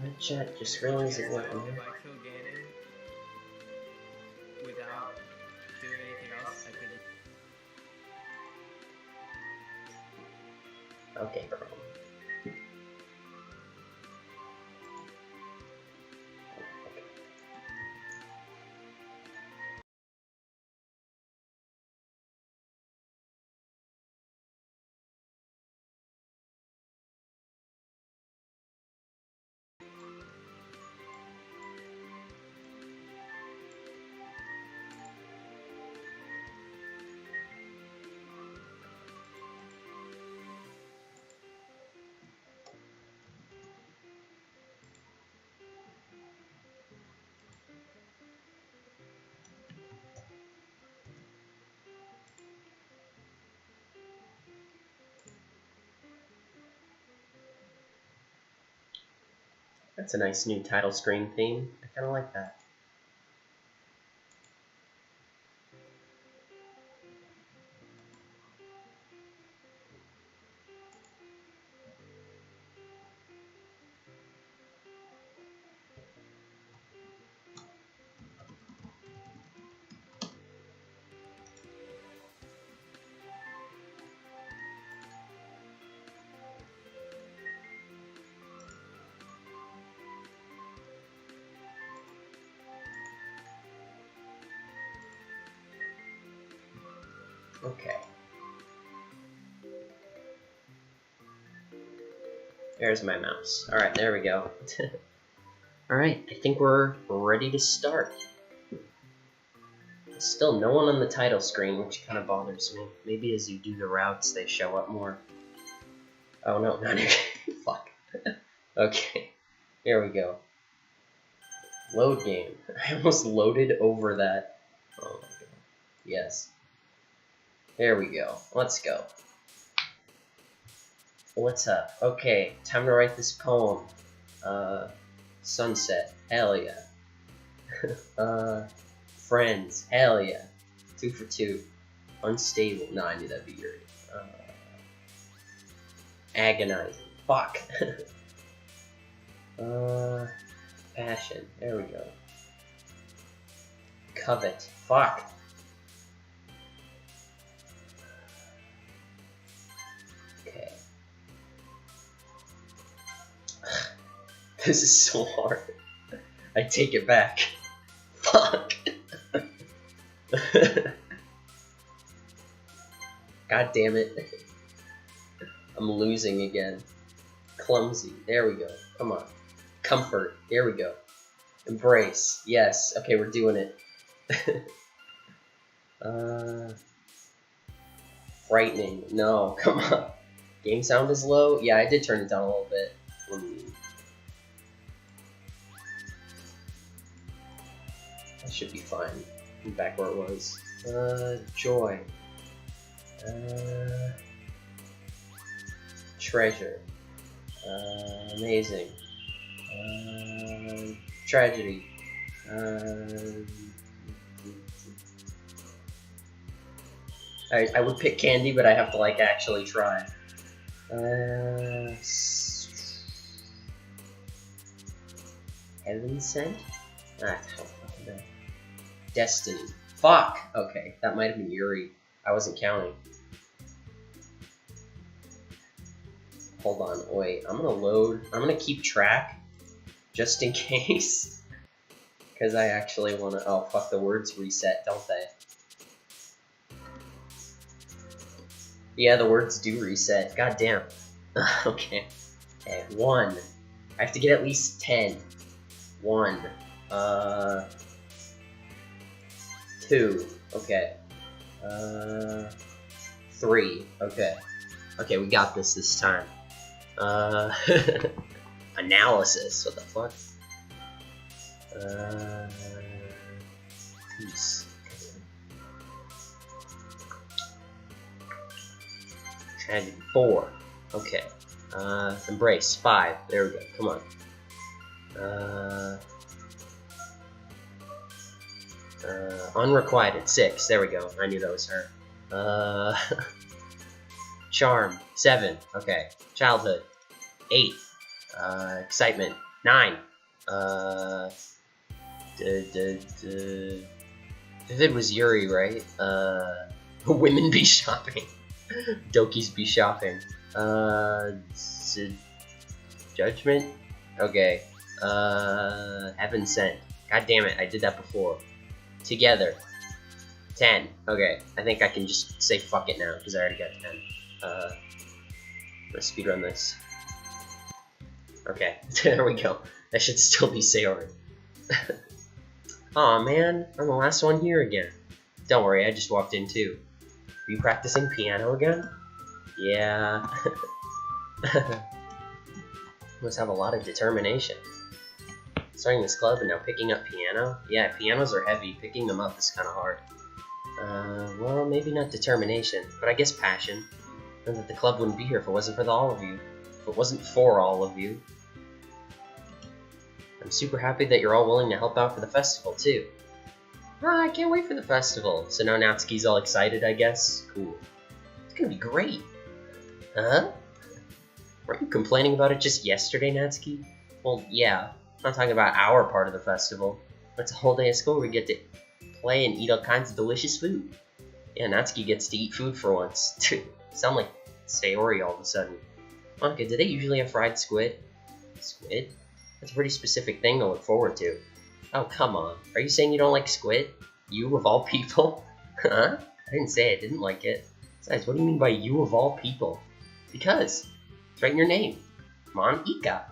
My chat just realized it wasn't. If I kill Ganon without doing anything else, I could. Okay, Chrome. That's a nice new title screen theme. I kind of like that. Okay. There's my mouse. Alright, there we go. Alright, I think we're ready to start. Still no one on the title screen, which kind of bothers me. Maybe as you do the routes, they show up more. Oh no, not here. Fuck. Okay, here we go. Load game. I almost loaded over that. Oh my god. Yes. There we go. Let's go. What's up? Okay, time to write this poem. Sunset. Hell yeah. Friends. Hell yeah. 2 for 2. Unstable. No, I knew that'd be your. Agonizing. Fuck. Passion. There we go. Covet. Fuck. Okay. This is so hard. I take it back. Fuck. God damn it. I'm losing again. Clumsy. There we go. Come on. Comfort. There we go. Embrace. Yes. Okay, we're doing it. Frightening. No, come on. Game sound is low? Yeah, I did turn it down a little bit. That should be fine. I'm back where it was. Joy. Treasure. Amazing. Tragedy. I would pick candy, but I have to like actually try. Heaven sent? Ah, Destiny. Fuck! Okay, that might have been Yuri. I wasn't counting. Hold on, wait, I'm gonna load. I'm gonna keep track, just in case. Because I actually wanna. Oh, fuck, the words reset, don't they? Yeah, the words do reset. God damn. Okay. Okay, 1. I have to get at least 10. 1. 2. Okay. 3. Okay. Okay, we got this time. Analysis. What the fuck? Peace. Tragedy. 4. Okay. Embrace. 5. There we go. Come on. Unrequited. 6. There we go. I knew that was her. Charm. 7. Okay. Childhood. 8. Excitement. 9. Vivid was Yuri, right? Women be shopping. Dokis be shopping. Judgment? Okay. Heaven sent. God damn it, I did that before. Together. 10. Okay, I think I can just say fuck it now, because I already got 10. Let's speedrun this. Okay, there we go. That should still be Sayori. Aw man, I'm the last one here again. Don't worry, I just walked in too. Are you practicing piano again? Yeah. Must have a lot of determination. Starting this club and now picking up piano? Yeah, pianos are heavy. Picking them up is kind of hard. Well, maybe not determination, but I guess passion. And that the club wouldn't be here if it wasn't for all of you. If it wasn't for all of you. I'm super happy that you're all willing to help out for the festival, too. Ah, I can't wait for the festival. So now Natsuki's all excited, I guess? Cool. It's gonna be great. Huh? Weren't you complaining about it just yesterday, Natsuki? Well, yeah. I'm not talking about our part of the festival. It's a whole day of school where we get to play and eat all kinds of delicious food. Yeah, Natsuki gets to eat food for once. Sound like Sayori all of a sudden. Monica, do they usually have fried squid? Squid? That's a pretty specific thing to look forward to. Oh, come on. Are you saying you don't like squid? You of all people? Huh? I didn't say I didn't like it. Besides, what do you mean by you of all people? Because it's right in your name. Monica.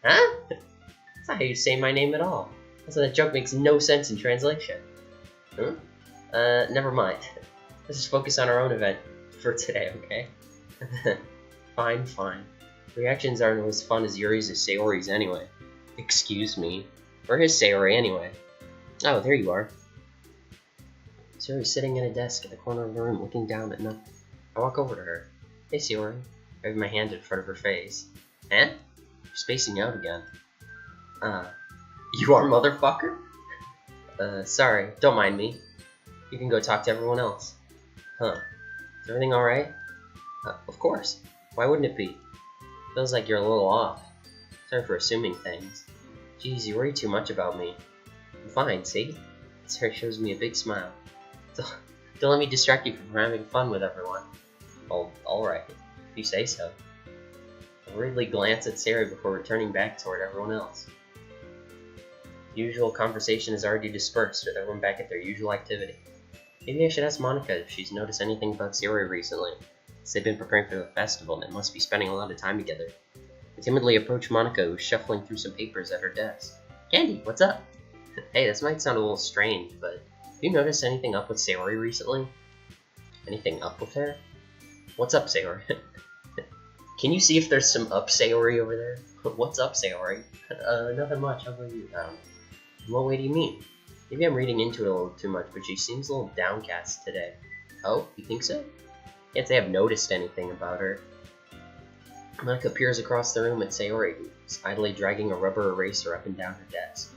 Huh? That's not how you say my name at all. Also, that joke makes no sense in translation. Huh? Never mind. Let's just focus on our own event for today, okay? Fine, fine. Reactions aren't as fun as Yuri's or Sayori's anyway. Excuse me. Where is Sayori anyway? Oh, there you are. Sayori's sitting at a desk at the corner of the room looking down at nothing. I walk over to her. Hey, Sayori. I have my hand in front of her face. Eh? You're spacing out again. You are, motherfucker? Sorry. Don't mind me. You can go talk to everyone else. Huh. Is everything alright? Of course. Why wouldn't it be? Feels like you're a little off. Sorry for assuming things. Jeez, you worry too much about me. I'm fine, see? Sarah shows me a big smile. Don't let me distract you from having fun with everyone. Oh, alright. If you say so. I worriedly glance at Sarah before returning back toward everyone else. The usual conversation is already dispersed, with everyone back at their usual activity. Maybe I should ask Monica if she's noticed anything about Sayori recently. They've been preparing for the festival and they must be spending a lot of time together. I timidly approach Monica, who's shuffling through some papers at her desk. Candy, what's up? Hey, this might sound a little strange, but have you noticed anything up with Sayori recently? Anything up with her? What's up, Sayori? Can you see if there's some up Sayori over there? What's up, Sayori? Nothing much. How about you? In what way do you mean? Maybe I'm reading into it a little too much, but she seems a little downcast today. Oh, you think so? Can't say I've noticed anything about her. Monica peers across the room at Sayori, who's idly dragging a rubber eraser up and down her desk.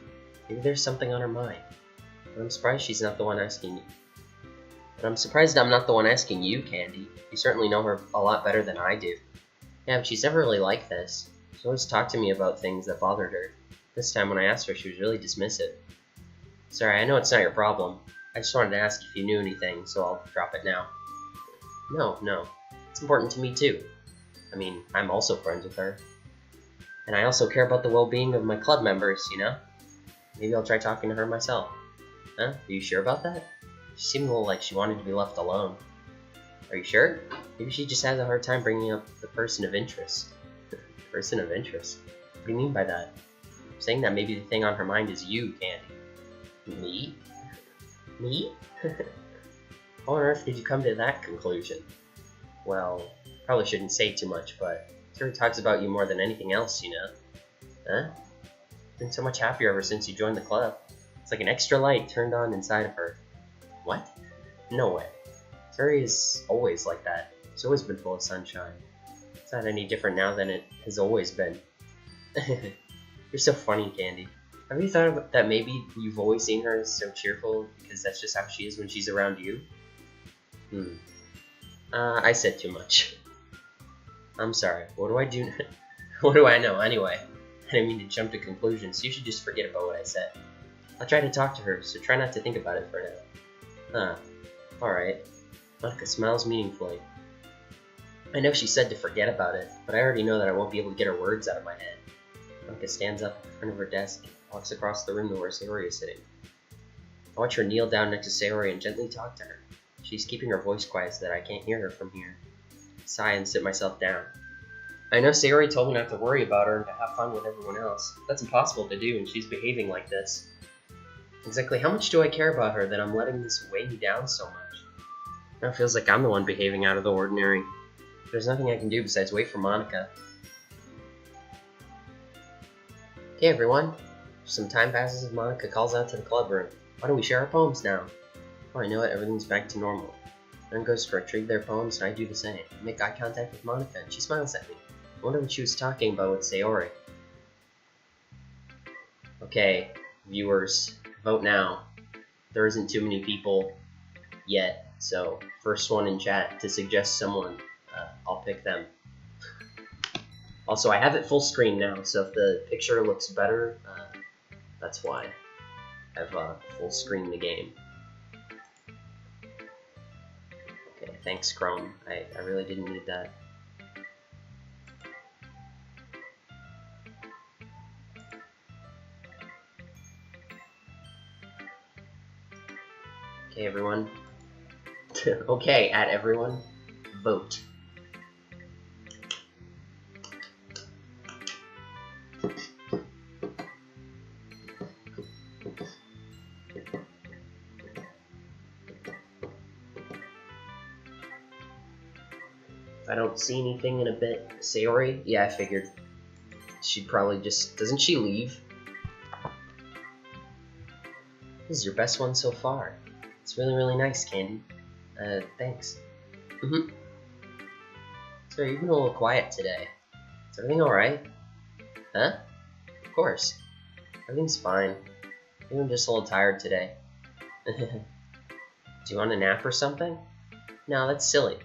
Maybe there's something on her mind. But I'm surprised she's not the one asking you. But I'm surprised I'm not the one asking you, Candy. You certainly know her a lot better than I do. Yeah, but she's never really like this. She always talked to me about things that bothered her. This time when I asked her, she was really dismissive. Sorry, I know it's not your problem. I just wanted to ask if you knew anything, so I'll drop it now. No. It's important to me too. I mean, I'm also friends with her. And I also care about the well-being of my club members, you know? Maybe I'll try talking to her myself. Huh? Are you sure about that? She seemed a little like she wanted to be left alone. Are you sure? Maybe she just has a hard time bringing up the person of interest. Person of interest? What do you mean by that? I'm saying that maybe the thing on her mind is you, Candy. Me? Me? How on earth did you come to that conclusion? Well, probably shouldn't say too much, but Sarah talks about you more than anything else, you know? Huh? Been so much happier ever since you joined the club. It's like an extra light turned on inside of her. What? No way. Sarah is always like that. She's always been full of sunshine. It's not any different now than it has always been. You're so funny, Candy. Have you thought about that maybe you've always seen her as so cheerful because that's just how she is when she's around you? I said too much. I'm sorry. What do I do? What do I know anyway? I didn't mean to jump to conclusions. You should just forget about what I said. I'll try to talk to her, so try not to think about it for now. Huh. Alright. Monica smiles meaningfully. I know she said to forget about it, but I already know that I won't be able to get her words out of my head. Monica stands up in front of her desk, walks across the room to where Sayori is sitting. I watch her kneel down next to Sayori and gently talk to her. She's keeping her voice quiet so that I can't hear her from here. I sigh and sit myself down. I know Sayori told me not to worry about her and to have fun with everyone else. That's impossible to do when she's behaving like this. Exactly how much do I care about her that I'm letting this weigh me down so much? Now it feels like I'm the one behaving out of the ordinary. There's nothing I can do besides wait for Monica. Okay everyone. Some time passes and Monica calls out to the club room. Why don't we share our poems now? Oh, I know it, everything's back to normal. Everyone goes to retrieve their poems and I do the same. I make eye contact with Monica and she smiles at me. I wonder what she was talking about with Sayori. Okay, viewers, vote now. There isn't too many people yet, so first one in chat to suggest someone, I'll pick them. Also, I have it full screen now, so if the picture looks better, that's why. I've full screen the game. Okay, thanks Chrome. I really didn't need that. Okay, everyone. Okay, at everyone, vote. If I don't see anything in a bit, Sayori? Yeah, I figured. She'd probably just... Doesn't she leave? This is your best one so far. It's really, really nice, Candy. Thanks. So you've been a little quiet today. Is everything alright? Huh? Of course. Everything's fine. Maybe I'm just a little tired today. Do you want a nap or something? No, that's silly.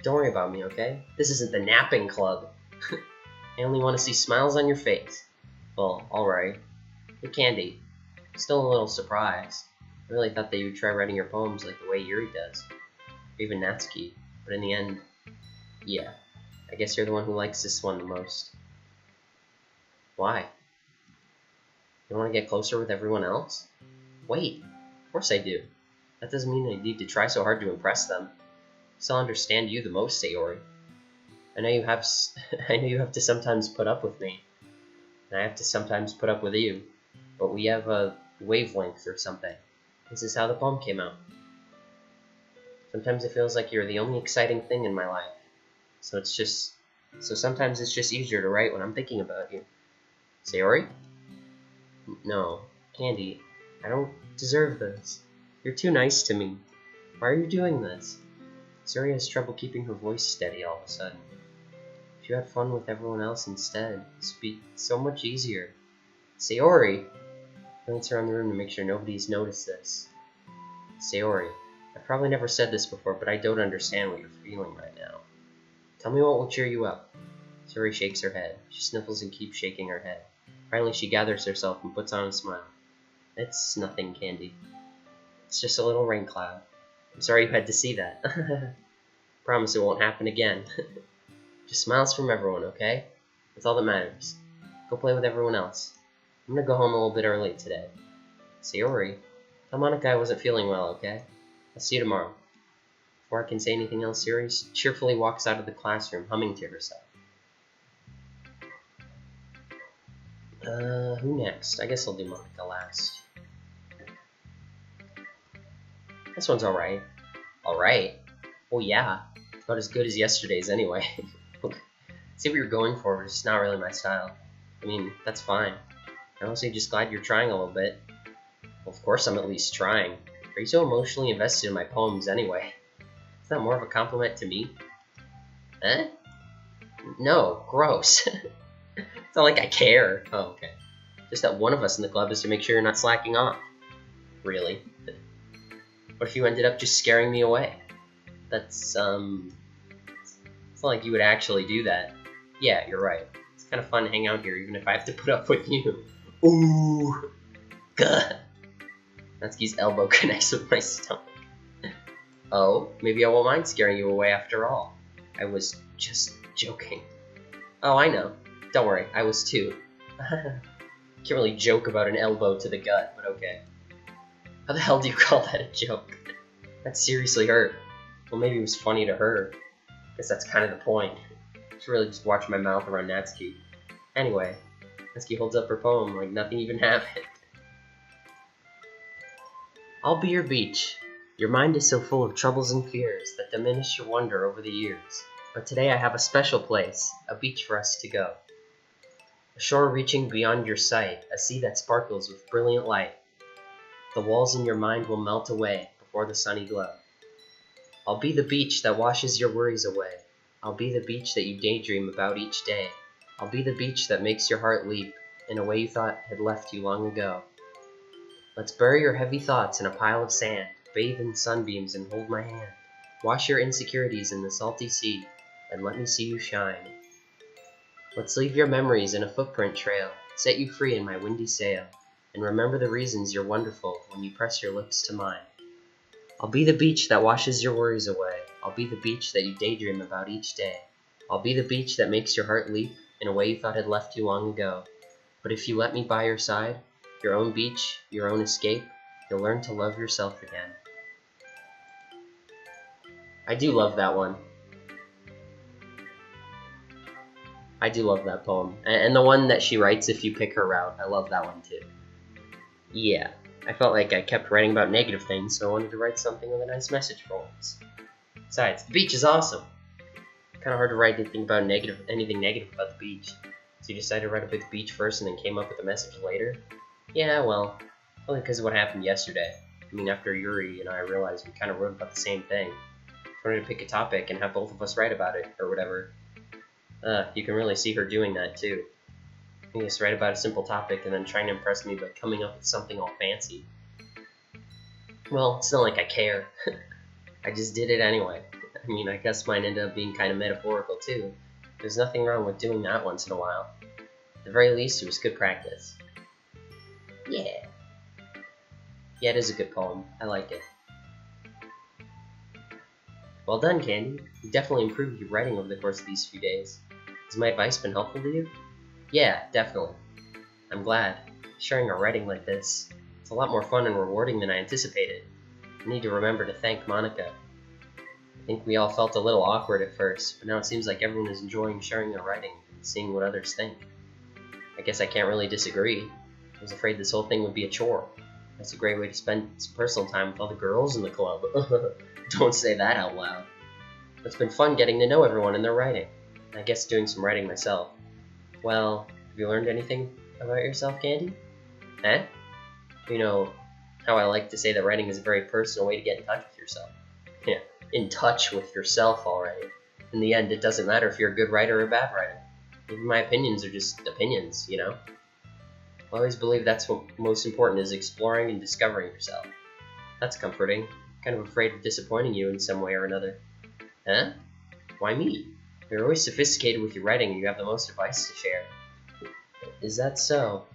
Don't worry about me, okay? This isn't the napping club. I only want to see smiles on your face. Well, alright. Hey, Candy. Still a little surprised. I really thought that you would try writing your poems like the way Yuri does. Or even Natsuki. But in the end, yeah. I guess you're the one who likes this one the most. Why? You want to get closer with everyone else? Wait, of course I do. That doesn't mean I need to try so hard to impress them. I still understand you the most, Sayori. I know you have to sometimes put up with me. And I have to sometimes put up with you. But we have a wavelength or something. This is how the poem came out. Sometimes it feels like you're the only exciting thing in my life. So sometimes it's just easier to write when I'm thinking about you. Sayori? No, Candy, I don't deserve this. You're too nice to me. Why are you doing this? Sayori has trouble keeping her voice steady all of a sudden. If you had fun with everyone else instead, this would be so much easier. Sayori! I glance around the room to make sure nobody's noticed this. Sayori, I've probably never said this before, but I don't understand what you're feeling right now. Tell me what will cheer you up. Sayori shakes her head. She sniffles and keeps shaking her head. Finally, she gathers herself and puts on a smile. It's nothing, Candy. It's just a little rain cloud. I'm sorry you had to see that. Promise it won't happen again. Just smiles from everyone, okay? That's all that matters. Go play with everyone else. I'm gonna go home a little bit early today. Sayori, tell Monica I wasn't feeling well, okay? I'll see you tomorrow. Before I can say anything else, Sayori cheerfully walks out of the classroom, humming to herself. Who next? I guess I'll do Monica last. This one's alright. Alright? Oh yeah. About as good as yesterday's anyway. See what you're going for, but it's not really my style. I mean, that's fine. I'm honestly just glad you're trying a little bit. Well, of course I'm at least trying. Are you so emotionally invested in my poems anyway? Is that more of a compliment to me? Eh? No, gross. It's not like I care. Oh, okay. Just that one of us in the club is to make sure you're not slacking off. Really? What if you ended up just scaring me away? That's, it's not like you would actually do that. Yeah, you're right. It's kind of fun to hang out here, even if I have to put up with you. Ooh! Gah! Natsuki's elbow connects with my stomach. Oh, maybe I won't mind scaring you away after all. I was just joking. Oh, I know. Don't worry, I was too. Can't really joke about an elbow to the gut, but okay. How the hell do you call that a joke? That seriously hurt. Well, maybe it was funny to her. Guess that's kind of the point. I should really just watch my mouth around Natsuki. Anyway, Natsuki holds up her poem like nothing even happened. I'll be your beach. Your mind is so full of troubles and fears that diminish your wonder over the years. But today I have a special place, a beach for us to go. A shore reaching beyond your sight, a sea that sparkles with brilliant light. The walls in your mind will melt away before the sunny glow. I'll be the beach that washes your worries away. I'll be the beach that you daydream about each day. I'll be the beach that makes your heart leap in a way you thought had left you long ago. Let's bury your heavy thoughts in a pile of sand, bathe in sunbeams and hold my hand. Wash your insecurities in the salty sea, and let me see you shine. Let's leave your memories in a footprint trail, set you free in my windy sail, and remember the reasons you're wonderful when you press your lips to mine. I'll be the beach that washes your worries away. I'll be the beach that you daydream about each day. I'll be the beach that makes your heart leap in a way you thought had left you long ago. But if you let me by your side, your own beach, your own escape, you'll learn to love yourself again. I do love that one. I do love that poem. And the one that she writes if you pick her route, I love that one too. Yeah, I felt like I kept writing about negative things, so I wanted to write something with a nice message for once. Besides, the beach is awesome. Kind of hard to write anything negative about the beach. So you decided to write about the beach first and then came up with a message later? Yeah, well, only because of what happened yesterday. I mean, after Yuri and I realized we kind of wrote about the same thing. I wanted to pick a topic and have both of us write about it, or whatever. You can really see her doing that too. You just write about a simple topic and then trying to impress me by coming up with something all fancy. Well, it's not like I care. I just did it anyway. I mean, I guess mine ended up being kind of metaphorical too. There's nothing wrong with doing that once in a while. At the very least, it was good practice. Yeah. Yeah, it is a good poem. I like it. Well done, Candy. You definitely improved your writing over the course of these few days. Has my advice been helpful to you? Yeah, definitely. I'm glad. Sharing our writing like this, it's a lot more fun and rewarding than I anticipated. I need to remember to thank Monica. I think we all felt a little awkward at first, but now it seems like everyone is enjoying sharing our writing and seeing what others think. I guess I can't really disagree. I was afraid this whole thing would be a chore. That's a great way to spend some personal time with all the girls in the club. Don't say that out loud. It's been fun getting to know everyone and their writing. I guess doing some writing myself. Well, have you learned anything about yourself, Candy? Eh? You know how I like to say that writing is a very personal way to get in touch with yourself. Yeah, in touch with yourself, alright. In the end, it doesn't matter if you're a good writer or a bad writer. Even my opinions are just opinions, you know? I always believe that's what most important is, exploring and discovering yourself. That's comforting. Kind of afraid of disappointing you in some way or another. Huh? Why me? You're always sophisticated with your writing and you have the most advice to share. Is that so?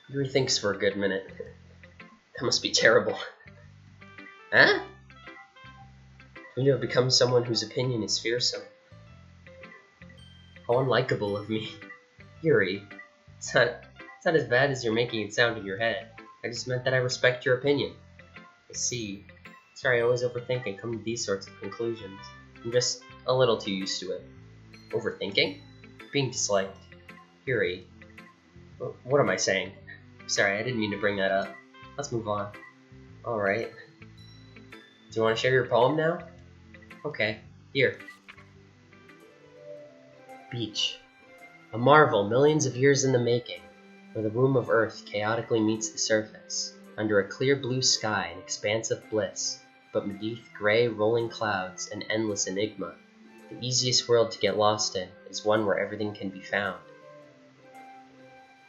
Yuri thinks for a good minute. That must be terrible. Huh? When you have become someone whose opinion is fearsome. How unlikable of me. Yuri, it's not as bad as you're making it sound in your head. I just meant that I respect your opinion. I see. Sorry, I always overthink and come to these sorts of conclusions. I'm just a little too used to it. Overthinking? Being disliked. Yuri. What am I saying? Sorry, I didn't mean to bring that up. Let's move on. Alright. Do you want to share your poem now? Okay, here. Beach. A marvel millions of years in the making, where the womb of Earth chaotically meets the surface, under a clear blue sky an expanse of bliss, but beneath gray rolling clouds an endless enigma. The easiest world to get lost in is one where everything can be found.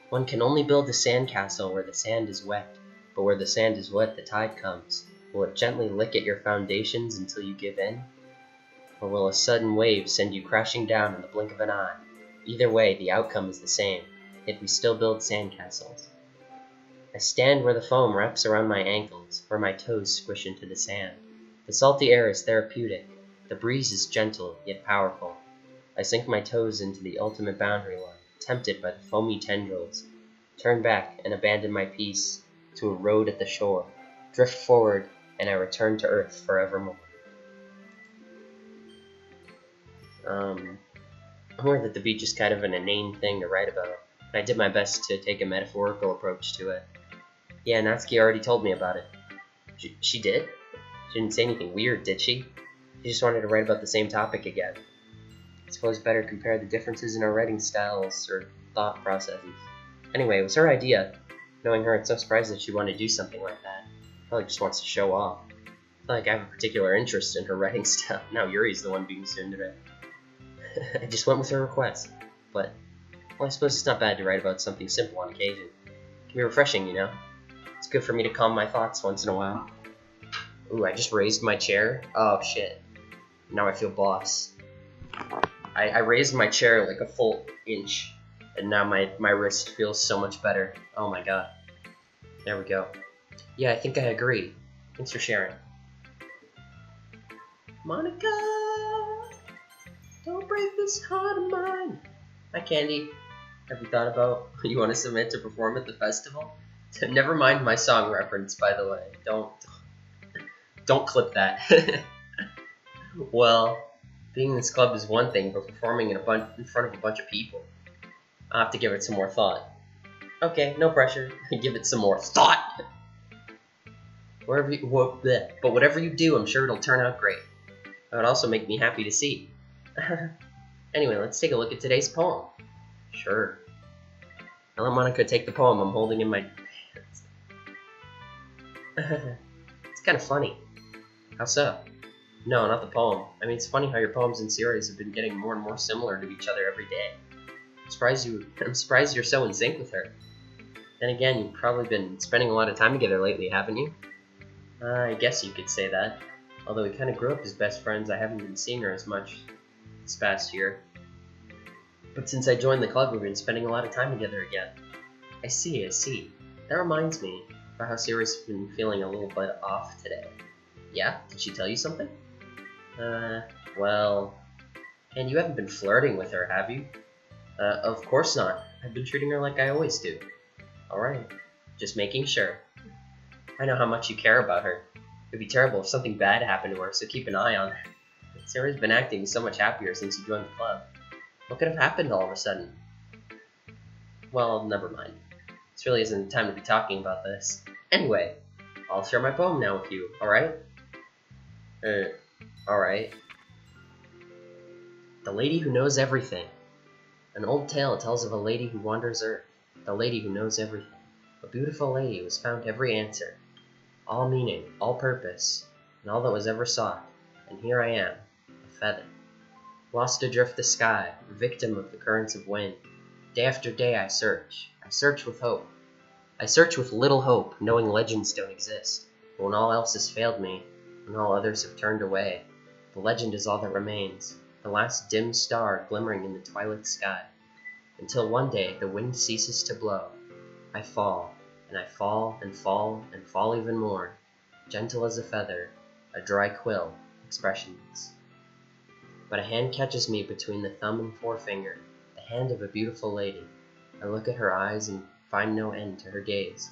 One can only build a sandcastle where the sand is wet, but where the sand is wet the tide comes. Will it gently lick at your foundations until you give in? Or will a sudden wave send you crashing down in the blink of an eye? Either way, the outcome is the same, yet we still build sandcastles. I stand where the foam wraps around my ankles, where my toes squish into the sand. The salty air is therapeutic. The breeze is gentle, yet powerful. I sink my toes into the ultimate boundary line, tempted by the foamy tendrils. Turn back and abandon my peace to a road at the shore. Drift forward, and I return to Earth forevermore. I'm aware that the beach is kind of an inane thing to write about, and I did my best to take a metaphorical approach to it. Yeah, Natsuki already told me about it. She did? She didn't say anything weird, did she? She just wanted to write about the same topic again. I suppose better compare the differences in our writing styles or thought processes. Anyway, it was her idea. Knowing her, it's no surprise that she wanted to do something like that. Probably just wants to show off. I feel like I have a particular interest in her writing style. Now Yuri's the one being today. I just went with her request. But, well, I suppose it's not bad to write about something simple on occasion. It can be refreshing, you know? It's good for me to calm my thoughts once in a while. Ooh, I just raised my chair. Oh, shit. Now I feel boss. I raised my chair like a full inch, and now my wrist feels so much better. Oh my god. There we go. Yeah, I think I agree. Thanks for sharing. Monica! Don't break this heart of mine. Hi, Candy. Have you thought about what you want to submit to perform at the festival? Never mind my song reference, by the way. Don't clip that. Well, being in this club is one thing, but performing in front of a bunch of people, I'll have to give it some more thought. Okay, no pressure. Give it some more thought. But whatever you do, I'm sure it'll turn out great. It would also make me happy to see. Anyway, let's take a look at today's poem. Sure. I'll let Monica take the poem I'm holding in my hands. It's kind of funny. How so? No, not the poem. I mean, it's funny how your poems and series have been getting more and more similar to each other every day. I'm surprised you're so in sync with her. Then again, you've probably been spending a lot of time together lately, haven't you? I guess you could say that. Although we kind of grew up as best friends, I haven't been seeing her as much this past year. But since I joined the club, we've been spending a lot of time together again. I see. That reminds me about how Sayori's been feeling a little bit off today. Yeah? Did she tell you something? Well... And you haven't been flirting with her, have you? Of course not. I've been treating her like I always do. Alright. Just making sure. I know how much you care about her. It'd be terrible if something bad happened to her, so keep an eye on her. Sayori's been acting so much happier since you joined the club. What could have happened all of a sudden? Well, never mind. This really isn't the time to be talking about this. Anyway, I'll share my poem now with you, alright? Alright. The Lady Who Knows Everything. An old tale tells of a lady who wanders Earth. The lady who knows everything. A beautiful lady who has found every answer. All meaning, all purpose, and all that was ever sought. And here I am, a feather. Lost adrift the sky, a victim of the currents of wind. Day after day I search with hope. I search with little hope, knowing legends don't exist. But when all else has failed me, when all others have turned away, the legend is all that remains, the last dim star glimmering in the twilight sky. Until one day the wind ceases to blow. I fall, and I fall, and fall, and fall even more, gentle as a feather, a dry quill, expressionless. But a hand catches me between the thumb and forefinger, the hand of a beautiful lady. I look at her eyes and find no end to her gaze.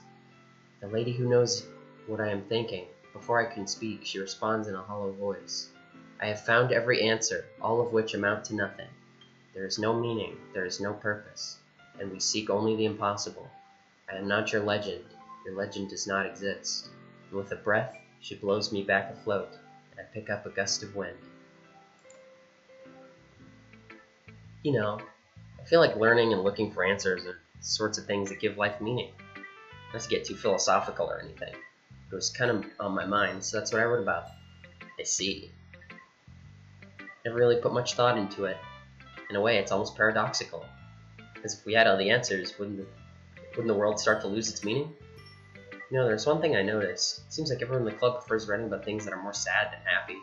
The lady who knows what I am thinking. Before I can speak, she responds in a hollow voice. I have found every answer, all of which amount to nothing. There is no meaning, there is no purpose, and we seek only the impossible. I am not your legend does not exist. And with a breath, she blows me back afloat, and I pick up a gust of wind. You know, I feel like learning and looking for answers are the sorts of things that give life meaning. Not to get too philosophical or anything. It was kind of on my mind, so that's what I wrote about. I see. Never really put much thought into it. In a way, it's almost paradoxical. Because if we had all the answers, wouldn't the world start to lose its meaning? You know, there's one thing I noticed. It seems like everyone in the club prefers writing about things that are more sad than happy.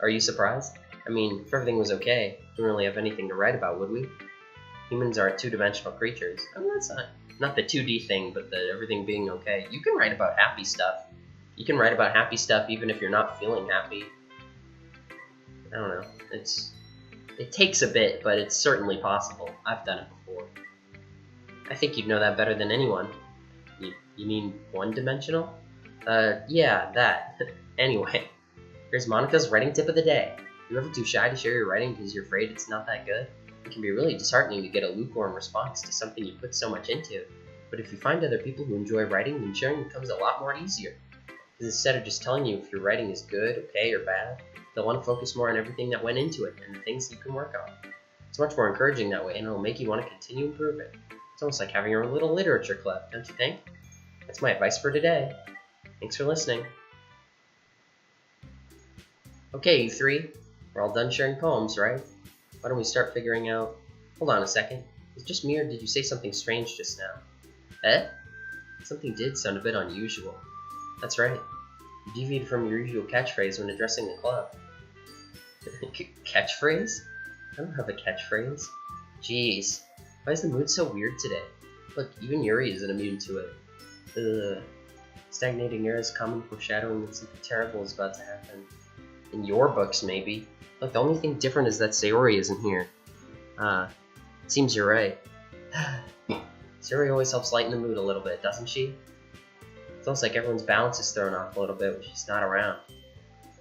Are you surprised? I mean, if everything was okay, we wouldn't really have anything to write about, would we? Humans aren't two-dimensional creatures. I mean, that's not the 2D thing, but the everything being okay. You can write about happy stuff. You can write about happy stuff even if you're not feeling happy. I don't know. It takes a bit, but it's certainly possible. I've done it before. I think you'd know that better than anyone. You mean one-dimensional? Yeah, that. Anyway, here's Monica's writing tip of the day. You ever too shy to share your writing because you're afraid it's not that good? It can be really disheartening to get a lukewarm response to something you put so much into. But if you find other people who enjoy writing, then sharing becomes a lot more easier. Because instead of just telling you if your writing is good, okay, or bad, they'll want to focus more on everything that went into it and the things you can work on. It's much more encouraging that way, and it'll make you want to continue improving. It's almost like having a little literature club, don't you think? That's my advice for today. Thanks for listening. Okay, you three. We're all done sharing poems, right? Why don't we start figuring out... Hold on a second. Is it just me, or did you say something strange just now? Eh? Something did sound a bit unusual. That's right. You deviated from your usual catchphrase when addressing the club. Catchphrase? I don't have a catchphrase. Jeez. Why is the mood so weird today? Look, even Yuri isn't immune to it. Ugh. Stagnating air is common foreshadowing that something terrible is about to happen. In your books, maybe. Look, the only thing different is that Sayori isn't here. Seems you're right. Sayori always helps lighten the mood a little bit, doesn't she? It's almost like everyone's balance is thrown off a little bit when she's not around.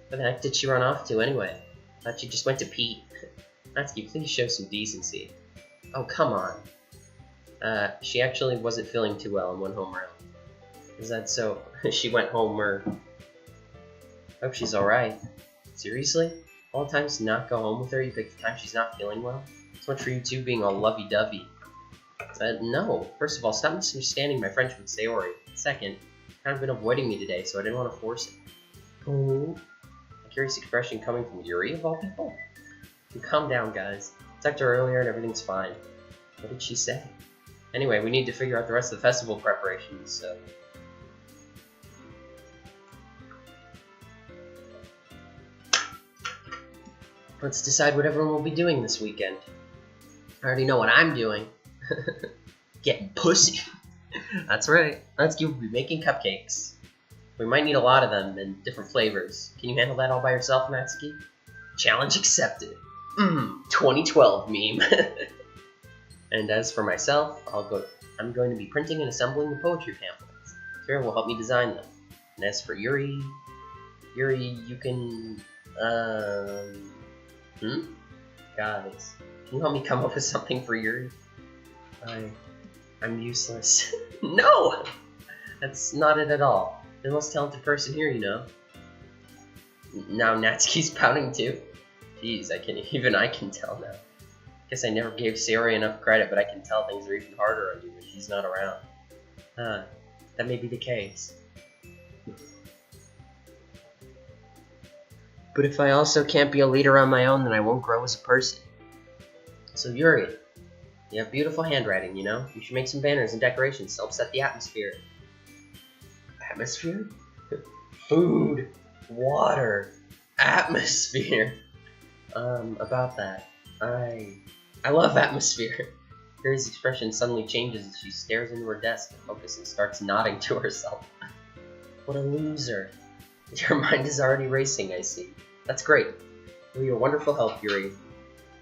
Where the heck did she run off to anyway? I thought she just went to pee. Natsuki, please show some decency. Oh, come on. She actually wasn't feeling too well and went home early. Is that so? She went home or... Hope she's alright. Seriously? All the times to not go home with her, you pick the time she's not feeling well? So much for you two being all lovey-dovey. No. First of all, stop misunderstanding my friendship with Sayori. Second, you've kind of been avoiding me today, so I didn't want to force it. Oh. A curious expression coming from Yuri, of all people? You calm down, guys. I talked to her earlier and everything's fine. What did she say? Anyway, we need to figure out the rest of the festival preparations, so... Let's decide what everyone will be doing this weekend. I already know what I'm doing. Getting pussy. That's right. Natsuki will be making cupcakes. We might need a lot of them and different flavors. Can you handle that all by yourself, Natsuki? Challenge accepted. 2012 meme. And as for myself, I'm going to be printing and assembling the poetry pamphlets. Sarah will help me design them. And as for Yuri, you can, Guys, can you help me come up with something for Yuri? I'm useless. No! That's not it at all. You're the most talented person here, you know. Now Natsuki's pouting too. Jeez, I can tell now. Guess I never gave Sayori enough credit, but I can tell things are even harder on you when she's not around. That may be the case. But if I also can't be a leader on my own, then I won't grow as a person. So Yuri, you have beautiful handwriting, you know? You should make some banners and decorations to help set the atmosphere. Atmosphere? Food, water, atmosphere. About that. I love atmosphere. Yuri's expression suddenly changes as she stares into her desk and focuses and starts nodding to herself. What a loser. Your mind is already racing, I see. That's great. You're a wonderful help, Yuri.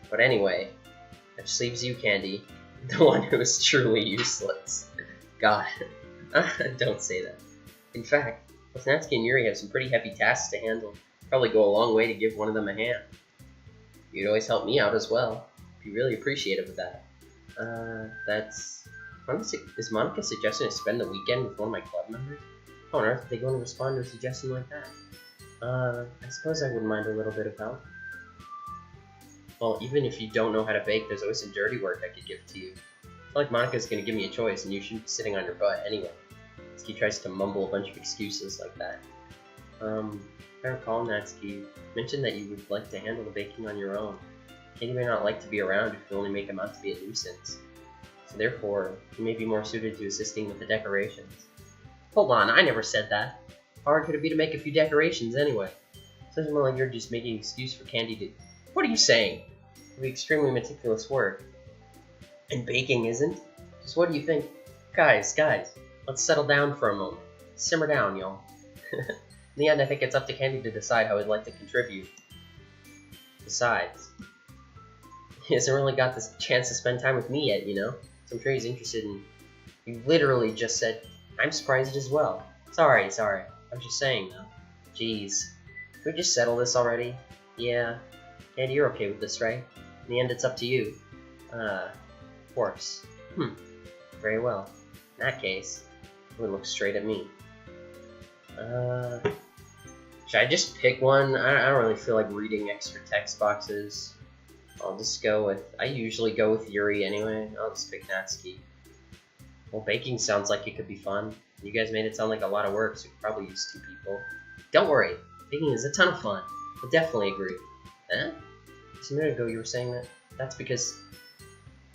But anyway, that just leaves you, Candy, the one who is truly useless. God, don't say that. In fact, both Natsuki and Yuri have some pretty heavy tasks to handle. Probably go a long way to give one of them a hand. You'd always help me out as well. I'd be really appreciative of that. Is Monica suggesting to spend the weekend with one of my club members? How on earth are they going to respond to a suggestion like that? I suppose I wouldn't mind a little bit of help. Well, even if you don't know how to bake, there's always some dirty work I could give to you. It's not like Monica's going to give me a choice, and you shouldn't be sitting on your butt anyway. Natsuki tries to mumble a bunch of excuses like that. If I recall, Natsuki mentioned that you would like to handle the baking on your own. Candy may not like to be around if you only make him out to be a nuisance. So therefore, you may be more suited to assisting with the decorations. Hold on, I never said that. How hard could it be to make a few decorations anyway? It sounds more like you're just making an excuse for Candy to... What are you saying? It would be extremely meticulous work. And baking isn't? Just what do you think? Guys, let's settle down for a moment. Simmer down, y'all. In the end, I think it's up to Candy to decide how he'd like to contribute. Besides, he hasn't really got this chance to spend time with me yet, you know? So I'm sure he's interested in... You literally just said, I'm surprised as well. Sorry. I was just saying, though. Jeez. Can we just settle this already? Yeah. Candy, you're okay with this, right? In the end, it's up to you. Of course. Very well. In that case, everyone looks straight at me. Should I just pick one? I don't really feel like reading extra text boxes. I'll just go with... I usually go with Yuri anyway. I'll just pick Natsuki. Well, baking sounds like it could be fun. You guys made it sound like a lot of work, so we could probably use 2 people. Don't worry. Baking is a ton of fun. I'll definitely agree. Huh? Just a minute ago you were saying that? That's because...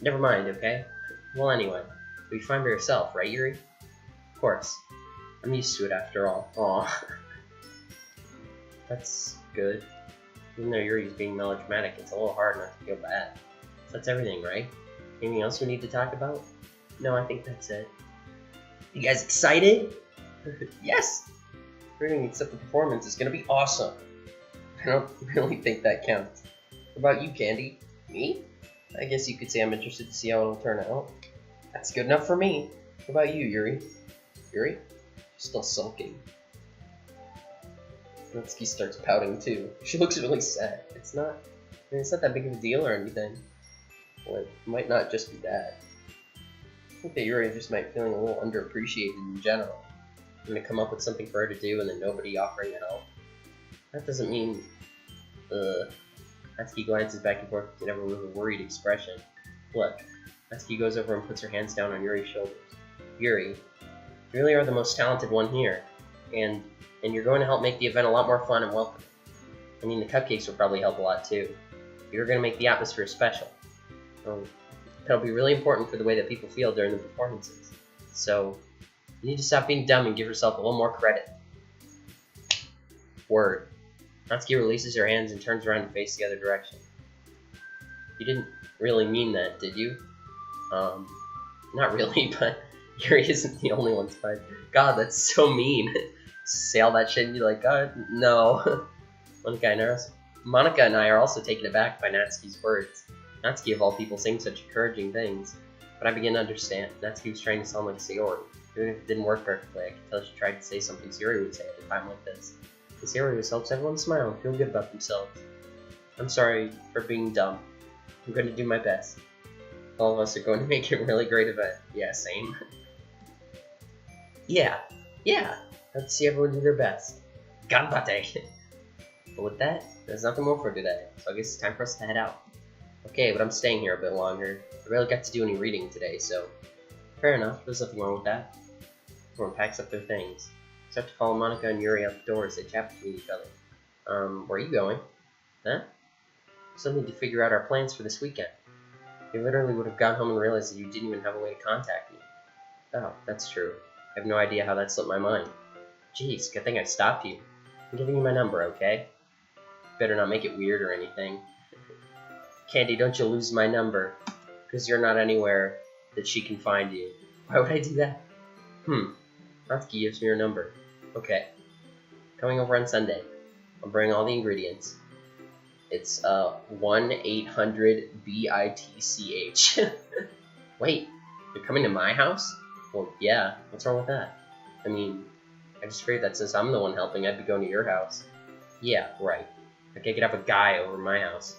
Never mind, okay? Well, anyway. You'll be fine by yourself, right, Yuri? Of course. I'm used to it after all. Aw. That's good. Even though Yuri's being melodramatic, it's a little hard not to feel bad. So that's everything, right? Anything else we need to talk about? No, I think that's it. You guys excited? Yes! Everything except the performance is gonna be awesome. I don't really think that counts. What about you, Candy? Me? I guess you could say I'm interested to see how it'll turn out. That's good enough for me. What about you, Yuri? Yuri? She's still sulking. Natsuki starts pouting too. She looks really sad. It's not that big of a deal or anything. Well, it might not just be that. I think that Yuri just might be feeling a little underappreciated in general. I'm gonna come up with something for her to do and then nobody offering to help. That doesn't mean... Natsuki glances back and forth with a worried expression. Look. Natsuki goes over and puts her hands down on Yuri's shoulders. Yuri, you really are the most talented one here. And you're going to help make the event a lot more fun and welcoming. I mean, the cupcakes will probably help a lot too. You're going to make the atmosphere special. That'll be really important for the way that people feel during the performances. So, you need to stop being dumb and give yourself a little more credit. Word. Natsuki releases her hands and turns around to face the other direction. You didn't really mean that, did you? Not really, but Yuri isn't the only one surprised. God, that's so mean. Say all that shit and you're like, God, no. Monica and I are also taken aback by Natsuki's words. Natsuki, of all people, saying such encouraging things. But I begin to understand. Natsuki was trying to sound like Sayori. Even if it didn't work perfectly, I could tell she tried to say something Sayori would say at a time like this. And Sayori always helps everyone smile and feel good about themselves. I'm sorry for being dumb. I'm going to do my best. All of us are going to make it a really great event. Yeah, same. Yeah. Let's see everyone do their best. Ganbate! But with that, there's nothing more for today, so I guess it's time for us to head out. Okay, but I'm staying here a bit longer. I rarely got to do any reading today, so... Fair enough, there's nothing wrong with that. Everyone packs up their things. I have to follow Monica and Yuri out the door as they chat between each other. Where are you going? Huh? Still need to figure out our plans for this weekend. You literally would have gone home and realized that you didn't even have a way to contact me. Oh, that's true. I have no idea how that slipped my mind. Jeez, good thing I stopped you. I'm giving you my number, okay? Better not make it weird or anything. Candy, don't you lose my number. Because you're not anywhere that she can find you. Why would I do that? Natsuki gives me her number. Okay. Coming over on Sunday. I'll bring all the ingredients. It's 1-800-BITCH. Wait, you're coming to my house? Well, yeah, what's wrong with that? I mean, I just figured that since I'm the one helping, I'd be going to your house. Yeah, right. Like I could have a guy over my house.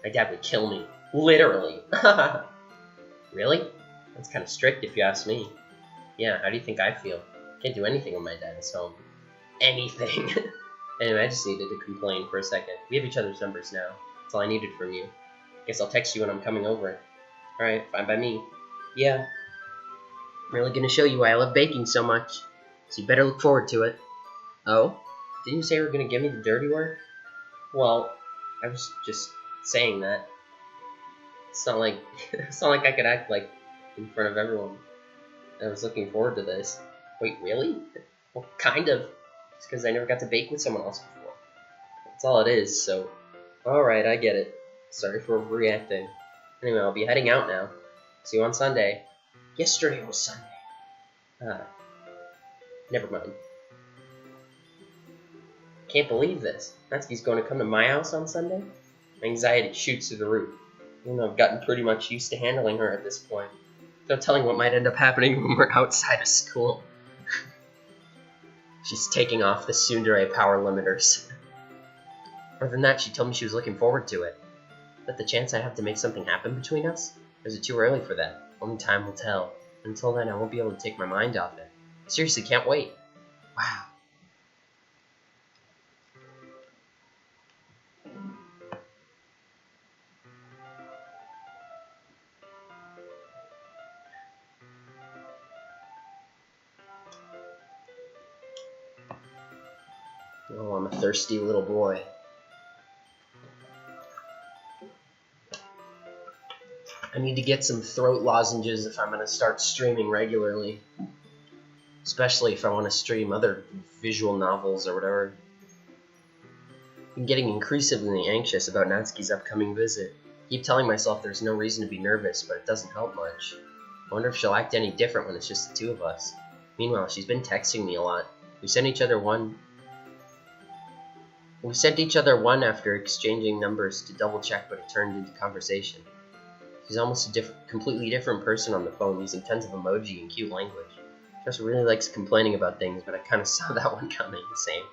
My dad would kill me. Literally. Really? That's kind of strict if you ask me. Yeah, how do you think I feel? Can't do anything when my dad is home. Anything. Anyway, I just needed to complain for a second. We have each other's numbers now. That's all I needed from you. Guess I'll text you when I'm coming over. Alright, fine by me. Yeah. I'm really gonna show you why I love baking so much. So you better look forward to it. Oh? Didn't you say you were gonna give me the dirty work? Well, I was just saying that. It's not like I could act like in front of everyone. I was looking forward to this. Wait, really? Well, kind of. It's because I never got to bake with someone else before. That's all it is, so... Alright, I get it. Sorry for overreacting. Anyway, I'll be heading out now. See you on Sunday. Yesterday was Sunday. Never mind. Can't believe this. Natsuki's going to come to my house on Sunday? My anxiety shoots through the roof. Even though I've gotten pretty much used to handling her at this point. No telling what might end up happening when we're outside of school. She's taking off the tsundere power limiters. More than that, she told me she was looking forward to it. But the chance I have to make something happen between us? Or is it too early for that? Only time will tell. Until then, I won't be able to take my mind off it. I seriously can't wait. Wow. Oh, I'm a thirsty little boy. I need to get some throat lozenges if I'm going to start streaming regularly. Especially if I want to stream other visual novels or whatever. I'm getting increasingly anxious about Natsuki's upcoming visit. I keep telling myself there's no reason to be nervous, but it doesn't help much. I wonder if she'll act any different when it's just the two of us. Meanwhile, she's been texting me a lot. We sent each other one after exchanging numbers to double check, but it turned into conversation. She's almost a completely different person on the phone, using tons of emoji and cute language. She also really likes complaining about things, but I kind of saw that one coming. Same.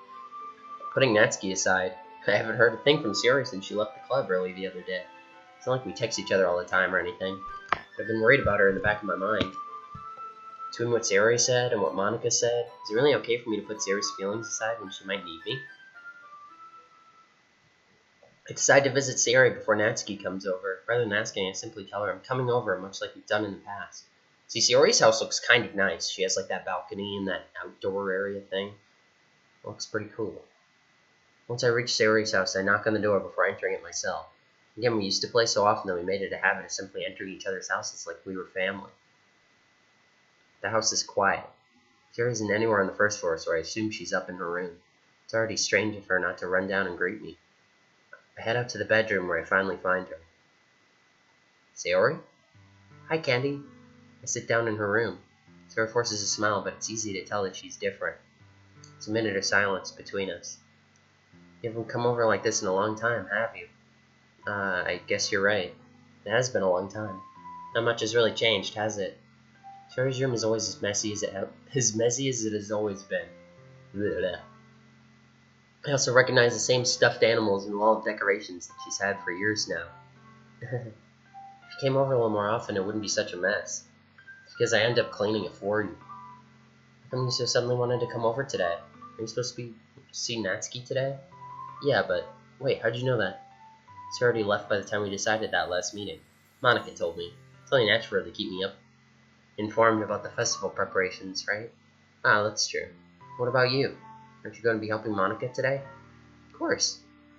Putting Natsuki aside, I haven't heard a thing from Sayori since she left the club early the other day. It's not like we text each other all the time or anything. But I've been worried about her in the back of my mind. Between what Sayori said and what Monica said, is it really okay for me to put Sayori's feelings aside when she might need me? I decide to visit Sayori before Natsuki comes over. Rather than asking, I simply tell her I'm coming over, much like we've done in the past. See, Sayori's house looks kind of nice. She has like that balcony and that outdoor area thing. It looks pretty cool. Once I reach Sayori's house, I knock on the door before entering it myself. Again, we used to play so often that we made it a habit of simply entering each other's houses like we were family. The house is quiet. Sayori isn't anywhere on the first floor, so I assume she's up in her room. It's already strange of her not to run down and greet me. I head out to the bedroom where I finally find her. Sayori? Hi, Candy. I sit down in her room. Sayori forces a smile, but it's easy to tell that she's different. It's a minute of silence between us. You haven't come over like this in a long time, have you? I guess you're right. It has been a long time. Not much has really changed, has it? Sayori's room is always as messy as it has always been. Blah, blah. I also recognize the same stuffed animals and wall decorations that she's had for years now. If you came over a little more often, it wouldn't be such a mess. It's because I end up cleaning it for you. How come you so suddenly wanted to come over today? Are you supposed to see Natsuki today? Yeah, but wait, how'd you know that? It's already left by the time we decided that last meeting. Monica told me. It's only natural to keep me informed about the festival preparations, right? Ah, that's true. What about you? Aren't you going to be helping Monica today? Of course.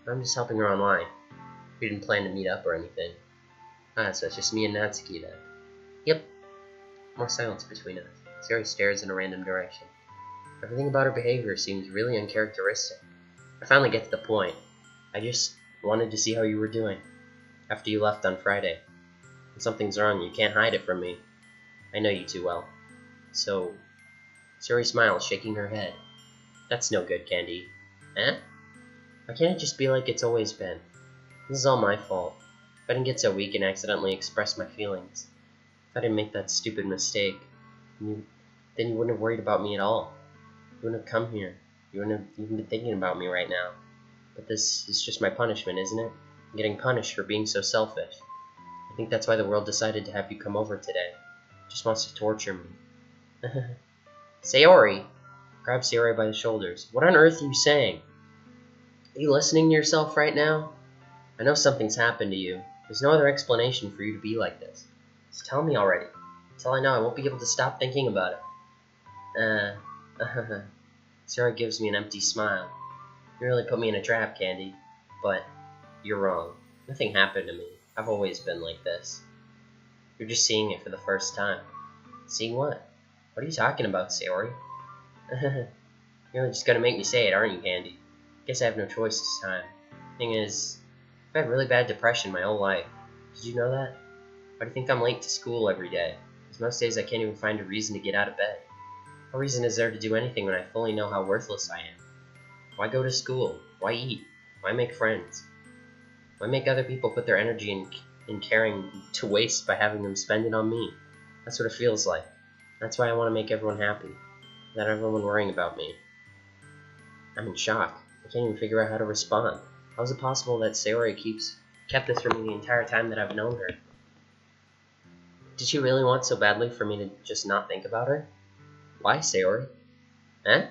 I'm just helping her online. We didn't plan to meet up or anything. Ah, so it's just me and Natsuki then. Yep. More silence between us. Sayori stares in a random direction. Everything about her behavior seems really uncharacteristic. I finally get to the point. I just wanted to see how you were doing. After you left on Friday. When something's wrong, you can't hide it from me. I know you too well. So, Sayori smiles, shaking her head. That's no good, Candy. Eh? Why can't it just be like it's always been? This is all my fault. If I didn't get so weak and accidentally express my feelings. If I didn't make that stupid mistake, then you wouldn't have worried about me at all. You wouldn't have come here. You wouldn't have even been thinking about me right now. But this is just my punishment, isn't it? I'm getting punished for being so selfish. I think that's why the world decided to have you come over today. It just wants to torture me. Sayori! Grab Sayori by the shoulders. What on earth are you saying? Are you listening to yourself right now? I know something's happened to you. There's no other explanation for you to be like this. Just tell me already. Until I know, I won't be able to stop thinking about it. Sayori gives me an empty smile. You really put me in a trap, Candy. But you're wrong. Nothing happened to me. I've always been like this. You're just seeing it for the first time. Seeing what? What are you talking about, Sayori? You're just gonna make me say it, aren't you, Candy? Guess I have no choice this time. Thing is, I've had really bad depression my whole life. Did you know that? Why do you think I'm late to school every day? Because most days I can't even find a reason to get out of bed. What reason is there to do anything when I fully know how worthless I am? Why go to school? Why eat? Why make friends? Why make other people put their energy in caring to waste by having them spend it on me? That's what it feels like. That's why I want to make everyone happy, without everyone worrying about me. I'm in shock. I can't even figure out how to respond. How is it possible that Sayori kept this from me the entire time that I've known her? Did she really want so badly for me to just not think about her? Why, Sayori? Eh?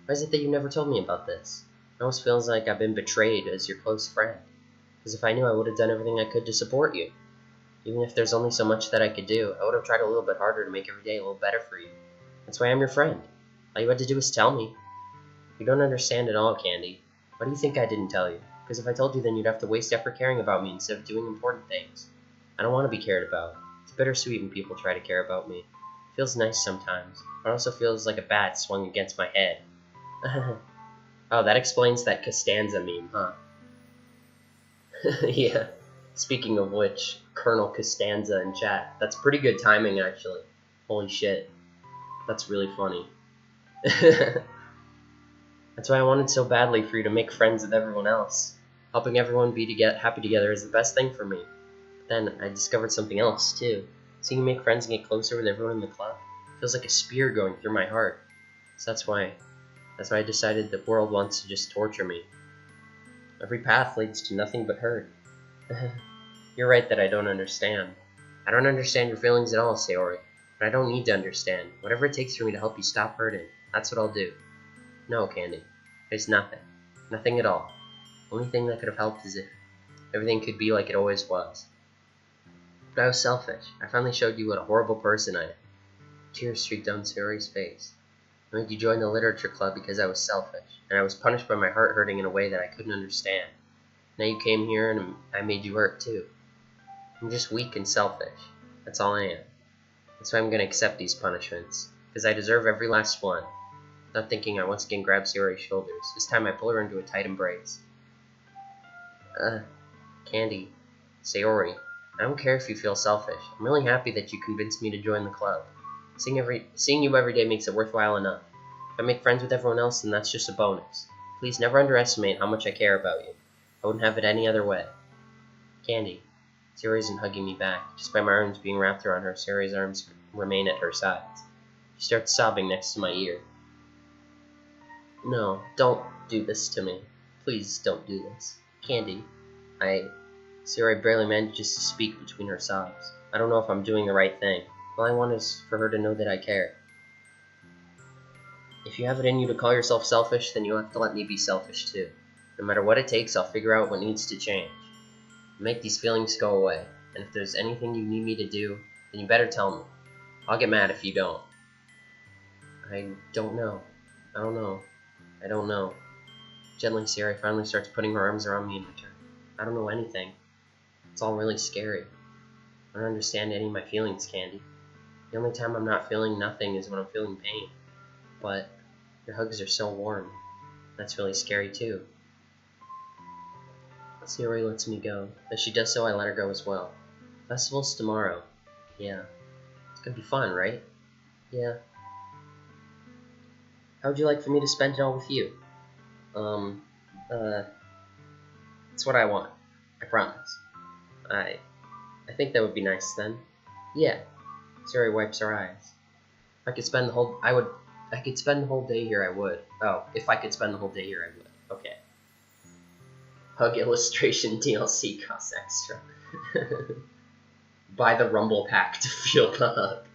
Why is it that you never told me about this? It almost feels like I've been betrayed as your close friend. Because if I knew, I would have done everything I could to support you. Even if there's only so much that I could do, I would have tried a little bit harder to make every day a little better for you. That's why I'm your friend. All you had to do was tell me. You don't understand at all, Candy. Why do you think I didn't tell you? Because if I told you, then you'd have to waste effort caring about me instead of doing important things. I don't want to be cared about. It's bittersweet when people try to care about me. It feels nice sometimes, but it also feels like a bat swung against my head. Oh, that explains that Costanza meme, huh? Yeah. Speaking of which, Colonel Costanza in chat. That's pretty good timing, actually. Holy shit. That's really funny. That's why I wanted so badly for you to make friends with everyone else. Helping everyone be happy together is the best thing for me. But then I discovered something else, too. Seeing you make friends and get closer with everyone in the club feels like a spear going through my heart. So that's why I decided the world wants to just torture me. Every path leads to nothing but hurt. You're right that I don't understand. I don't understand your feelings at all, Sayori. But I don't need to understand. Whatever it takes for me to help you stop hurting, that's what I'll do. No, Candy. There's nothing. Nothing at all. The only thing that could have helped is if everything could be like it always was. But I was selfish. I finally showed you what a horrible person I am. Tears streaked down Sayori's face. I made you join the literature club because I was selfish, and I was punished by my heart hurting in a way that I couldn't understand. Now you came here and I made you hurt too. I'm just weak and selfish. That's all I am. That's why I'm going to accept these punishments, because I deserve every last one. Without thinking, I once again grabbed Sayori's shoulders. This time I pull her into a tight embrace. Candy, Sayori, I don't care if you feel selfish. I'm really happy that you convinced me to join the club. Seeing you every day makes it worthwhile enough. If I make friends with everyone else, then that's just a bonus. Please never underestimate how much I care about you. I wouldn't have it any other way. Candy. Sayori isn't hugging me back. Despite my arms being wrapped around her, Sayori's arms remain at her sides. She starts sobbing next to my ear. No, don't do this to me. Please don't do this. Candy. Sayori barely manages to speak between her sobs. I don't know if I'm doing the right thing. All I want is for her to know that I care. If you have it in you to call yourself selfish, then you'll have to let me be selfish too. No matter what it takes, I'll figure out what needs to change. Make these feelings go away. And if there's anything you need me to do, then you better tell me. I'll get mad if you don't. I don't know. I don't know. I don't know. Gently, Sayori finally starts putting her arms around me in return. I don't know anything. It's all really scary. I don't understand any of my feelings, Candy. The only time I'm not feeling nothing is when I'm feeling pain. But your hugs are so warm. That's really scary too. Sayori lets me go. As she does so, I let her go as well. Festival's tomorrow. Yeah. It's gonna be fun, right? Yeah. How would you like for me to spend it all with you? It's what I want. I promise. I think that would be nice then. Yeah. Sayori wipes her eyes. If I could spend the whole day here, I would. Oh, if I could spend the whole day here, I would. Okay. Hug illustration DLC costs extra. Buy the Rumble pack to feel the hug.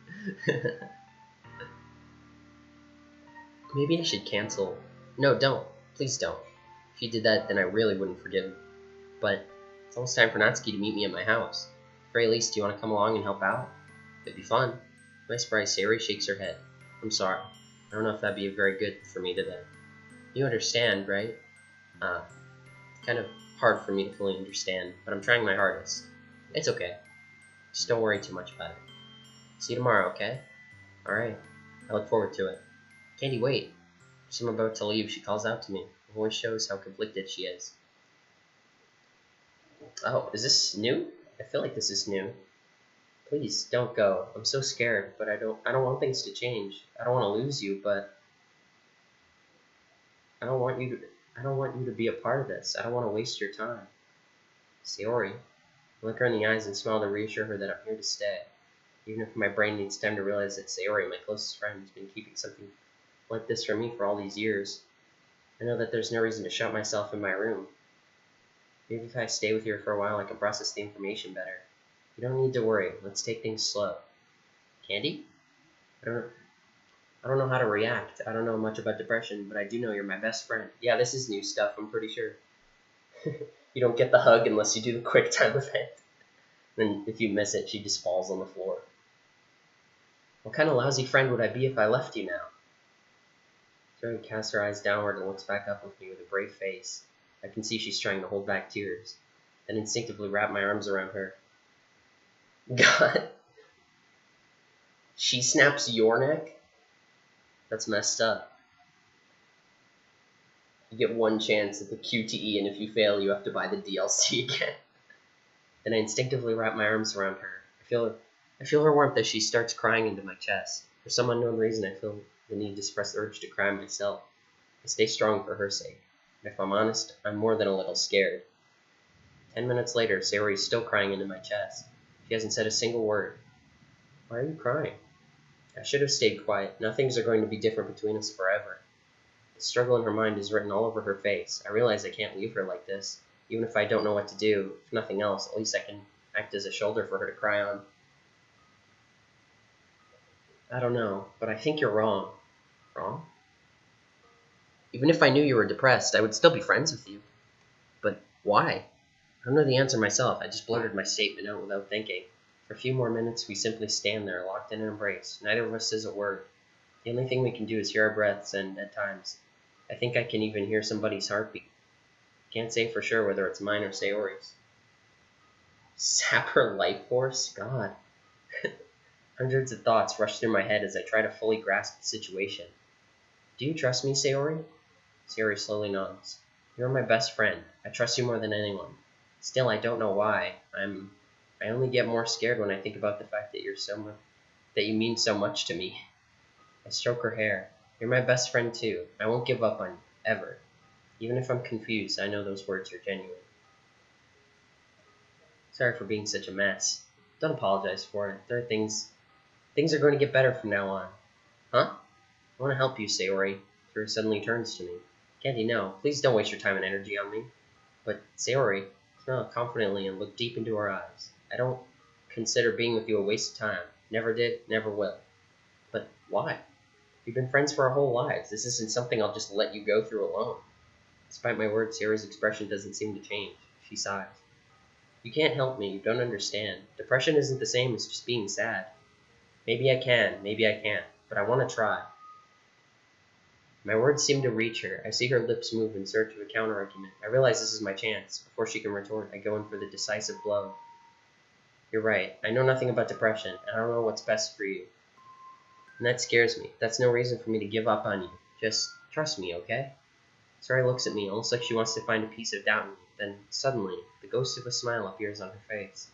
Maybe I should cancel. No, don't. Please don't. If you did that, then I really wouldn't forgive you. But it's almost time for Natsuki to meet me at my house. At the very least, do you want to come along and help out? It'd be fun. To my surprise, Sayori shakes her head. I'm sorry. I don't know if that'd be very good for me today. You understand, right? It's kind of hard for me to fully understand, but I'm trying my hardest. It's okay. Just don't worry too much about it. See you tomorrow, okay? Alright. I look forward to it. Candy, wait. As I'm about to leave, she calls out to me. Her voice shows how conflicted she is. Oh, is this new? I feel like this is new. Please, don't go. I'm so scared, but I don't want things to change. I don't want to lose you, but I don't want you to be a part of this. I don't want to waste your time. Sayori, I look her in the eyes and smile to reassure her that I'm here to stay. Even if my brain needs time to realize that Sayori, my closest friend, has been keeping something like this from me for all these years. I know that there's no reason to shut myself in my room. Maybe if I stay with you for a while, I can process the information better. You don't need to worry. Let's take things slow. Candy? I don't know how to react. I don't know much about depression, but I do know you're my best friend. Yeah, this is new stuff, I'm pretty sure. You don't get the hug unless you do the quick time event. Then if you miss it, she just falls on the floor. What kind of lousy friend would I be if I left you now? Sayori casts her eyes downward and looks back up with me with a brave face. I can see she's trying to hold back tears. Then instinctively wrap my arms around her. God. She snaps your neck? That's messed up. You get one chance at the QTE, and if you fail, you have to buy the DLC again. Then I instinctively wrap my arms around her. I feel her warmth as she starts crying into my chest. For some unknown reason, I feel the need to suppress the urge to cry myself. I stay strong for her sake. And if I'm honest, I'm more than a little scared. 10 minutes later, Sayori is still crying into my chest. She hasn't said a single word. Why are you crying? I should have stayed quiet. Now things are going to be different between us forever. The struggle in her mind is written all over her face. I realize I can't leave her like this. Even if I don't know what to do, if nothing else, at least I can act as a shoulder for her to cry on. I don't know, but I think you're wrong. Wrong? Even if I knew you were depressed, I would still be friends with you. But why? I don't know the answer myself. I just blurted my statement out without thinking. For a few more minutes, we simply stand there, locked in an embrace. Neither of us says a word. The only thing we can do is hear our breaths, and at times, I think I can even hear somebody's heartbeat. Can't say for sure whether it's mine or Sayori's. Sap her life force? God. Hundreds of thoughts rush through my head as I try to fully grasp the situation. Do you trust me, Sayori? Sayori slowly nods. You're my best friend. I trust you more than anyone. Still, I don't know why. I only get more scared when I think about the fact that that you mean so much to me. I stroke her hair. You're my best friend too. I won't give up on you, ever. Even if I'm confused, I know those words are genuine. Sorry for being such a mess. Don't apologize for it. There are things are going to get better from now on. Huh? I want to help you, Sayori. Sayori suddenly turns to me. Candy, no. Please don't waste your time and energy on me. But, Sayori, smiled confidently and looked deep into her eyes. I don't consider being with you a waste of time. Never did, never will. But why? We've been friends for our whole lives. This isn't something I'll just let you go through alone. Despite my words, Sayori's expression doesn't seem to change. She sighs. You can't help me. You don't understand. Depression isn't the same as just being sad. Maybe I can, maybe I can't, but I want to try. My words seem to reach her. I see her lips move in search of a counter-argument. I realize this is my chance. Before she can retort, I go in for the decisive blow. You're right. I know nothing about depression, and I don't know what's best for you. And that scares me. That's no reason for me to give up on you. Just trust me, okay? Sayori looks at me, almost like she wants to find a piece of doubt in me. Then, suddenly, the ghost of a smile appears on her face.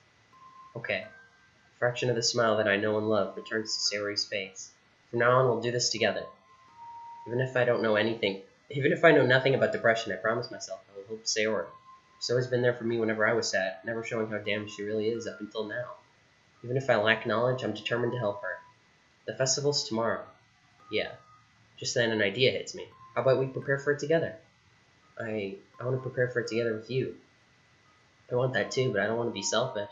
Okay. A fraction of the smile that I know and love returns to Sayori's face. From now on, we'll do this together. Even if I know nothing about depression, I promise myself I will help Sayori. She's always been there for me whenever I was sad, never showing how damaged she really is up until now. Even if I lack knowledge, I'm determined to help her. The festival's tomorrow. Yeah. Just then an idea hits me. How about we prepare for it together? I want to prepare for it together with you. I want that too, but I don't want to be selfish.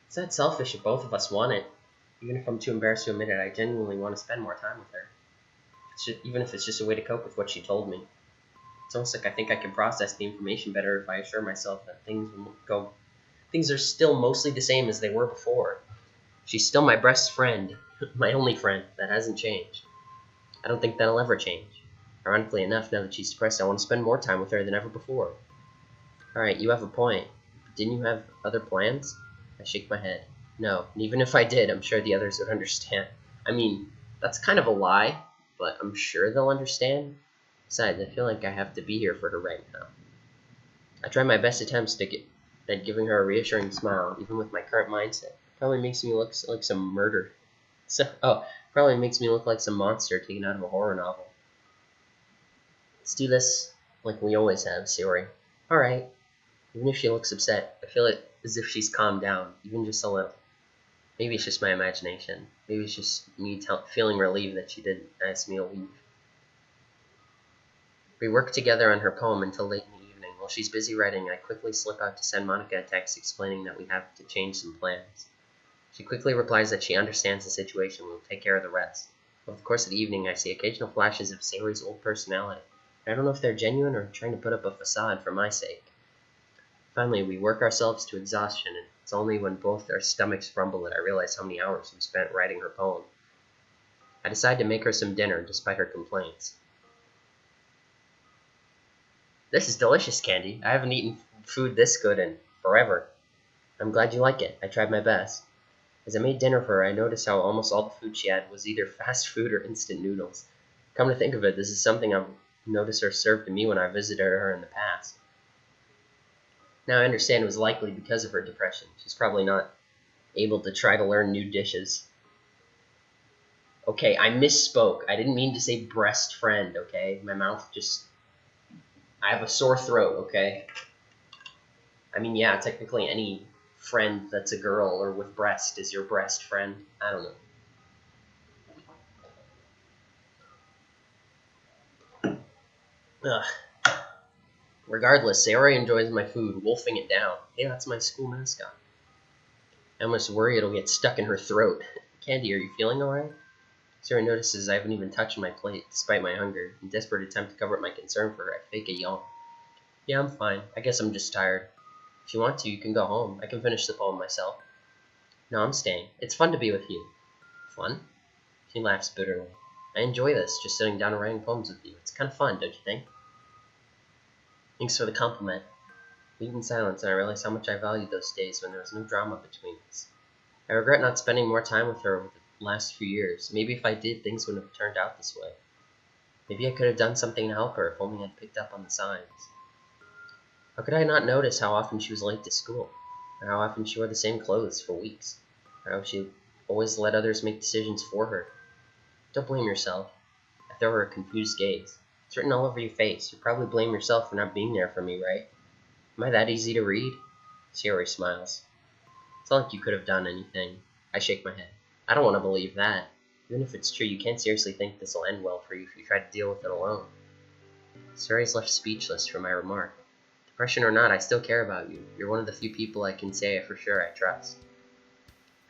It's not selfish if both of us want it. Even if I'm too embarrassed to admit it, I genuinely want to spend more time with her. Even if it's just a way to cope with what she told me. It's almost like I think I can process the information better if I assure myself that things are still mostly the same as they were before. She's still my best friend, my only friend. That hasn't changed. I don't think that'll ever change. Ironically enough, now that she's depressed, I want to spend more time with her than ever before. Alright, you have a point. Didn't you have other plans? I shake my head. No, and even if I did, I'm sure the others would understand. I mean, that's kind of a lie, but I'm sure they'll understand. Besides, I feel like I have to be here for her right now. I try my best attempts at giving her a reassuring smile, even with my current mindset. Probably makes me look like some murder. Probably makes me look like some monster taken out of a horror novel. Let's do this like we always have, Sayori. Alright. Even if she looks upset, I feel it as if she's calmed down, even just a little. Maybe it's just my imagination. Maybe it's just me feeling relieved that she didn't ask me to leave. We work together on her poem until late in the evening. While she's busy writing, I quickly slip out to send Monica a text explaining that we have to change some plans. She quickly replies that she understands the situation and will take care of the rest. Over the course of the evening, I see occasional flashes of Sayori's old personality. I don't know if they're genuine or trying to put up a facade for my sake. Finally, we work ourselves to exhaustion, and it's only when both our stomachs rumble that I realize how many hours we spent writing her poem. I decide to make her some dinner, despite her complaints. This is delicious, Candy. I haven't eaten food this good in forever. I'm glad you like it. I tried my best. As I made dinner for her, I noticed how almost all the food she had was either fast food or instant noodles. Come to think of it, this is something I've noticed her serve to me when I visited her in the past. Now I understand it was likely because of her depression. She's probably not able to try to learn new dishes. Okay, I misspoke. I didn't mean to say breast friend, okay? My mouth just... I have a sore throat, okay? I mean, yeah, technically any friend that's a girl or with breast is your breast friend. I don't know. Ugh. Regardless, Sayori enjoys my food, wolfing it down. Hey, that's my school mascot. I almost worry it'll get stuck in her throat. Candy, are you feeling alright? Sayori notices I haven't even touched my plate, despite my hunger. In desperate attempt to cover up my concern for her, I fake a yawn. Yeah, I'm fine. I guess I'm just tired. If you want to, you can go home. I can finish the poem myself. No, I'm staying. It's fun to be with you. Fun? She laughs bitterly. I enjoy this, just sitting down and writing poems with you. It's kind of fun, don't you think? Thanks for the compliment. We eat in silence, and I realize how much I valued those days when there was no drama between us. I regret not spending more time with her over the last few years. Maybe if I did, things wouldn't have turned out this way. Maybe I could have done something to help her if only I'd picked up on the signs. How could I not notice how often she was late to school, or how often she wore the same clothes for weeks, or how she always let others make decisions for her? Don't blame yourself. I throw her a confused gaze. It's written all over your face. You probably blame yourself for not being there for me, right? Am I that easy to read? Sayori smiles. It's not like you could have done anything. I shake my head. I don't want to believe that. Even if it's true, you can't seriously think this will end well for you if you try to deal with it alone. Sayori's left speechless for my remark. Depression or not, I still care about you. You're one of the few people I can say for sure I trust.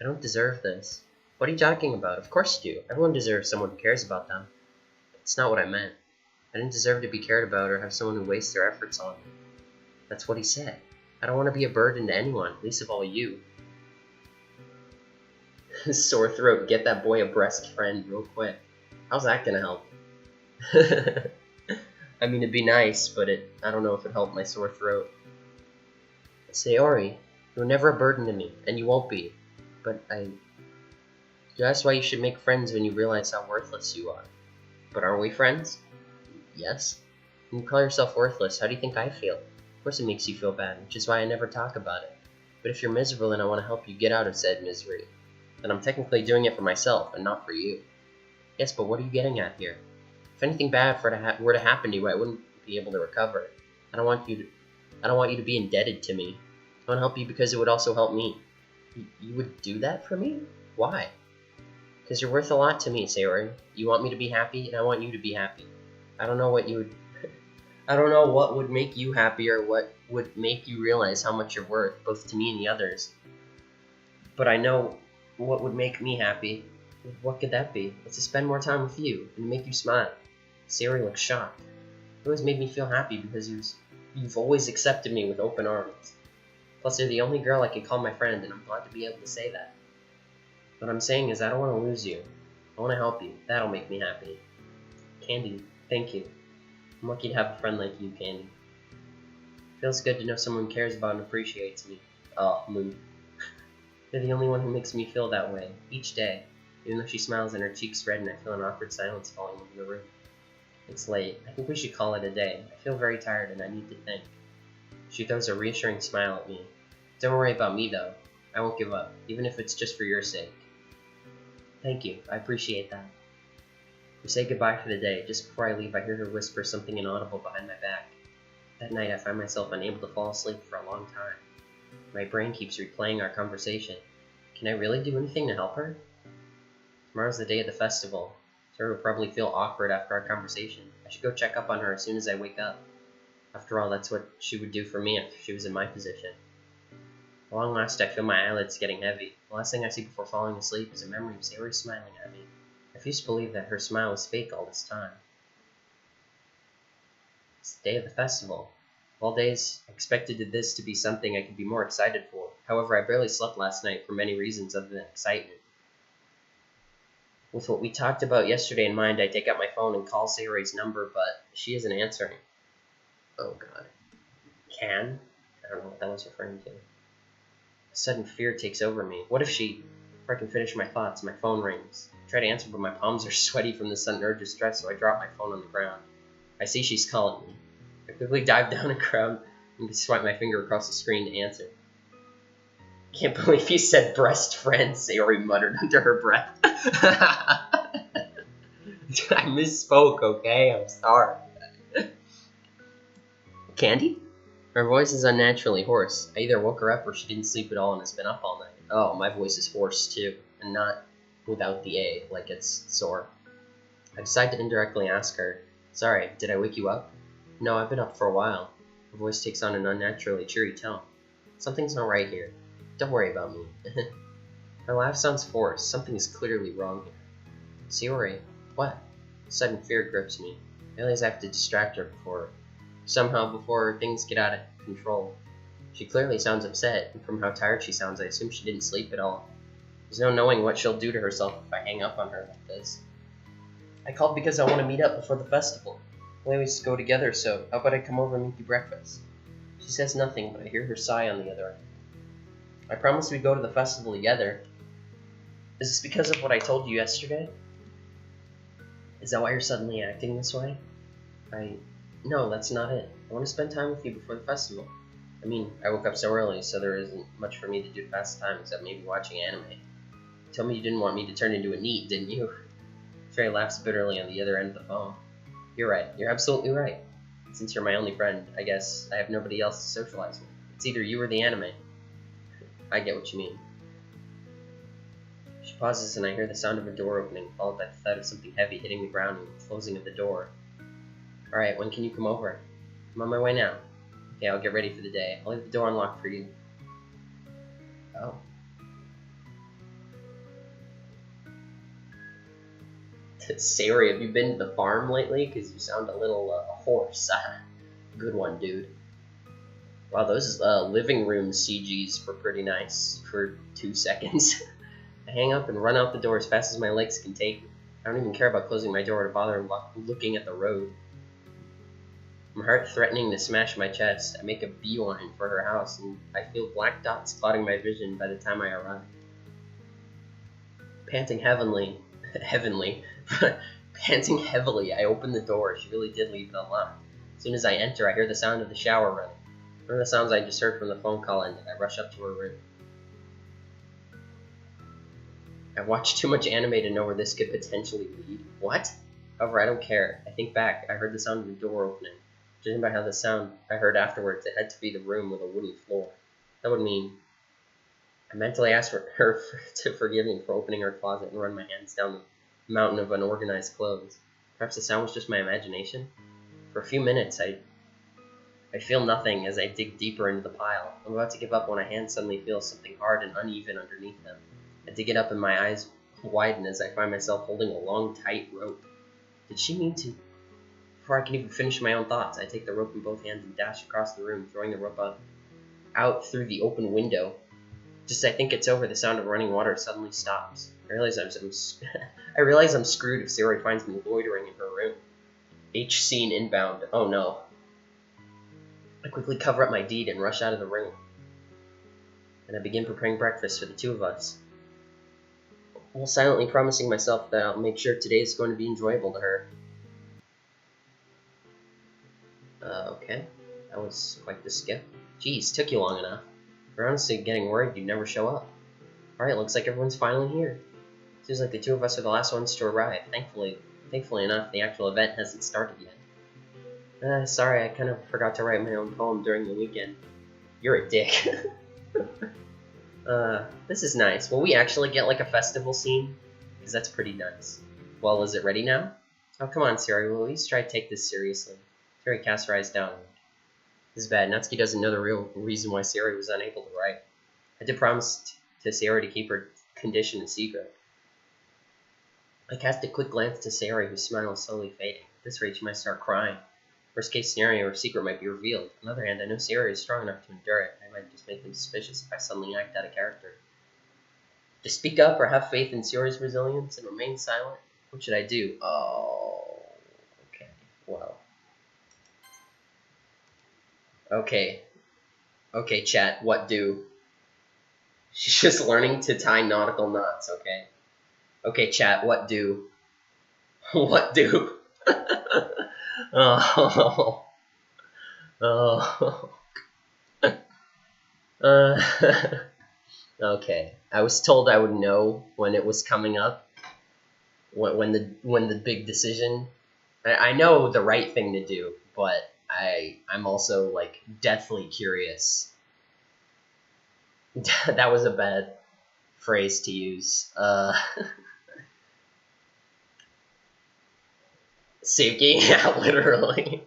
I don't deserve this. What are you talking about? Of course you do. Everyone deserves someone who cares about them. That's not what I meant. I didn't deserve to be cared about or have someone who wastes their efforts on me. That's what he said. I don't want to be a burden to anyone, least of all you. Sore throat, get that boy a breast friend real quick. How's that gonna help? I mean, it'd be nice, but I don't know if it'd help my sore throat. Sayori, you're never a burden to me, and you won't be. But that's why you should make friends when you realize how worthless you are. But aren't we friends? Yes. When you call yourself worthless, how do you think I feel? Of course it makes you feel bad, which is why I never talk about it. But if you're miserable and I want to help you get out of said misery, then I'm technically doing it for myself and not for you. Yes, but what are you getting at here? If anything bad were to happen to you, I wouldn't be able to recover it. I don't want you to be indebted to me. I want to help you because it would also help me. You would do that for me? Why? Because you're worth a lot to me, Sayori. You want me to be happy, and I want you to be happy. I don't know what would make you happy or what would make you realize how much you're worth, both to me and the others. But I know what would make me happy. What could that be? It's to spend more time with you and to make you smile. Sayori looks shocked. It always made me feel happy because you've always accepted me with open arms. Plus, you're the only girl I can call my friend, and I'm glad to be able to say that. What I'm saying is I don't want to lose you. I want to help you. That'll make me happy. Candy, thank you. I'm lucky to have a friend like you, Candy. Feels good to know someone cares about and appreciates me. Oh, mood. You're the only one who makes me feel that way, each day. Even though she smiles and her cheeks redden, I feel an awkward silence falling over the room. It's late. I think we should call it a day. I feel very tired and I need to think. She throws a reassuring smile at me. Don't worry about me, though. I won't give up, even if it's just for your sake. Thank you, I appreciate that. We say goodbye for the day. Just before I leave, I hear her whisper something inaudible behind my back. That night, I find myself unable to fall asleep for a long time. My brain keeps replaying our conversation. Can I really do anything to help her? Tomorrow's the day of the festival. Sarah will probably feel awkward after our conversation. I should go check up on her as soon as I wake up. After all, that's what she would do for me if she was in my position. At long last, I feel my eyelids getting heavy. The last thing I see before falling asleep is a memory of Sayori smiling at me. I refuse to believe that her smile was fake all this time. It's the day of the festival. Of all days, I expected this to be something I could be more excited for. However, I barely slept last night for many reasons other than excitement. With what we talked about yesterday in mind, I take out my phone and call Sayori's number, but she isn't answering. Oh god. Can? I don't know what that was referring to. A sudden fear takes over me. What if she... Before I can finish my thoughts, my phone rings. I try to answer, but my palms are sweaty from the sudden urge of stress, so I drop my phone on the ground. I see she's calling me. I quickly dive down and grab and swipe my finger across the screen to answer. Can't believe you said breast friend, Sayori muttered under her breath. I misspoke, okay? I'm sorry. Candy? Her voice is unnaturally hoarse. I either woke her up or she didn't sleep at all and has been up all night. Oh, my voice is hoarse too, and not without the A, like it's sore. I decide to indirectly ask her, sorry, did I wake you up? No, I've been up for a while. Her voice takes on an unnaturally cheery tone. Something's not right here. Don't worry about me. Her laugh sounds forced. Something is clearly wrong here. Sayori, what? Sudden fear grips me. I realize I have to distract her before things get out of control. She clearly sounds upset, and from how tired she sounds, I assume she didn't sleep at all. There's no knowing what she'll do to herself if I hang up on her like this. I called because I want to meet up before the festival. We always go together, so how about I come over and make you breakfast? She says nothing, but I hear her sigh on the other end. I promised we'd go to the festival together. Is this because of what I told you yesterday? Is that why you're suddenly acting this way? No, that's not it. I want to spend time with you before the festival. I mean, I woke up so early, so there isn't much for me to do to pass the time except maybe watching anime. You told me you didn't want me to turn into a NEET, didn't you? Trey laughs bitterly on the other end of the phone. You're right. You're absolutely right. Since you're my only friend, I guess I have nobody else to socialize with. It's either you or the anime. I get what you mean. She pauses and I hear the sound of a door opening, followed by the thud of something heavy hitting the ground and the closing of the door. Alright, when can you come over? I'm on my way now. Okay, I'll get ready for the day. I'll leave the door unlocked for you. Oh. Sayori, have you been to the farm lately? Because you sound a little hoarse. Good one, dude. Wow, those living room CGs were pretty nice for 2 seconds. I hang up and run out the door as fast as my legs can take me. I don't even care about closing my door to bother looking at the road. My heart threatening to smash my chest, I make a beeline for her house, and I feel black dots clouding my vision by the time I arrive. Panting heavily, I open the door. She really did leave it unlocked. As soon as I enter, I hear the sound of the shower running. One of the sounds I just heard from the phone call ended. I rush up to her room. I've watched too much anime to know where this could potentially lead. What? However, I don't care. I think back. I heard the sound of the door opening. Judging by how the sound I heard afterwards, it had to be the room with a wooden floor. That would mean... I mentally asked her to forgive me for opening her closet and run my hands down the mountain of unorganized clothes. Perhaps the sound was just my imagination? For a few minutes, I feel nothing as I dig deeper into the pile. I'm about to give up when a hand suddenly feels something hard and uneven underneath them. I dig it up and my eyes widen as I find myself holding a long, tight rope. Did she mean to... Before I can even finish my own thoughts, I take the rope in both hands and dash across the room, throwing the rope out through the open window. Just as I think it's over, the sound of running water suddenly stops. I realize I'm screwed if Sayori finds me loitering in her room. H scene inbound. Oh no. I quickly cover up my deed and rush out of the room. And I begin preparing breakfast for the two of us, while silently promising myself that I'll make sure today is going to be enjoyable to her. Okay. That was quite the skip. Jeez, took you long enough. We're honestly getting worried you'd never show up. Alright, looks like everyone's finally here. Seems like the two of us are the last ones to arrive. Thankfully enough, the actual event hasn't started yet. Sorry, I kind of forgot to write my own poem during the weekend. You're a dick. This is nice. Will we actually get like a festival scene? Because that's pretty nice. Well, is it ready now? Oh, come on, Sayori. We'll at least try to take this seriously. Sayori casts her eyes downward. This is bad. Natsuki doesn't know the real reason why Sayori was unable to write. I did promise to Sayori to keep her condition a secret. I cast a quick glance to Sayori, whose smile is slowly fading. At this rate, she might start crying. Worst case scenario, her secret might be revealed. On the other hand, I know Sayori is strong enough to endure it. I might just make them suspicious if I suddenly act out of character. To speak up or have faith in Sayori's resilience and remain silent? What should I do? Oh, okay. Well. Okay. Okay, chat, what do? She's just learning to tie nautical knots, okay? Okay, chat, what do? What do? Oh. Oh. Okay. I was told I would know when it was coming up. When the big decision. I know the right thing to do, but I'm also like deathly curious. That was a bad phrase to use. Save game? Yeah, literally.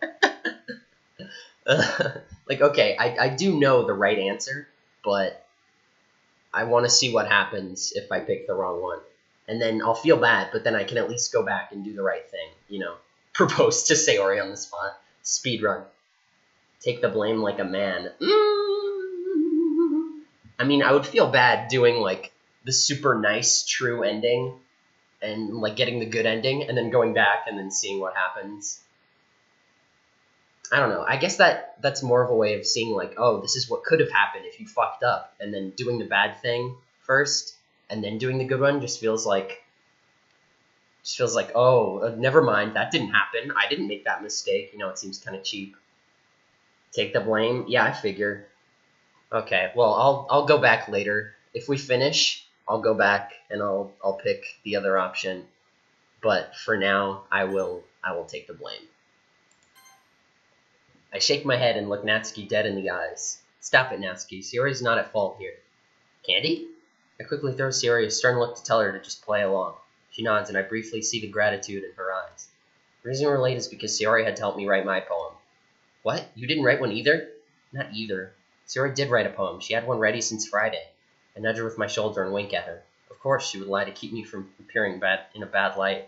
Like, okay, I do know the right answer, but I want to see what happens if I pick the wrong one. And then I'll feel bad, but then I can at least go back and do the right thing, you know. Propose to Sayori on the spot. Speedrun. Take the blame like a man. I mean, I would feel bad doing, like, the super nice, true ending, and, like, getting the good ending, and then going back and then seeing what happens. I don't know. I guess that's more of a way of seeing, like, oh, this is what could have happened if you fucked up, and then doing the bad thing first, and then doing the good one just feels like, oh, never mind, that didn't happen. I didn't make that mistake. You know, it seems kind of cheap. Take the blame? Yeah, I figure. Okay, well, I'll go back later. If we finish, I'll go back and I'll pick the other option. But for now, I will take the blame. I shake my head and look Natsuki dead in the eyes. Stop it, Natsuki. Sayori's not at fault here. Candy? I quickly throw Sayori a stern look to tell her to just play along. She nods, and I briefly see the gratitude in her eyes. The reason we're late is because Sayori had to help me write my poem. What? You didn't write one either? Not either. Sayori did write a poem. She had one ready since Friday. I nudge her with my shoulder and wink at her. Of course, she would lie to keep me from appearing in a bad light.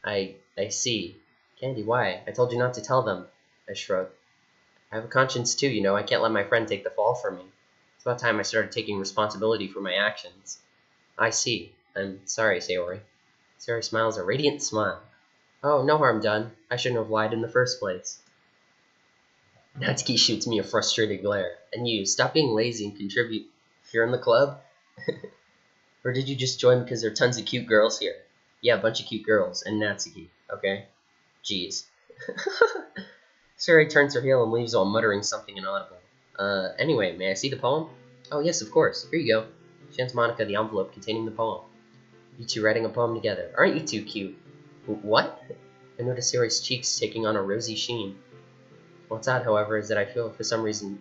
I see. Candy, why? I told you not to tell them. I shrug. I have a conscience too, you know. I can't let my friend take the fall for me. It's about time I started taking responsibility for my actions. I see. I'm sorry, Sayori. Sayori smiles a radiant smile. Oh, no harm done. I shouldn't have lied in the first place. Natsuki shoots me a frustrated glare. And you, stop being lazy and contribute. You're in the club? Or did you just join because there are tons of cute girls here? Yeah, a bunch of cute girls. And Natsuki, okay? Jeez. Sayori turns her heel and leaves while muttering something inaudible. Anyway, may I see the poem? Oh, yes, of course. Here you go. She hands Monica the envelope containing the poem. You two writing a poem together. Aren't you two cute? What? I notice Sayori's cheeks taking on a rosy sheen. What's odd, however, is that for some reason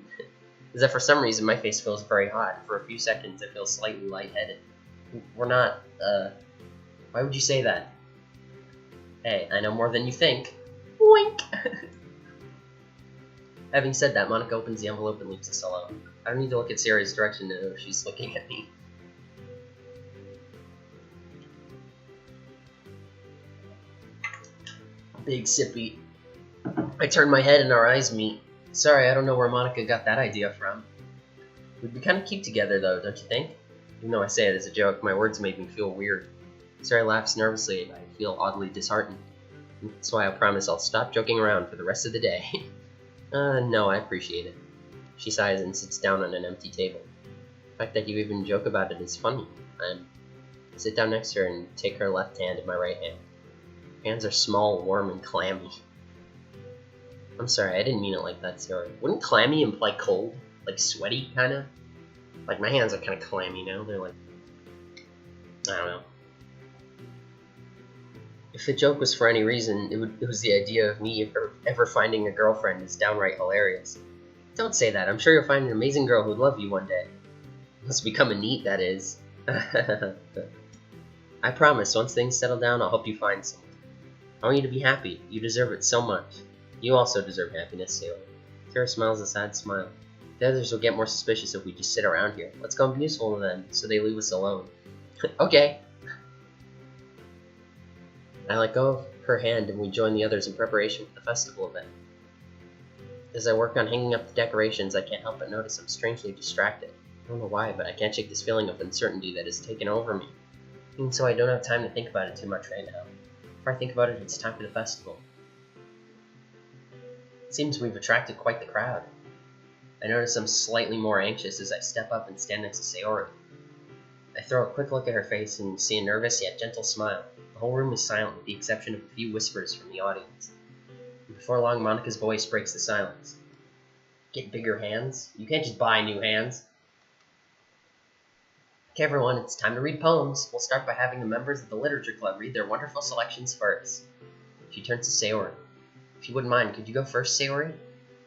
my face feels very hot. For a few seconds, I feel slightly lightheaded. We're not, why would you say that? Hey, I know more than you think. Wink! Having said that, Monica opens the envelope and leaves us alone. I don't need to look at Sayori's direction to know if she's looking at me. Big sippy. I turn my head and our eyes meet. Sorry, I don't know where Monica got that idea from. We'd be kind of cute together, though, don't you think? Even though I say it as a joke, my words made me feel weird. Sayori laughs nervously, and I feel oddly disheartened. That's why I promise I'll stop joking around for the rest of the day. No, I appreciate it. She sighs and sits down on an empty table. The fact that you even joke about it is funny. I sit down next to her and take her left hand in my right hand. Her hands are small, warm, and clammy. I'm sorry, I didn't mean it like that, Sayori. Wouldn't clammy imply cold? Like sweaty, kinda? Like, my hands are kind of clammy, you know? They're like, I don't know. If the joke was for any reason, it was the idea of me ever finding a girlfriend is downright hilarious. Don't say that. I'm sure you'll find an amazing girl who'd love you one day. Let's become a NEET, that is. I promise, once things settle down, I'll help you find someone. I want you to be happy. You deserve it so much. You also deserve happiness, Sayori. Kira smiles a sad smile. The others will get more suspicious if we just sit around here. Let's go and be useful to them, so they leave us alone. Okay. I let go of her hand and we join the others in preparation for the festival event. As I work on hanging up the decorations, I can't help but notice I'm strangely distracted. I don't know why, but I can't shake this feeling of uncertainty that has taken over me. Even so, I don't have time to think about it too much right now. If I think about it, it's time for the festival. It seems we've attracted quite the crowd. I notice I'm slightly more anxious as I step up and stand next to Sayori. I throw a quick look at her face and see a nervous yet gentle smile. The whole room is silent with the exception of a few whispers from the audience. And before long, Monika's voice breaks the silence. Get bigger hands? You can't just buy new hands. Okay everyone, it's time to read poems. We'll start by having the members of the literature club read their wonderful selections first. She turns to Sayori. If you wouldn't mind, could you go first, Sayori?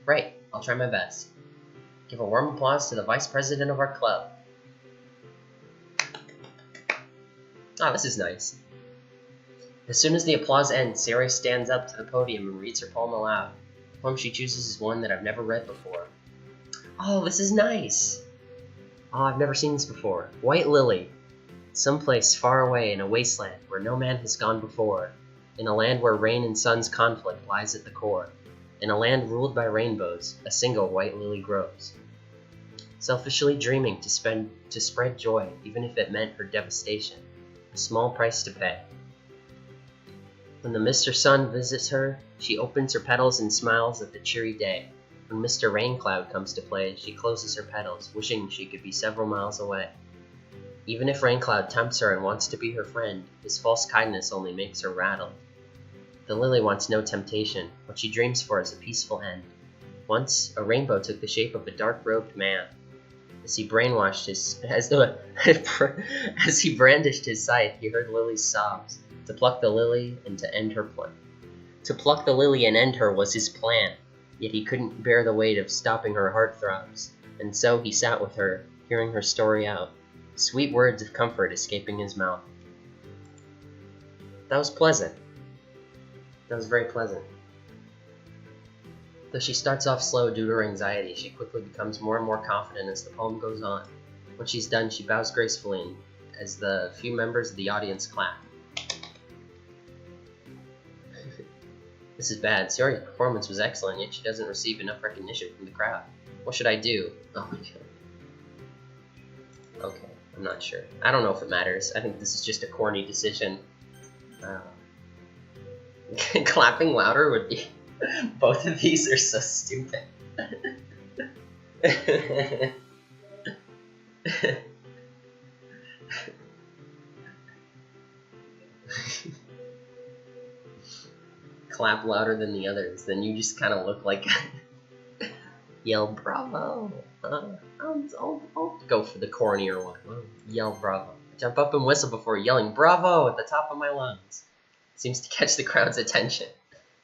Right, I'll try my best. Give a warm applause to the vice president of our club. Ah, this is nice. As soon as the applause ends, Sayori stands up to the podium and reads her poem aloud. The poem she chooses is one that I've never read before. Oh, this is nice! Oh, I've never seen this before. White Lily. Someplace far away in a wasteland where no man has gone before. In a land where rain and sun's conflict lies at the core. In a land ruled by rainbows, a single white lily grows. Selfishly dreaming to spread joy, even if it meant her devastation. A small price to pay. When the Mr. Sun visits her, she opens her petals and smiles at the cheery day. When Mr. Raincloud comes to play, she closes her petals, wishing she could be several miles away. Even if Raincloud tempts her and wants to be her friend, his false kindness only makes her rattled. The lily wants no temptation. What she dreams for is a peaceful end. Once, a rainbow took the shape of a dark-robed man. As he brandished his scythe, he heard Lily's sobs. To pluck the lily and to end her plan. To pluck the lily and end her was his plan. Yet he couldn't bear the weight of stopping her heart-throbs, and so he sat with her, hearing her story out, sweet words of comfort escaping his mouth. That was pleasant. That was very pleasant. Though she starts off slow due to her anxiety, she quickly becomes more and more confident as the poem goes on. When she's done, she bows gracefully as the few members of the audience clap. This is bad. Sayori's performance was excellent, yet she doesn't receive enough recognition from the crowd. What should I do? Oh my god. Okay, I'm not sure. I don't know if it matters. I think this is just a corny decision. Clapping louder would be... Both of these are so stupid. Clap louder than the others, then you just kind of look like yell bravo. I'll go for the cornier one. Yell bravo. Jump up and whistle before yelling bravo at the top of my lungs. It seems to catch the crowd's attention.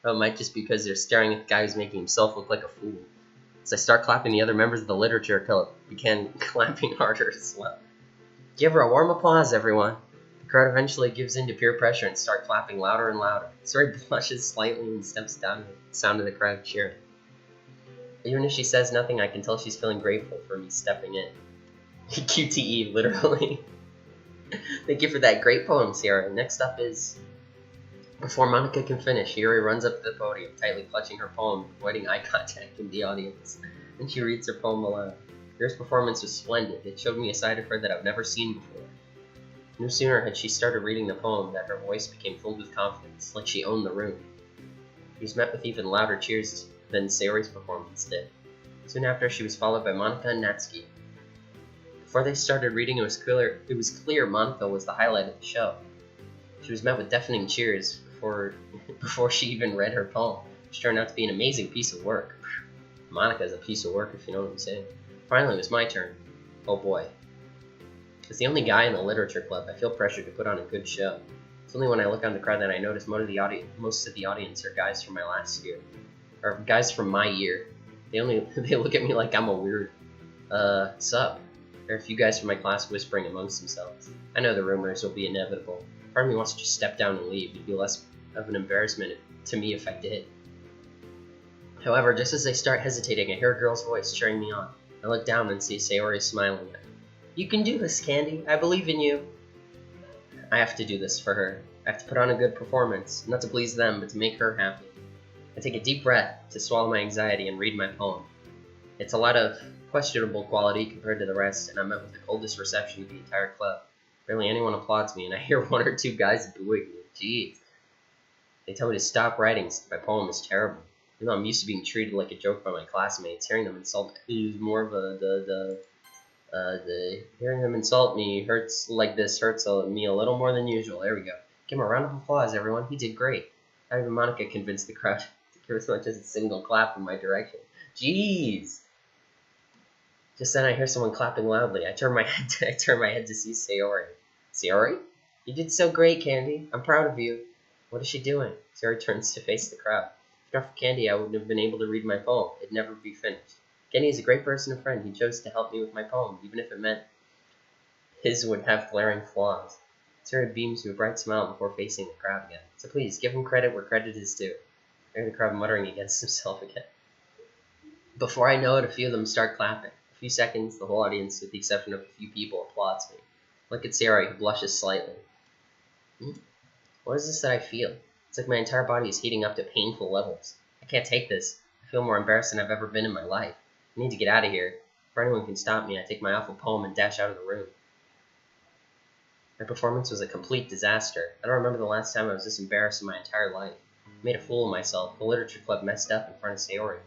Or it might just be because they're staring at the guy who's making himself look like a fool. As I start clapping, the other members of the literature club began clapping harder as well. Give her a warm applause, everyone. The crowd eventually gives in to peer pressure and start clapping louder and louder. Sayori blushes slightly and steps down to the sound of the crowd cheering. Even if she says nothing, I can tell she's feeling grateful for me stepping in. QTE, literally. Thank you for that great poem, Sayori. Next up is... Before Monika can finish, Sayori runs up to the podium, tightly clutching her poem, avoiding eye contact with the audience. And she reads her poem aloud. Sayori's performance was splendid. It showed me a side of her that I've never seen before. No sooner had she started reading the poem than her voice became filled with confidence, like she owned the room. She was met with even louder cheers than Sayori's performance did. Soon after, she was followed by Monika and Natsuki. Before they started reading, it was clear Monika was the highlight of the show. She was met with deafening cheers before she even read her poem, which turned out to be an amazing piece of work. Monika's a piece of work, if you know what I'm saying. Finally, it was my turn. Oh boy. As the only guy in the literature club, I feel pressured to put on a good show. It's only when I look on the crowd that I notice most of the audience are guys from my last year. Or guys from my year. They look at me like I'm a weird, sup. There are a few guys from my class whispering amongst themselves. I know the rumors will be inevitable. Part of me wants to just step down and leave. It'd be less of an embarrassment to me if I did. However, just as I start hesitating, I hear a girl's voice cheering me on. I look down and see Sayori smiling at me. You can do this, Candy. I believe in you. I have to do this for her. I have to put on a good performance, not to please them, but to make her happy. I take a deep breath to swallow my anxiety and read my poem. It's a lot of questionable quality compared to the rest, and I'm met with the coldest reception of the entire club. Barely anyone applauds me, and I hear one or two guys booing me. Jeez. They tell me to stop writing since my poem is terrible. Even though I'm used to being treated like a joke by my classmates, hearing them insult is more of hearing them insult me hurts me a little more than usual. There we go. Give him a round of applause, everyone. He did great. Not even Monica convinced the crowd to give as much as a single clap in my direction. Jeez. Just then I hear someone clapping loudly. I turn my head to see Sayori. Sayori? You did so great, Candy. I'm proud of you. What is she doing? Sayori turns to face the crowd. If not for Candy, I wouldn't have been able to read my poem. It'd never be finished. Candy is a great person and friend. He chose to help me with my poem, even if it meant his would have glaring flaws. Sayori beams with a bright smile before facing the crowd again. So please, give him credit where credit is due. I hear the crowd muttering against himself again. Before I know it, a few of them start clapping. A few seconds, the whole audience, with the exception of a few people, applauds me. Look at Sayori, who blushes slightly. What is this that I feel? It's like my entire body is heating up to painful levels. I can't take this. I feel more embarrassed than I've ever been in my life. I need to get out of here. Before anyone can stop me, I take my awful poem and dash out of the room. My performance was a complete disaster. I don't remember the last time I was this embarrassed in my entire life. I made a fool of myself. The literature club messed up in front of Sayori.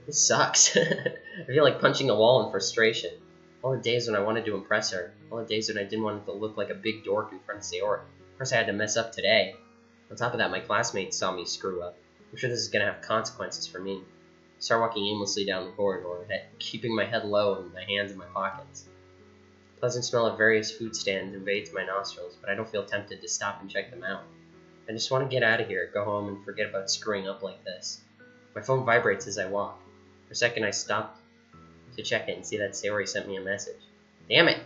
This sucks. I feel like punching a wall in frustration. All the days when I wanted to impress her. All the days when I didn't want it to look like a big dork in front of Sayori. Of course I had to mess up today. On top of that, my classmates saw me screw up. I'm sure this is going to have consequences for me. I start walking aimlessly down the corridor, keeping my head low and my hands in my pockets. The pleasant smell of various food stands invades my nostrils, but I don't feel tempted to stop and check them out. I just want to get out of here, go home, and forget about screwing up like this. My phone vibrates as I walk. For a second, I stop to check it and see that Sayori sent me a message. Damn it!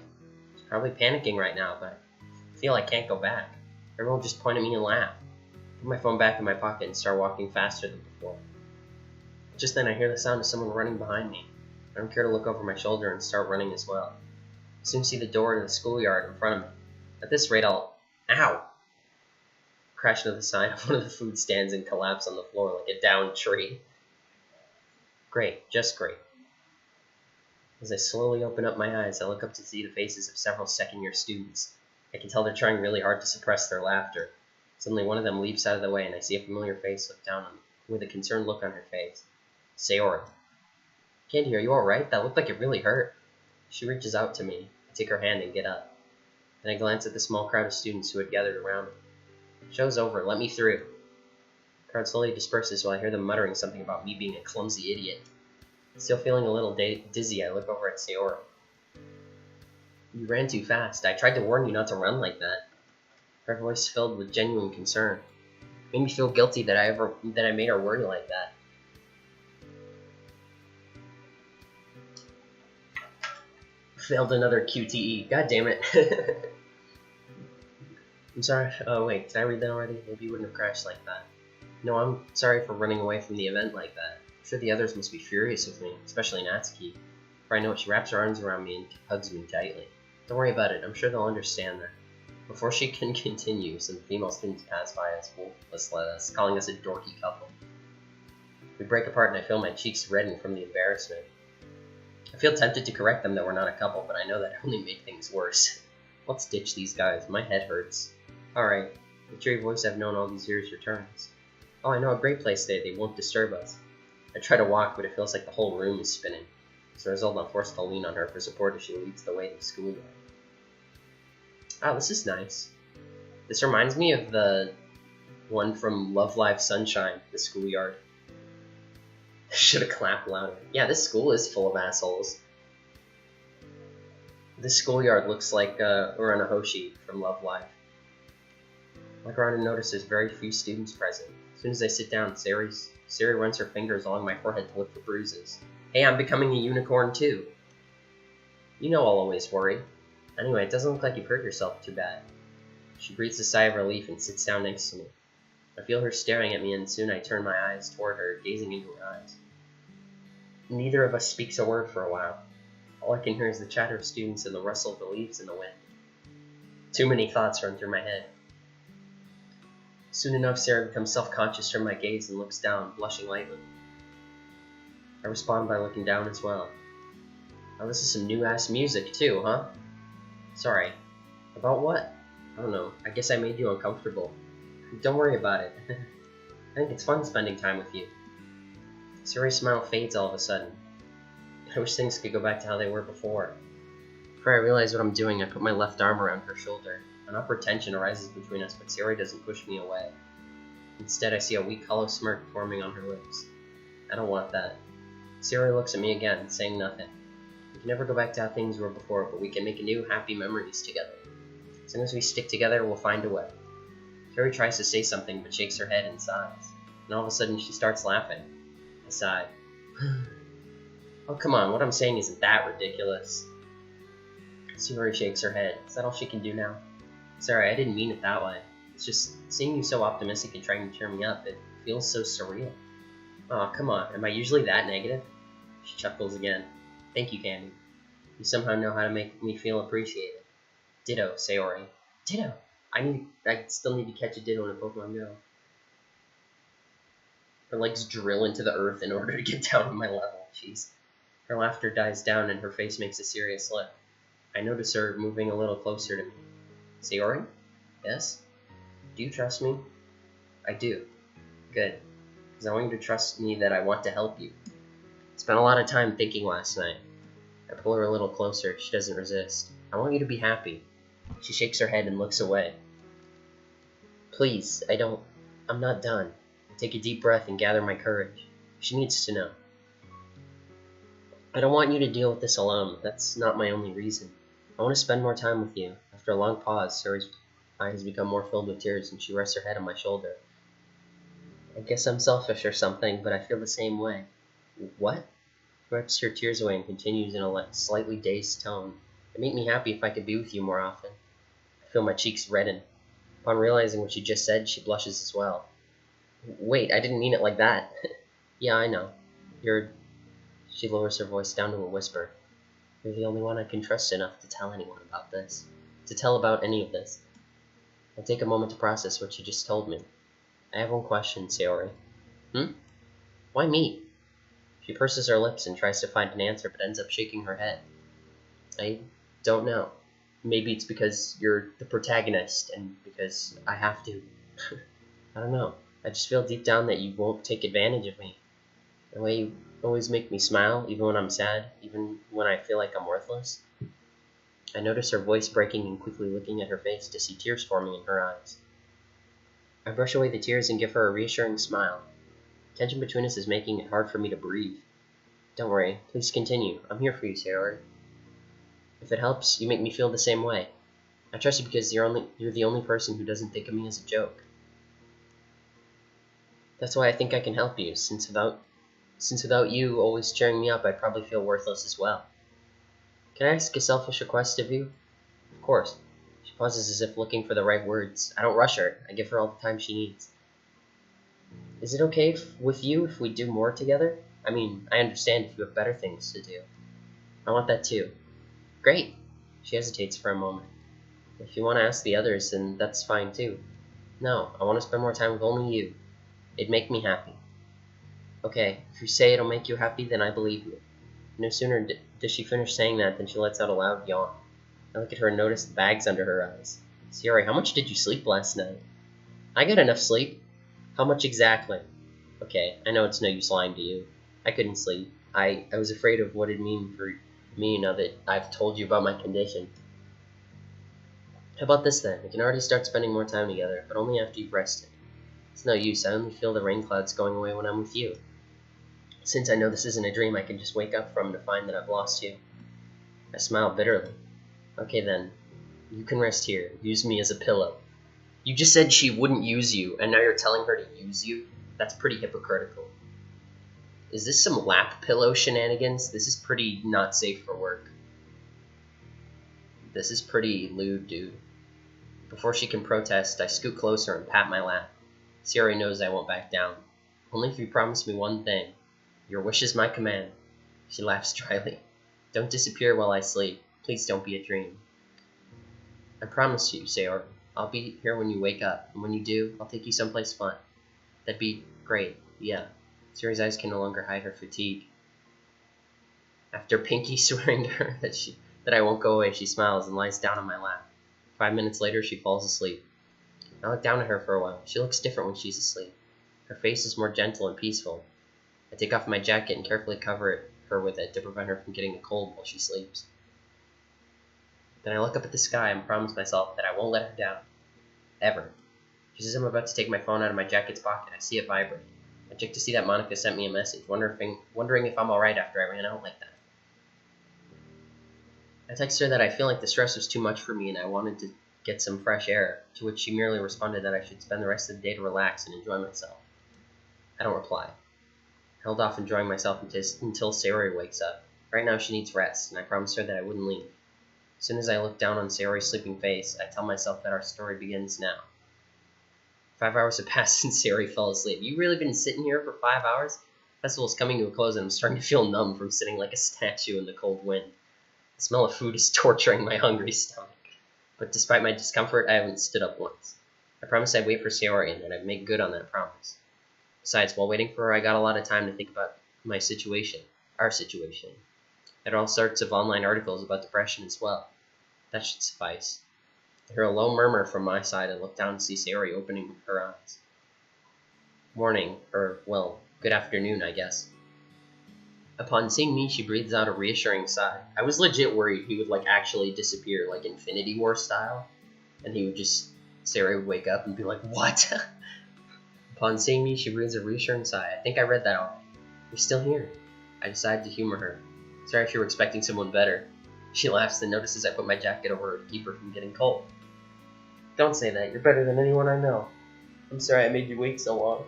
She's probably panicking right now, but I feel I can't go back. Everyone will just point at me and laugh. I put my phone back in my pocket and start walking faster than before. Just then I hear the sound of someone running behind me. I don't care to look over my shoulder and start running as well. I soon see the door to the schoolyard in front of me. At this rate Ow! Crash into the side of one of the food stands and collapse on the floor like a downed tree. Great, just great. As I slowly open up my eyes, I look up to see the faces of several second-year students. I can tell they're trying really hard to suppress their laughter. Suddenly one of them leaps out of the way and I see a familiar face look down on me, with a concerned look on her face. Sayori. Candy, are you alright? That looked like it really hurt. She reaches out to me. I take her hand and get up. Then I glance at the small crowd of students who had gathered around me. Show's over. Let me through. The crowd slowly disperses while I hear them muttering something about me being a clumsy idiot. Still feeling a little dizzy, I look over at Sayori. You ran too fast. I tried to warn you not to run like that. Her voice filled with genuine concern. It made me feel guilty that I made her worry like that. Failed another QTE. God damn it. I'm sorry. Oh wait, did I read that already? Maybe you wouldn't have crashed like that. No, I'm sorry for running away from the event like that. I'm sure the others must be furious with me, especially Natsuki. For I know she wraps her arms around me and hugs me tightly. Don't worry about it. I'm sure they'll understand that. Before she can continue, some female students pass by us, wolfless, calling us a dorky couple. We break apart and I feel my cheeks redden from the embarrassment. I feel tempted to correct them that we're not a couple, but I know that only make things worse. Let's ditch these guys. My head hurts. Alright, the cheery voice I've known all these years returns. Oh, I know a great place today. They won't disturb us. I try to walk, but it feels like the whole room is spinning. As a result, I'm forced to lean on her for support as she leads the way to the schoolyard. Oh, this is nice. This reminds me of the one from Love Live Sunshine, the schoolyard. Should have clapped louder. Yeah, this school is full of assholes. This schoolyard looks like Uranohoshi from Love Live. I look around and notice there's very few students present. As soon as I sit down, Sayori runs her fingers along my forehead to look for bruises. Hey, I'm becoming a unicorn too. You know I'll always worry. Anyway, it doesn't look like you've hurt yourself too bad. She breathes a sigh of relief and sits down next to me. I feel her staring at me, and soon I turn my eyes toward her, gazing into her eyes. Neither of us speaks a word for a while. All I can hear is the chatter of students and the rustle of the leaves in the wind. Too many thoughts run through my head. Soon enough, Sayori becomes self-conscious from my gaze and looks down, blushing lightly. I respond by looking down as well. Now this is some new-ass music too, huh? Sorry. About what? I don't know. I guess I made you uncomfortable. Don't worry about it. I think it's fun spending time with you. Sayori's smile fades all of a sudden. I wish things could go back to how they were before. Before I realize what I'm doing, I put my left arm around her shoulder. An upward tension arises between us, but Sayori doesn't push me away. Instead, I see a weak, hollow smirk forming on her lips. I don't want that. Sayori looks at me again, saying nothing. We can never go back to how things were before, but we can make new, happy memories together. As long as we stick together, we'll find a way. Sayori tries to say something, but shakes her head and sighs. And all of a sudden, she starts laughing. I sigh. Oh, come on, what I'm saying isn't that ridiculous. Sayori shakes her head. Is that all she can do now? Sorry, I didn't mean it that way. It's just, seeing you so optimistic and trying to cheer me up, it feels so surreal. Aw, come on, am I usually that negative? She chuckles again. Thank you, Candy. You somehow know how to make me feel appreciated. Ditto, Sayori. Ditto! I still need to catch a Ditto in a Pokemon Go. Her legs drill into the earth in order to get down on my level. Jeez. Her laughter dies down and her face makes a serious look. I notice her moving a little closer to me. Sayori? Yes? Do you trust me? I do. Good. Because I want you to trust me that I want to help you. I spent a lot of time thinking last night. I pull her a little closer. She doesn't resist. I want you to be happy. She shakes her head and looks away. Please, I'm not done. I take a deep breath and gather my courage. She needs to know. I don't want you to deal with this alone. That's not my only reason. I want to spend more time with you. After a long pause, Sayori's eyes become more filled with tears and she rests her head on my shoulder. I guess I'm selfish or something, but I feel the same way. What? She wipes her tears away and continues in a slightly dazed tone. It'd make me happy if I could be with you more often. I feel my cheeks redden. Upon realizing what she just said, she blushes as well. Wait, I didn't mean it like that. Yeah, I know. She lowers her voice down to a whisper. You're the only one I can trust enough to tell anyone about this. To tell about any of this. I take a moment to process what she just told me. I have one question, Sayori. Why me? She purses her lips and tries to find an answer, but ends up shaking her head. I don't know. Maybe it's because you're the protagonist, and because I have to. I don't know. I just feel deep down that you won't take advantage of me. The way you always make me smile, even when I'm sad, even when I feel like I'm worthless. I notice her voice breaking and quickly looking at her face to see tears forming in her eyes. I brush away the tears and give her a reassuring smile. Tension between us is making it hard for me to breathe. Don't worry, please continue. I'm here for you, Sayori. If it helps, you make me feel the same way. I trust you because you're the only person who doesn't think of me as a joke. That's why I think I can help you, since without you always cheering me up, I'd probably feel worthless as well. Can I ask a selfish request of you? Of course. She pauses as if looking for the right words. I don't rush her. I give her all the time she needs. Is it okay with you if we do more together? I mean, I understand if you have better things to do. I want that too. Great. She hesitates for a moment. If you want to ask the others, then that's fine too. No, I want to spend more time with only you. It'd make me happy. Okay, if you say it'll make you happy, then I believe you. No sooner does she finish saying that than she lets out a loud yawn. I look at her and notice the bags under her eyes. Sayori, how much did you sleep last night? I got enough sleep. How much exactly? Okay, I know it's no use lying to you. I couldn't sleep. I was afraid of what it'd mean for me now that I've told you about my condition. How about this then? We can already start spending more time together, but only after you've rested. It's no use, I only feel the rain clouds going away when I'm with you. Since I know this isn't a dream I can just wake up from to find that I've lost you. I smiled bitterly. Okay then, you can rest here. Use me as a pillow. You just said she wouldn't use you, and now you're telling her to use you? That's pretty hypocritical. Is this some lap pillow shenanigans? This is pretty not safe for work. This is pretty lewd, dude. Before she can protest, I scoot closer and pat my lap. Sayori knows I won't back down. Only if you promise me one thing. Your wish is my command. She laughs dryly. Don't disappear while I sleep. Please don't be a dream. I promise you, Sayori. I'll be here when you wake up, and when you do, I'll take you someplace fun. That'd be great, yeah. Sayori's eyes can no longer hide her fatigue. After Pinky swearing to her that I won't go away, she smiles and lies down on my lap. 5 minutes later, she falls asleep. I look down at her for a while. She looks different when she's asleep. Her face is more gentle and peaceful. I take off my jacket and carefully cover her with it to prevent her from getting a cold while she sleeps. Then I look up at the sky and promise myself that I won't let her down. Ever. Just as I'm about to take my phone out of my jacket's pocket, I see it vibrate. I check to see that Monica sent me a message, wondering if I'm alright after I ran out like that. I text her that I feel like the stress was too much for me and I wanted to get some fresh air, to which she merely responded that I should spend the rest of the day to relax and enjoy myself. I don't reply. I held off enjoying myself until Sayori wakes up. Right now she needs rest, and I promised her that I wouldn't leave. As soon as I look down on Sayori's sleeping face, I tell myself that our story begins now. 5 hours have passed since Sayori fell asleep. You really been sitting here for 5 hours? The festival's coming to a close and I'm starting to feel numb from sitting like a statue in the cold wind. The smell of food is torturing my hungry stomach. But despite my discomfort, I haven't stood up once. I promised I'd wait for Sayori and that I'd make good on that promise. Besides, while waiting for her, I got a lot of time to think about my situation. Our situation. I read all sorts of online articles about depression as well. That should suffice. I hear a low murmur from my side and look down to see Sayori opening her eyes. Morning, or, well, good afternoon, I guess. Upon seeing me, she breathes out a reassuring sigh. I was legit worried he would, actually disappear, like Infinity War style. And he would Sayori would wake up and be like, what? Upon seeing me, she breathes a reassuring sigh. I think I read that already. You're still here. I decide to humor her. Sorry if you were expecting someone better. She laughs and notices I put my jacket over her to keep her from getting cold. Don't say that. You're better than anyone I know. I'm sorry I made you wait so long.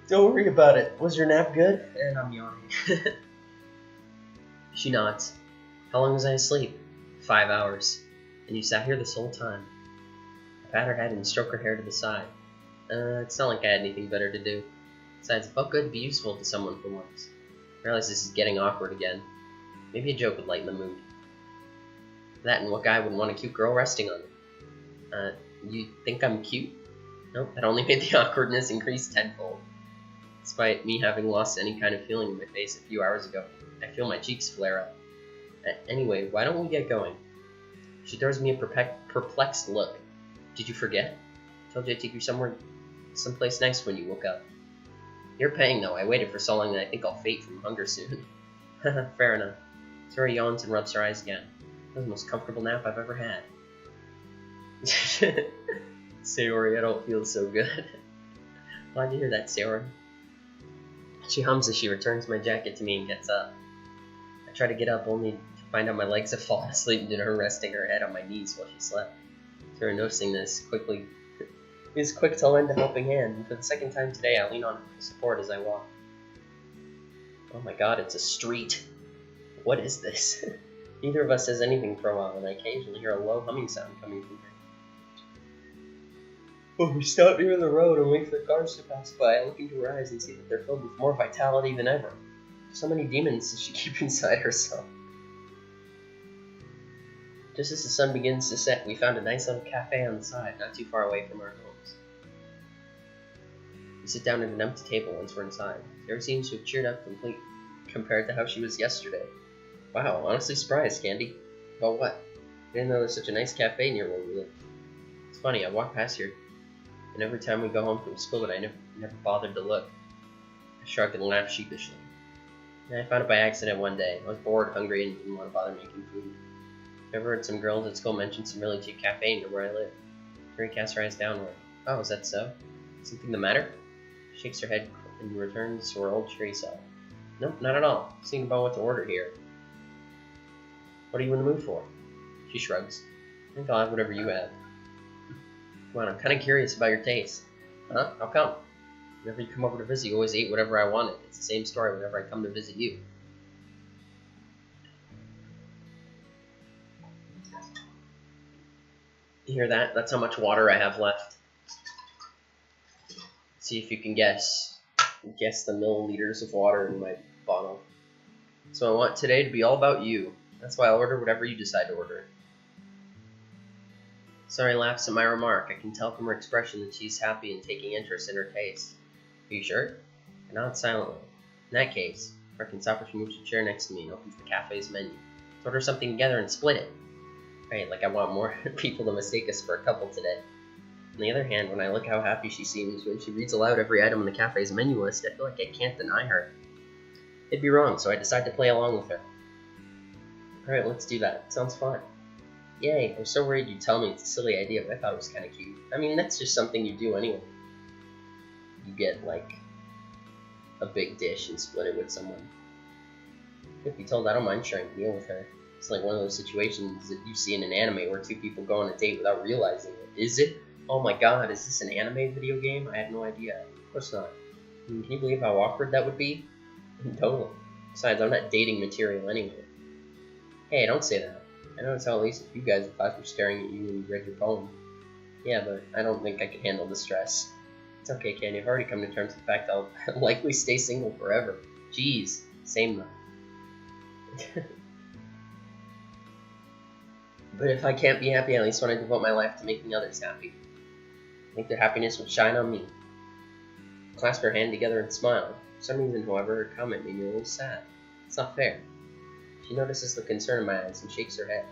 Don't worry about it. Was your nap good? And I'm yawning. She nods. How long was I asleep? 5 hours. And you sat here this whole time. I pat her head and stroke her hair to the side. It's not like I had anything better to do. Besides, it felt good to be useful to someone for once. I realize this is getting awkward again. Maybe a joke would lighten the mood. That and what guy would want a cute girl resting on him? You think I'm cute? Nope, that only made the awkwardness increase tenfold. Despite me having lost any kind of feeling in my face a few hours ago, I feel my cheeks flare up. Anyway, why don't we get going? She throws me a perplexed look. Did you forget? I told you I'd take you someplace nice when you woke up. You're paying though. I waited for so long that I think I'll faint from hunger soon. Fair enough. Sayori yawns and rubs her eyes again. That was the most comfortable nap I've ever had. Sayori, I don't feel so good. Glad to hear that, Sayori. She hums as she returns my jacket to me and gets up. I try to get up only to find out my legs have fallen asleep due to her resting her head on my knees while she slept. Sayori, noticing this, is quick to lend a helping hand, and for the second time today I lean on her for support as I walk. Oh my god, it's a street. What is this? Neither of us says anything for a while, and I occasionally hear a low humming sound coming from her. When we stop near the road and wait for the cars to pass by, I look into her eyes and see that they're filled with more vitality than ever. So many demons does she keep inside herself. Just as the sun begins to set, we found a nice little cafe on the side, not too far away from our homes. We sit down at an empty table once we're inside. Sayori seems to have cheered up compared to how she was yesterday. Wow, honestly surprised, Candy. About what? I didn't know there was such a nice cafe near where we live. It's funny, I walk past here, and every time we go home from school, but I never bothered to look. I shrugged and laughed sheepishly. And I found it by accident one day. I was bored, hungry, and didn't want to bother making food. I overheard some girls at school mention some really cheap cafe near where I live. Sayori casts her eyes downward. Oh, is that so? Something the matter? She shakes her head and returns to her old cheery self. Nope, not at all. Just thinking about what to order here. What are you in the mood for? She shrugs. I think I'll have whatever you have. Come on, I'm kind of curious about your taste. Huh? How come? Whenever you come over to visit, you always ate whatever I wanted. It's the same story whenever I come to visit you. You hear that? That's how much water I have left. See if you can guess the milliliters of water in my bottle. So I want today to be all about you. That's why I'll order whatever you decide to order. Sayori laughs at my remark. I can tell from her expression that she's happy and taking interest in her taste. Are you sure? I nod silently. In that case, Reckon-Sopper moves to a chair next to me and opens the cafe's menu. Let's order something together and split it. Right, like I want more people to mistake us for a couple today. On the other hand, when I look how happy she seems when she reads aloud every item on the cafe's menu list, I feel like I can't deny her. It'd be wrong, so I decide to play along with her. Alright, let's do that. Sounds fun. Yay, I was so worried you'd tell me it's a silly idea, but I thought it was kind of cute. I mean, that's just something you do anyway. You get, like, a big dish and split it with someone. If you told, I don't mind sharing a meal with her. It's like one of those situations that you see in an anime where two people go on a date without realizing it. Is it? Oh my god, is this an anime video game? I had no idea. Of course not. I mean, can you believe how awkward that would be? Totally. Besides, I'm not dating material anyway. Hey, don't say that. I know it's how at least a few guys in class were staring at you when you read your poem. Yeah, but I don't think I can handle the stress. It's okay, Candy. I've already come to terms with the fact I'll likely stay single forever. Jeez. Same though. But if I can't be happy, I at least want to devote my life to making others happy. I think their happiness would shine on me. Clasp her hand together and smile. For some reason, however, her comment made me a little sad. It's not fair. She notices the concern in my eyes and shakes her head.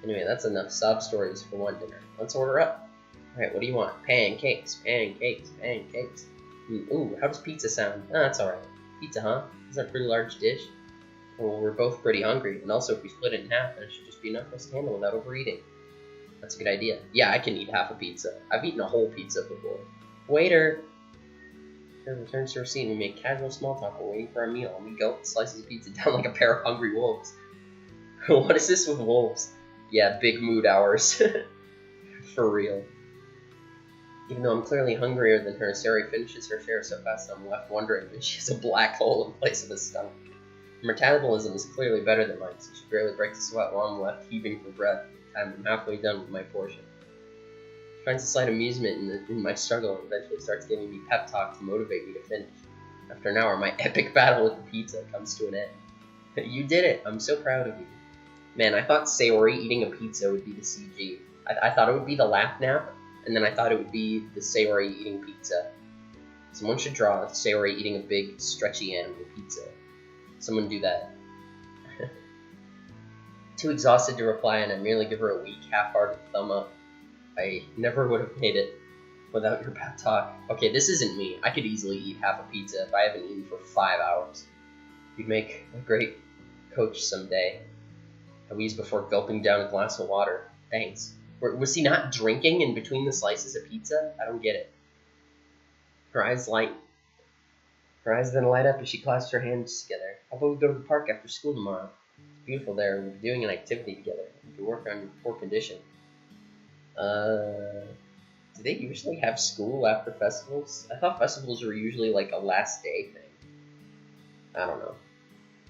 Anyway, that's enough sob stories for one dinner. Let's order up. Alright, what do you want? Pancakes, pancakes, pancakes. Ooh, how does pizza sound? Ah, that's alright. Pizza, huh? Is that a pretty large dish? Well, we're both pretty hungry, and also if we split it in half, then it should just be enough for us to handle without overeating. That's a good idea. Yeah, I can eat half a pizza. I've eaten a whole pizza before. Waiter! Sarah returns to her seat and we make casual small talk while waiting for our meal, and we gulp the slices of pizza down like a pair of hungry wolves. What is this with wolves? Yeah, big mood hours. For real. Even though I'm clearly hungrier than her, Sayori finishes her share so fast I'm left wondering if she has a black hole in place of a stomach. Her metabolism is clearly better than mine, so she barely breaks a sweat while I'm left heaving for breath. I'm halfway done with my portion. She finds a slight amusement in my struggle and eventually starts giving me pep talk to motivate me to finish. After an hour, my epic battle with the pizza comes to an end. You did it! I'm so proud of you. Man, I thought Sayori eating a pizza would be the CG. I thought it would be the laugh nap, and then I thought it would be the Sayori eating pizza. Someone should draw Sayori eating a big, stretchy animal pizza. Someone do that. Too exhausted to reply, and I merely give her a weak, half-hearted thumb up. I never would have made it without your pep talk. Okay, this isn't me. I could easily eat half a pizza if I haven't eaten for 5 hours. You'd make a great coach someday. I wheeze before gulping down a glass of water. Thanks. Was he not drinking in between the slices of pizza? I don't get it. Her eyes then light up as she clasps her hands together. How about we go to the park after school tomorrow? It's beautiful there. We'll be doing an activity together. We can work on your poor condition. Do they usually have school after festivals? I thought festivals were usually like a last day thing. I don't know.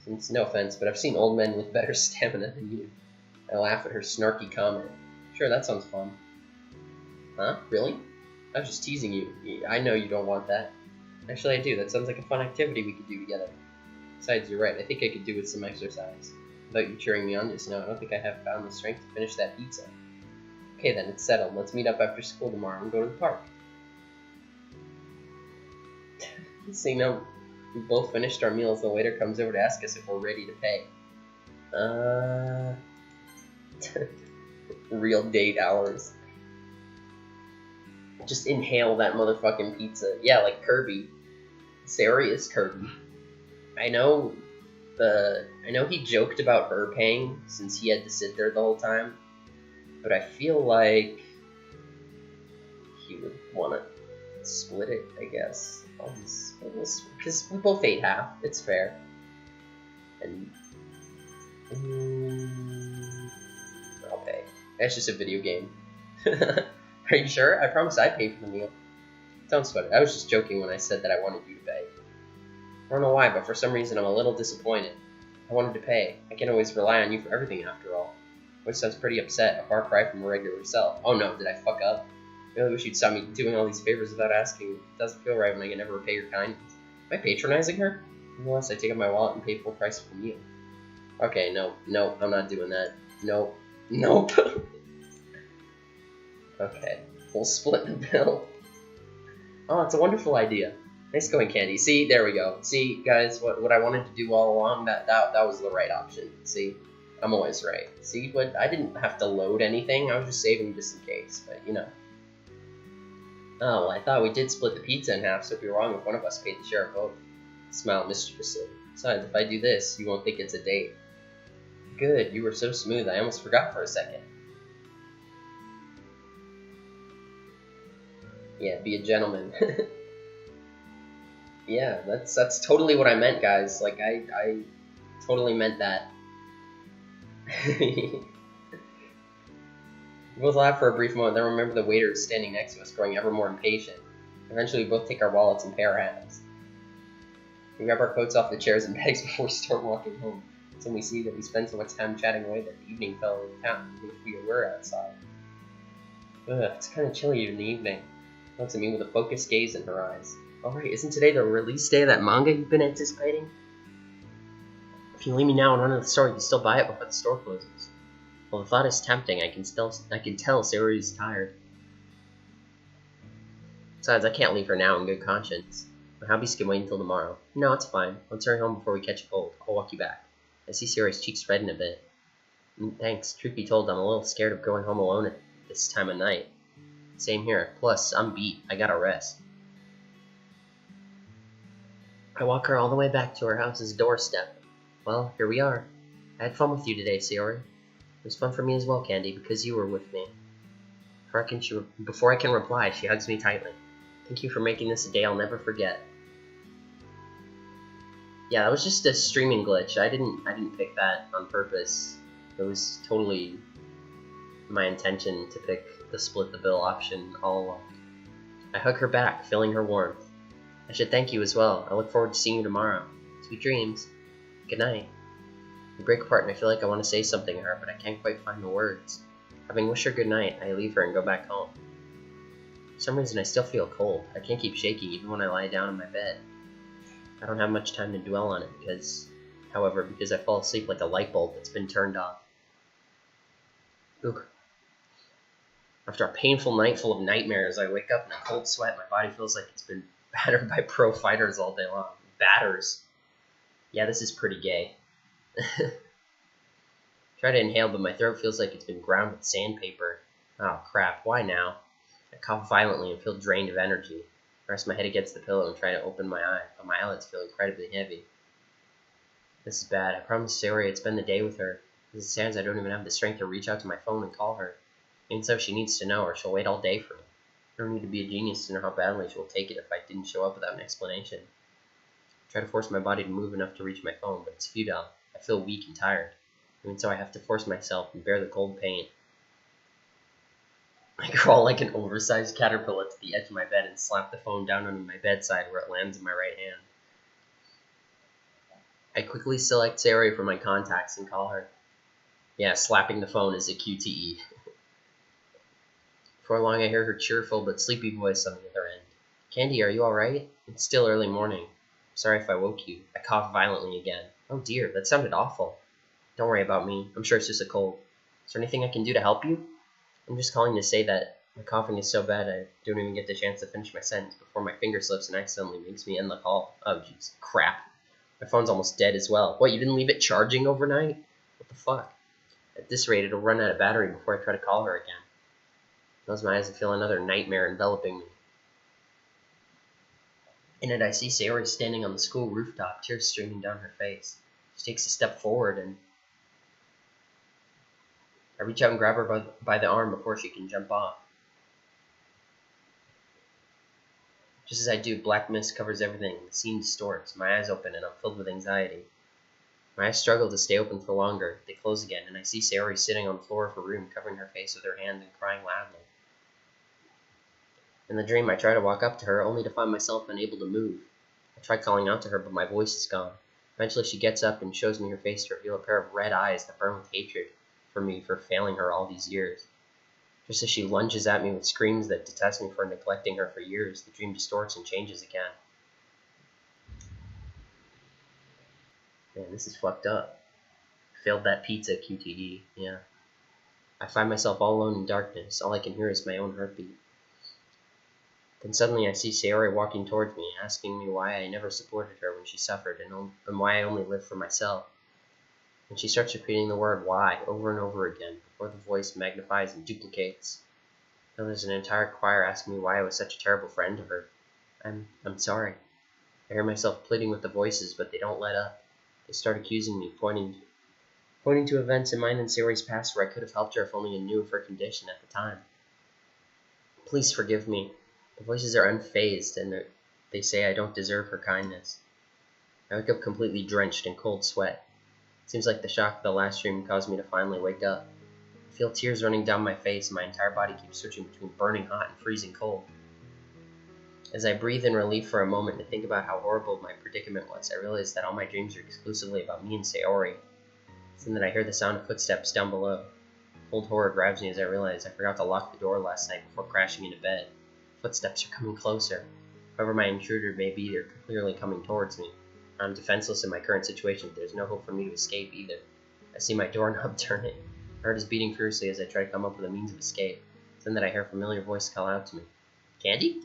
It's no offense, but I've seen old men with better stamina than you. I laugh at her snarky comment. Sure, that sounds fun. Huh? Really? I was just teasing you. I know you don't want that. Actually, I do. That sounds like a fun activity we could do together. Besides, you're right. I think I could do with some exercise. Without you cheering me on just now, I don't think I have found the strength to finish that pizza. Okay then, it's settled. Let's meet up after school tomorrow and go to the park. So, you know, we both finished our meals. The waiter comes over to ask us if we're ready to pay. Real date hours. Just inhale that motherfucking pizza. Yeah, like Kirby. Sayori is Kirby. I know he joked about her paying since he had to sit there the whole time, but I feel like he would want to split it, I guess. Because we both ate half. It's fair. And I'll pay. It's just a video game. Are you sure? I promise I'd pay for the meal. Don't sweat it. I was just joking when I said that I wanted you to pay. I don't know why, but for some reason I'm a little disappointed. I wanted to pay. I can't always rely on you for everything after all. Which sounds pretty upset, a far cry from a regular self. Oh no, did I fuck up? I really wish you'd stop me doing all these favors without asking. It doesn't feel right when I can never repay your kindness. Am I patronizing her? Unless I take out my wallet and pay full price for the meal. Okay, no, I'm not doing that. Nope. Okay, we'll split the bill. Oh, it's a wonderful idea. Nice going, Candy. See, there we go. See, guys, what I wanted to do all along, that was the right option. See, I'm always right. See, what I didn't have to load anything. I was just saving just in case, but you know. Oh, well, I thought we did split the pizza in half, so it'd be wrong if one of us paid the share of both. Smile mischievously. Besides, if I do this, you won't think it's a date. Good, you were so smooth, I almost forgot for a second. Yeah, be a gentleman. Yeah, that's totally what I meant, guys. Like, I totally meant that. We both laugh for a brief moment, then remember the waiter is standing next to us, growing ever more impatient. Eventually, we both take our wallets and pay our halves. We grab our coats off the chairs and bags before we start walking home. It's when we see that we spend so much time chatting away that the evening fell into town, even if we were outside. Ugh, it's kind of chilly in the evening. She looks at me with a focused gaze in her eyes. Alright, isn't today the release day of that manga you've been anticipating? If you leave me now and run to the store, you can still buy it before the store closes. Well, the thought is tempting. I can tell Sayori's tired. Besides, I can't leave her now in good conscience. My hobbies can wait until tomorrow. No, it's fine. Let's hurry home before we catch a cold. I'll walk you back. I see Sayori's cheeks redden a bit. Thanks. Truth be told, I'm a little scared of going home alone at this time of night. Same here. Plus, I'm beat. I gotta rest. I walk her all the way back to her house's doorstep. Well, here we are. I had fun with you today, Sayori. It was fun for me as well, Candy, because you were with me. Before I can reply, she hugs me tightly. Thank you for making this a day I'll never forget. Yeah, that was just a streaming glitch. I didn't pick that on purpose. It was totally my intention to pick the split the bill option all along. I hug her back, feeling her warmth. I should thank you as well. I look forward to seeing you tomorrow. Sweet dreams. Good night. We break apart and I feel like I want to say something to her, but I can't quite find the words. Having wished her good night, I leave her and go back home. For some reason I still feel cold. I can't keep shaking even when I lie down in my bed. I don't have much time to dwell on it because I fall asleep like a light bulb that's been turned off. Ugh. After a painful night full of nightmares, I wake up in a cold sweat. My body feels like it's been battered by pro fighters all day long. Batters. Yeah, this is pretty gay. Try to inhale, but my throat feels like it's been ground with sandpaper. Oh crap, why now? I cough violently and feel drained of energy. I rest my head against the pillow and try to open my eye, but my eyelids feel incredibly heavy. This is bad. I promised Sayori I'd spend the day with her. As it stands, I don't even have the strength to reach out to my phone and call her. Even so, she needs to know or she'll wait all day for me. I don't need to be a genius to know how badly she will take it if I didn't show up without an explanation. I try to force my body to move enough to reach my phone, but it's futile. I feel weak and tired. Even so, I have to force myself and bear the cold pain. I crawl like an oversized caterpillar to the edge of my bed and slap the phone down on my bedside where it lands in my right hand. I quickly select Sayori from my contacts and call her. Yeah, slapping the phone is a QTE. Before long, I hear her cheerful but sleepy voice on the other end. Candy, are you alright? It's still early morning. Sorry if I woke you. I cough violently again. Oh dear, that sounded awful. Don't worry about me. I'm sure it's just a cold. Is there anything I can do to help you? I'm just calling to say that my coughing is so bad I don't even get the chance to finish my sentence before my finger slips and accidentally makes me end the call. Oh jeez, crap. My phone's almost dead as well. What, you didn't leave it charging overnight? What the fuck? At this rate, it'll run out of battery before I try to call her again. Close my eyes and feel another nightmare enveloping me. In it, I see Sayori standing on the school rooftop, tears streaming down her face. She takes a step forward and I reach out and grab her by the arm before she can jump off. Just as I do, black mist covers everything, the scene distorts, my eyes open, and I'm filled with anxiety. My eyes struggle to stay open for longer. They close again, and I see Sayori sitting on the floor of her room, covering her face with her hands and crying loudly. In the dream, I try to walk up to her, only to find myself unable to move. I try calling out to her, but my voice is gone. Eventually, she gets up and shows me her face to reveal a pair of red eyes that burn with hatred for me for failing her all these years. Just as she lunges at me with screams that detest me for neglecting her for years, the dream distorts and changes again. Man, this is fucked up. Failed that pizza, QTE, yeah. I find myself all alone in darkness. All I can hear is my own heartbeat. Then suddenly I see Sayori walking towards me, asking me why I never supported her when she suffered, and why I only lived for myself. And she starts repeating the word why over and over again, before the voice magnifies and duplicates. Now there's an entire choir asking me why I was such a terrible friend to her. I'm sorry. I hear myself pleading with the voices, but they don't let up. They start accusing me, pointing to events in mine and Sayori's past where I could have helped her if only I knew of her condition at the time. Please forgive me. The voices are unfazed, and they say I don't deserve her kindness. I wake up completely drenched in cold sweat. It seems like the shock of the last dream caused me to finally wake up. I feel tears running down my face, and my entire body keeps switching between burning hot and freezing cold. As I breathe in relief for a moment and think about how horrible my predicament was, I realize that all my dreams are exclusively about me and Sayori. Then that I hear the sound of footsteps down below. Cold horror grabs me as I realize I forgot to lock the door last night before crashing into bed. Footsteps are coming closer. Whoever my intruder may be, they're clearly coming towards me. I'm defenseless in my current situation. There's no hope for me to escape either. I see my doorknob turning. My heart is beating fiercely as I try to come up with a means of escape. Then that I hear a familiar voice call out to me. Candy?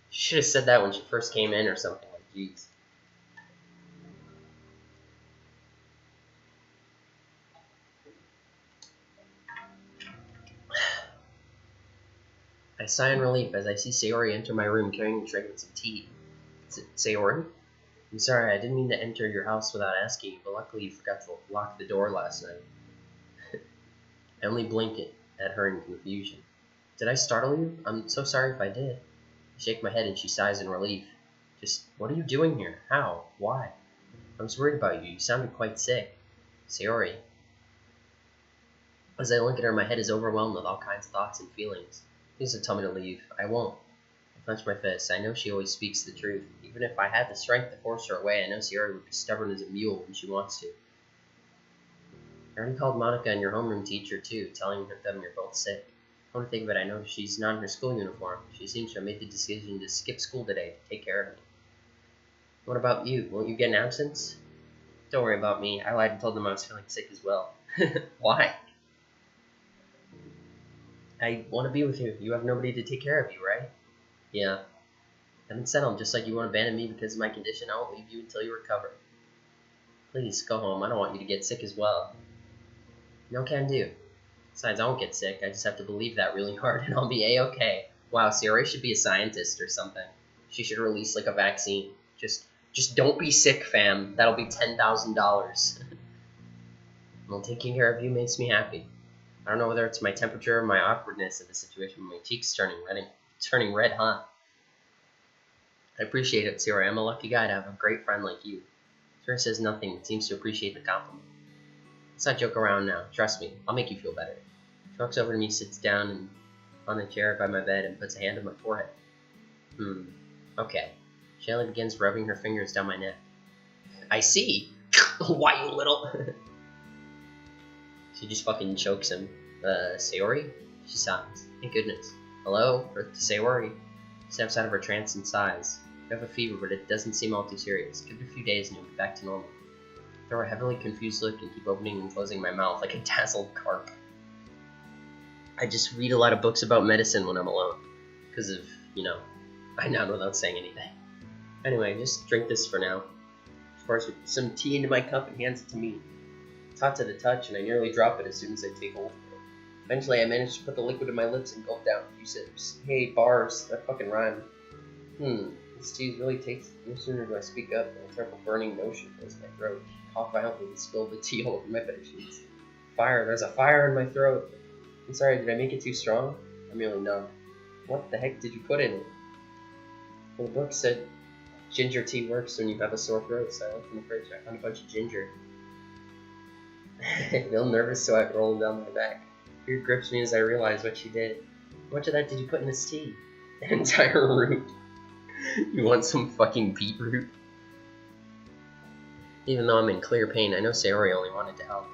She should have said that when she first came in or something. Like, jeez. I sigh in relief as I see Sayori enter my room carrying a tray with some tea. Is it Sayori? I'm sorry, I didn't mean to enter your house without asking you, but luckily you forgot to lock the door last night. I only blink at her in confusion. Did I startle you? I'm so sorry if I did. I shake my head and she sighs in relief. Just, what are you doing here? How? Why? I was worried about you. You sounded quite sick. Sayori. As I look at her, my head is overwhelmed with all kinds of thoughts and feelings. Please don't tell me to leave. I won't. I clench my fist. I know she always speaks the truth. Even if I had the strength to force her away, I know Sayori would be stubborn as a mule when she wants to. I already called Monica and your homeroom teacher too, telling them you're both sick. Come to think of it, I know she's not in her school uniform. She seems to have made the decision to skip school today to take care of me. What about you? Won't you get an absence? Don't worry about me. I lied and told them I was feeling sick as well. Why? I want to be with you. You have nobody to take care of you, right? Yeah. Haven't settled, just like you won't abandon me because of my condition. I won't leave you until you recover. Please, go home. I don't want you to get sick as well. No can do. Besides, I won't get sick. I just have to believe that really hard and I'll be a-okay. Wow, Sayori should be a scientist or something. She should release like a vaccine. Just don't be sick, fam. That'll be $10,000. Well, taking care of you makes me happy. I don't know whether it's my temperature or my awkwardness of the situation, but my cheeks turning red hot. I appreciate it, Sayori. I'm a lucky guy to have a great friend like you. Sarah says nothing and seems to appreciate the compliment. Let's not joke around now. Trust me, I'll make you feel better. She walks over to me, sits down on the chair by my bed, and puts a hand on my forehead. Okay. She only begins rubbing her fingers down my neck. I see. Why, you little... She just fucking chokes him. Sayori? She sighs. Thank goodness. Hello? Earth to Sayori. She steps out of her trance and sighs. You have a fever, but it doesn't seem all too serious. Give it a few days and you'll be back to normal. I throw a heavily confused look and keep opening and closing my mouth like a dazzled carp. I just read a lot of books about medicine when I'm alone. Because of, I nod without saying anything. Anyway, just drink this for now. She pours some tea into my cup and hands it to me. It's hot to the touch, and I nearly drop it as soon as I take hold of it. Eventually, I manage to put the liquid in my lips and gulp down a few sips. Hey, bars, that fucking rhymed. This tea really tastes. No sooner do I speak up than a terrible burning notion fills my throat. I cough violently and spill the tea all over my bed sheets. Fire, there's a fire in my throat. I'm sorry, did I make it too strong? I'm really numb. What the heck did you put in it? Well, the book said ginger tea works when you have a sore throat, so I looked in the fridge and I found a bunch of ginger. I feel nervous sweat rolling down my back. Fear grips me as I realize what she did. How much of that did you put in this tea? An entire root. You want some fucking beetroot? Even though I'm in clear pain, I know Sayori only wanted to help.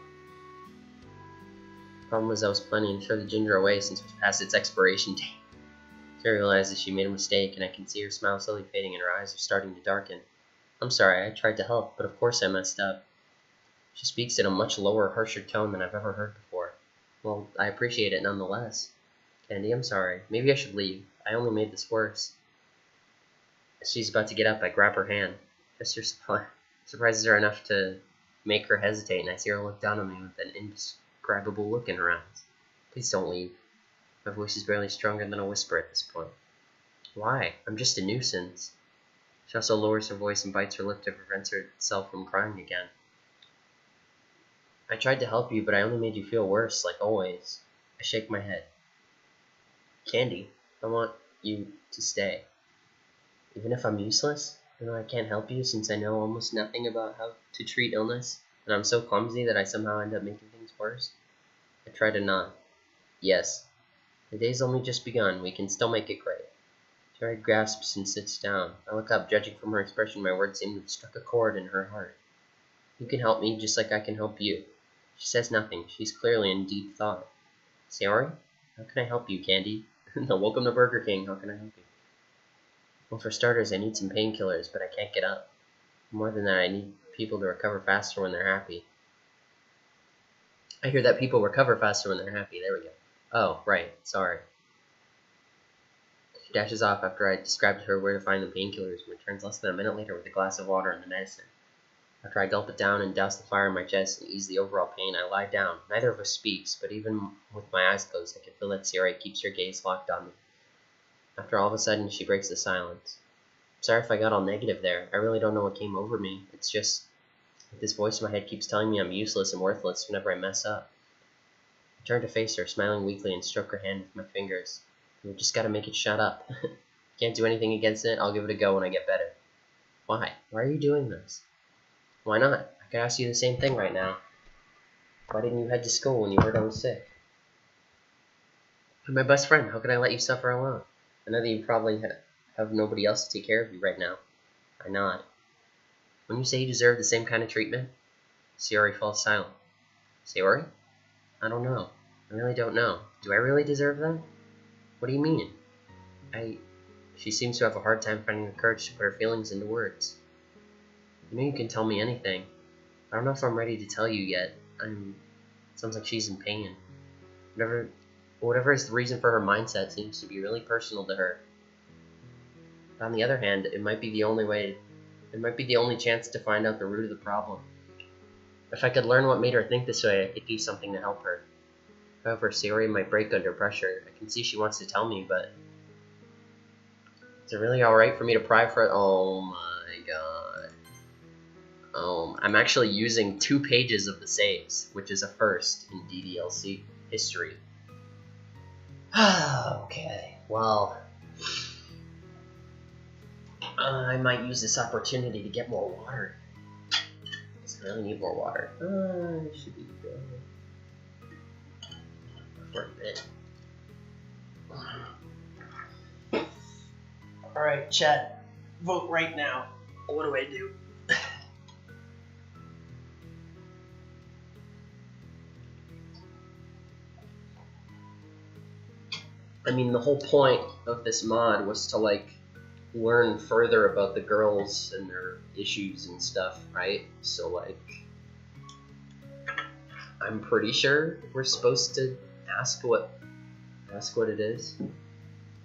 The problem was I was planning to throw the ginger away since it was past its expiration date. Sayori realizes she made a mistake, and I can see her smile slowly fading and her eyes are starting to darken. I'm sorry, I tried to help, but of course I messed up. She speaks in a much lower, harsher tone than I've ever heard before. Well, I appreciate it nonetheless. Candy, I'm sorry. Maybe I should leave. I only made this worse. As she's about to get up, I grab her hand. Gesture surprises her enough to make her hesitate, and I see her look down on me with an indescribable look in her eyes. Please don't leave. My voice is barely stronger than a whisper at this point. Why? I'm just a nuisance. She also lowers her voice and bites her lip to prevent herself from crying again. I tried to help you, but I only made you feel worse, like always. I shake my head. Candy, I want you to stay. Even if I'm useless? Even though I can't help you since I know almost nothing about how to treat illness, and I'm so clumsy that I somehow end up making things worse? I try to nod. Yes. The day's only just begun. We can still make it great. Jerry grasps and sits down. I look up, judging from her expression, my words seem to have struck a chord in her heart. You can help me just like I can help you. She says nothing. She's clearly in deep thought. Sayori? How can I help you, Candy? No, welcome to Burger King. How can I help you? Well, for starters, I need some painkillers, but I can't get up. More than that, I need people to recover faster when they're happy. I hear that people recover faster when they're happy. There we go. Oh, right. Sorry. She dashes off after I describe to her where to find the painkillers and returns less than a minute later with a glass of water and the medicine. After I gulp it down and douse the fire in my chest and ease the overall pain, I lie down. Neither of us speaks, but even with my eyes closed, I can feel that Sayori keeps her gaze locked on me. After all of a sudden, she breaks the silence. I'm sorry if I got all negative there. I really don't know what came over me. It's just this voice in my head keeps telling me I'm useless and worthless whenever I mess up. I turn to face her, smiling weakly, and stroke her hand with my fingers. We just gotta make it shut up. Can't do anything against it. I'll give it a go when I get better. Why? Why are you doing this? Why not? I could ask you the same thing right now. Why didn't you head to school when you heard I was sick? You're my best friend. How could I let you suffer alone? I know that you probably have nobody else to take care of you right now. I nod. When you say you deserve the same kind of treatment? Sayori falls silent. Sayori? I don't know. I really don't know. Do I really deserve that? What do you mean? She seems to have a hard time finding the courage to put her feelings into words. You know you can tell me anything. I don't know if I'm ready to tell you yet. Sounds like she's in pain. Whatever is the reason for her mindset seems to be really personal to her. But on the other hand, it might be the only chance to find out the root of the problem. If I could learn what made her think this way, I could do something to help her. However, Sayori might break under pressure. I can see she wants to tell me, but is it really alright for me to pry for it? Oh my god. I'm actually using 2 pages of the saves, which is a first in DDLC history. Okay, well, I might use this opportunity to get more water. I really need more water. I should be good for a bit. Alright, chat, vote right now. What do I do? I mean, the whole point of this mod was to, like, learn further about the girls and their issues and stuff, right? So, like, I'm pretty sure we're supposed to ask what it is.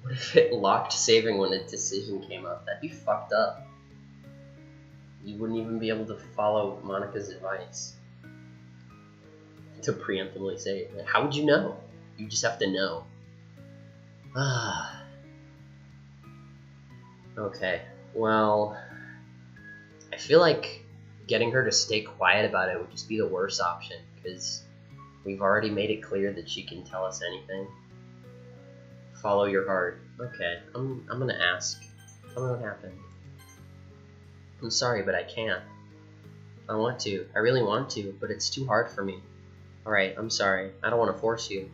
What if it locked saving when a decision came up? That'd be fucked up. You wouldn't even be able to follow Monica's advice to preemptively save. How would you know? You just have to know. Okay, well, I feel like getting her to stay quiet about it would just be the worst option, because we've already made it clear that she can tell us anything. Follow your heart. Okay, I'm gonna ask. Tell me what happened. I'm sorry, but I can't. I want to. I really want to, but it's too hard for me. Alright, I'm sorry. I don't want to force you.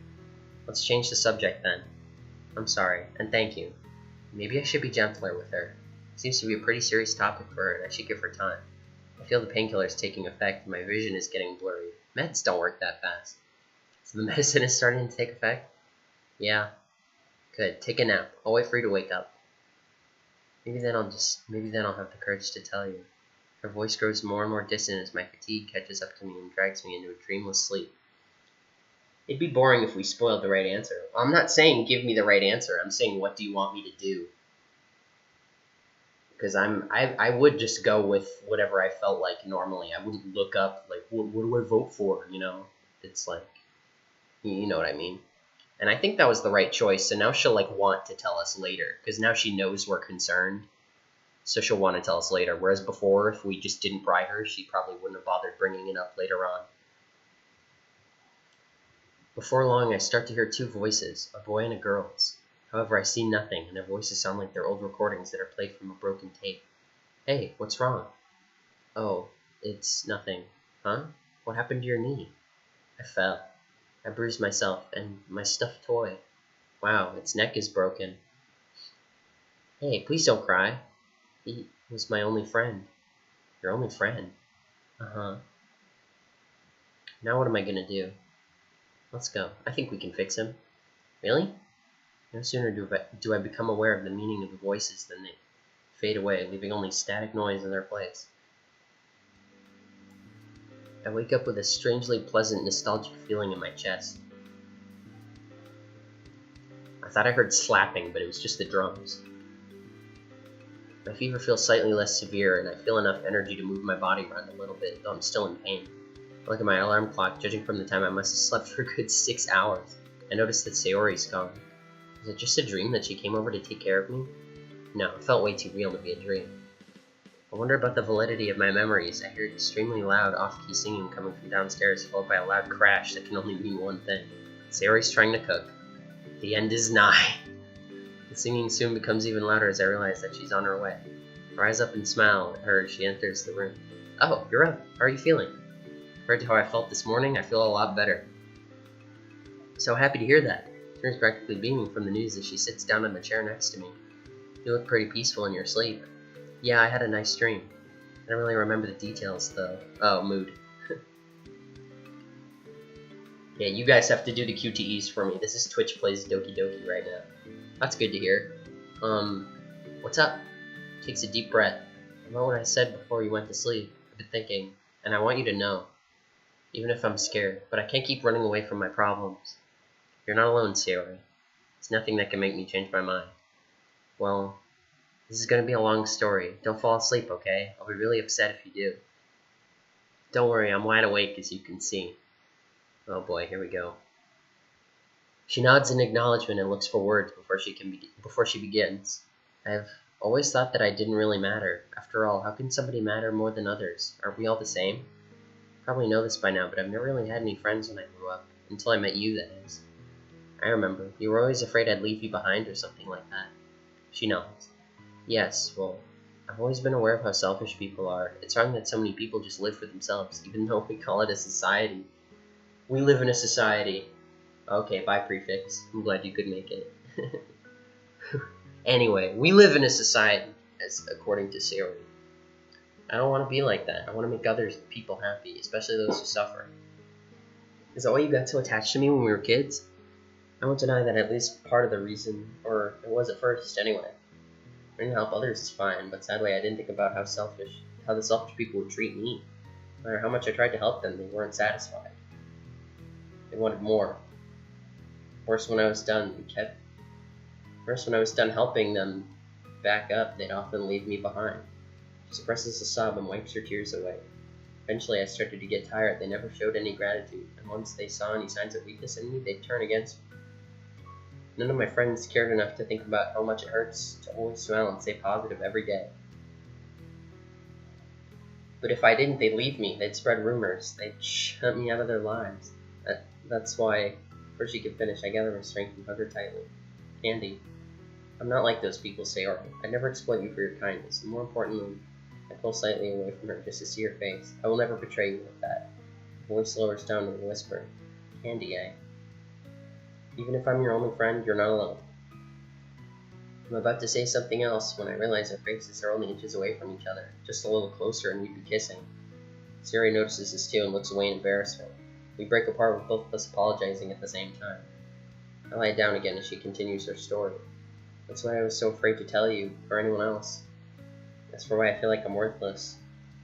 Let's change the subject then. I'm sorry, and thank you. Maybe I should be gentler with her. Seems to be a pretty serious topic for her, and I should give her time. I feel the painkiller is taking effect, and my vision is getting blurry. Meds don't work that fast. So the medicine is starting to take effect? Yeah. Good. Take a nap. I'll wait for you to wake up. Maybe then I'll have the courage to tell you. Her voice grows more and more distant as my fatigue catches up to me and drags me into a dreamless sleep. It'd be boring if we spoiled the right answer. I'm not saying give me the right answer. I'm saying what do you want me to do? Because I would just go with whatever I felt like normally. I wouldn't look up like what do I vote for? You know, it's like you know what I mean. And I think that was the right choice. So now she'll like want to tell us later because now she knows we're concerned. So she'll want to tell us later. Whereas before, if we just didn't pry her, she probably wouldn't have bothered bringing it up later on. Before long, I start to hear two voices, a boy and a girl's. However, I see nothing, and their voices sound like they're old recordings that are played from a broken tape. Hey, what's wrong? Oh, it's nothing. Huh? What happened to your knee? I fell. I bruised myself, and my stuffed toy. Wow, its neck is broken. Hey, please don't cry. He was my only friend. Your only friend? Uh-huh. Now what am I gonna do? Let's go. I think we can fix him. Really? No sooner do I become aware of the meaning of the voices than they fade away, leaving only static noise in their place. I wake up with a strangely pleasant, nostalgic feeling in my chest. I thought I heard slapping, but it was just the drums. My fever feels slightly less severe, and I feel enough energy to move my body around a little bit, though I'm still in pain. I look at my alarm clock, judging from the time I must have slept for a good 6 hours. I notice that Sayori's gone. Was it just a dream that she came over to take care of me? No, it felt way too real to be a dream. I wonder about the validity of my memories. I hear extremely loud, off-key singing coming from downstairs, followed by a loud crash that can only mean one thing. Sayori's trying to cook. The end is nigh. The singing soon becomes even louder as I realize that she's on her way. I rise up and smile at her as she enters the room. Oh, you're up. How are you feeling? Compared to how I felt this morning, I feel a lot better. So happy to hear that. Turns practically beaming from the news as she sits down in the chair next to me. You look pretty peaceful in your sleep. Yeah, I had a nice dream. I don't really remember the details, though. Oh, mood. Yeah, you guys have to do the QTEs for me. This is Twitch Plays Doki Doki right now. That's good to hear. What's up? Takes a deep breath. About what I said before you went to sleep. I've been thinking, and I want you to know. Even if I'm scared, but I can't keep running away from my problems. You're not alone, Sayori. There's nothing that can make me change my mind. Well, this is gonna be a long story. Don't fall asleep, okay? I'll be really upset if you do. Don't worry, I'm wide awake as you can see. Oh boy, here we go. She nods in acknowledgement and looks for words before she begins. I've always thought that I didn't really matter. After all, how can somebody matter more than others? Aren't we all the same? Probably know this by now, but I've never really had any friends when I grew up. Until I met you, that is. I remember. You were always afraid I'd leave you behind or something like that. She nods. Yes, well, I've always been aware of how selfish people are. It's wrong that so many people just live for themselves, even though we call it a society. We live in a society. Okay, bye prefix. I'm glad you could make it. Anyway, we live in a society, as according to Sayori. I don't want to be like that. I want to make other people happy, especially those who suffer. Is that why you got so attached to me when we were kids? I won't deny that at least part of the reason, or it was at first anyway. Trying to help others is fine, but sadly I didn't think about how the selfish people would treat me. No matter how much I tried to help them, they weren't satisfied. They wanted more. Worse, when I was done helping them back up, they'd often leave me behind. She suppresses a sob and wipes her tears away. Eventually, I started to get tired. They never showed any gratitude, and once they saw any signs of weakness in me, they'd turn against me. None of my friends cared enough to think about how much it hurts to always smile and stay positive every day. But if I didn't, they'd leave me. They'd spread rumors. They'd shut me out of their lives. That's why, before she could finish, I gathered my strength and hugged her tightly. Candy, I'm not like those people, Sayori. I'd never exploit you for your kindness, and more importantly, I'd pull slightly away from her just to see her face. I will never betray you like that. Her voice lowers down to a whisper. Candy, even if I'm your only friend, you're not alone. I'm about to say something else when I realize our faces are only inches away from each other, just a little closer and we'd be kissing. Sayori notices this too and looks away in embarrassment. We break apart with both of us apologizing at the same time. I lie down again as she continues her story. That's why I was so afraid to tell you, or anyone else. That's for why I feel like I'm worthless.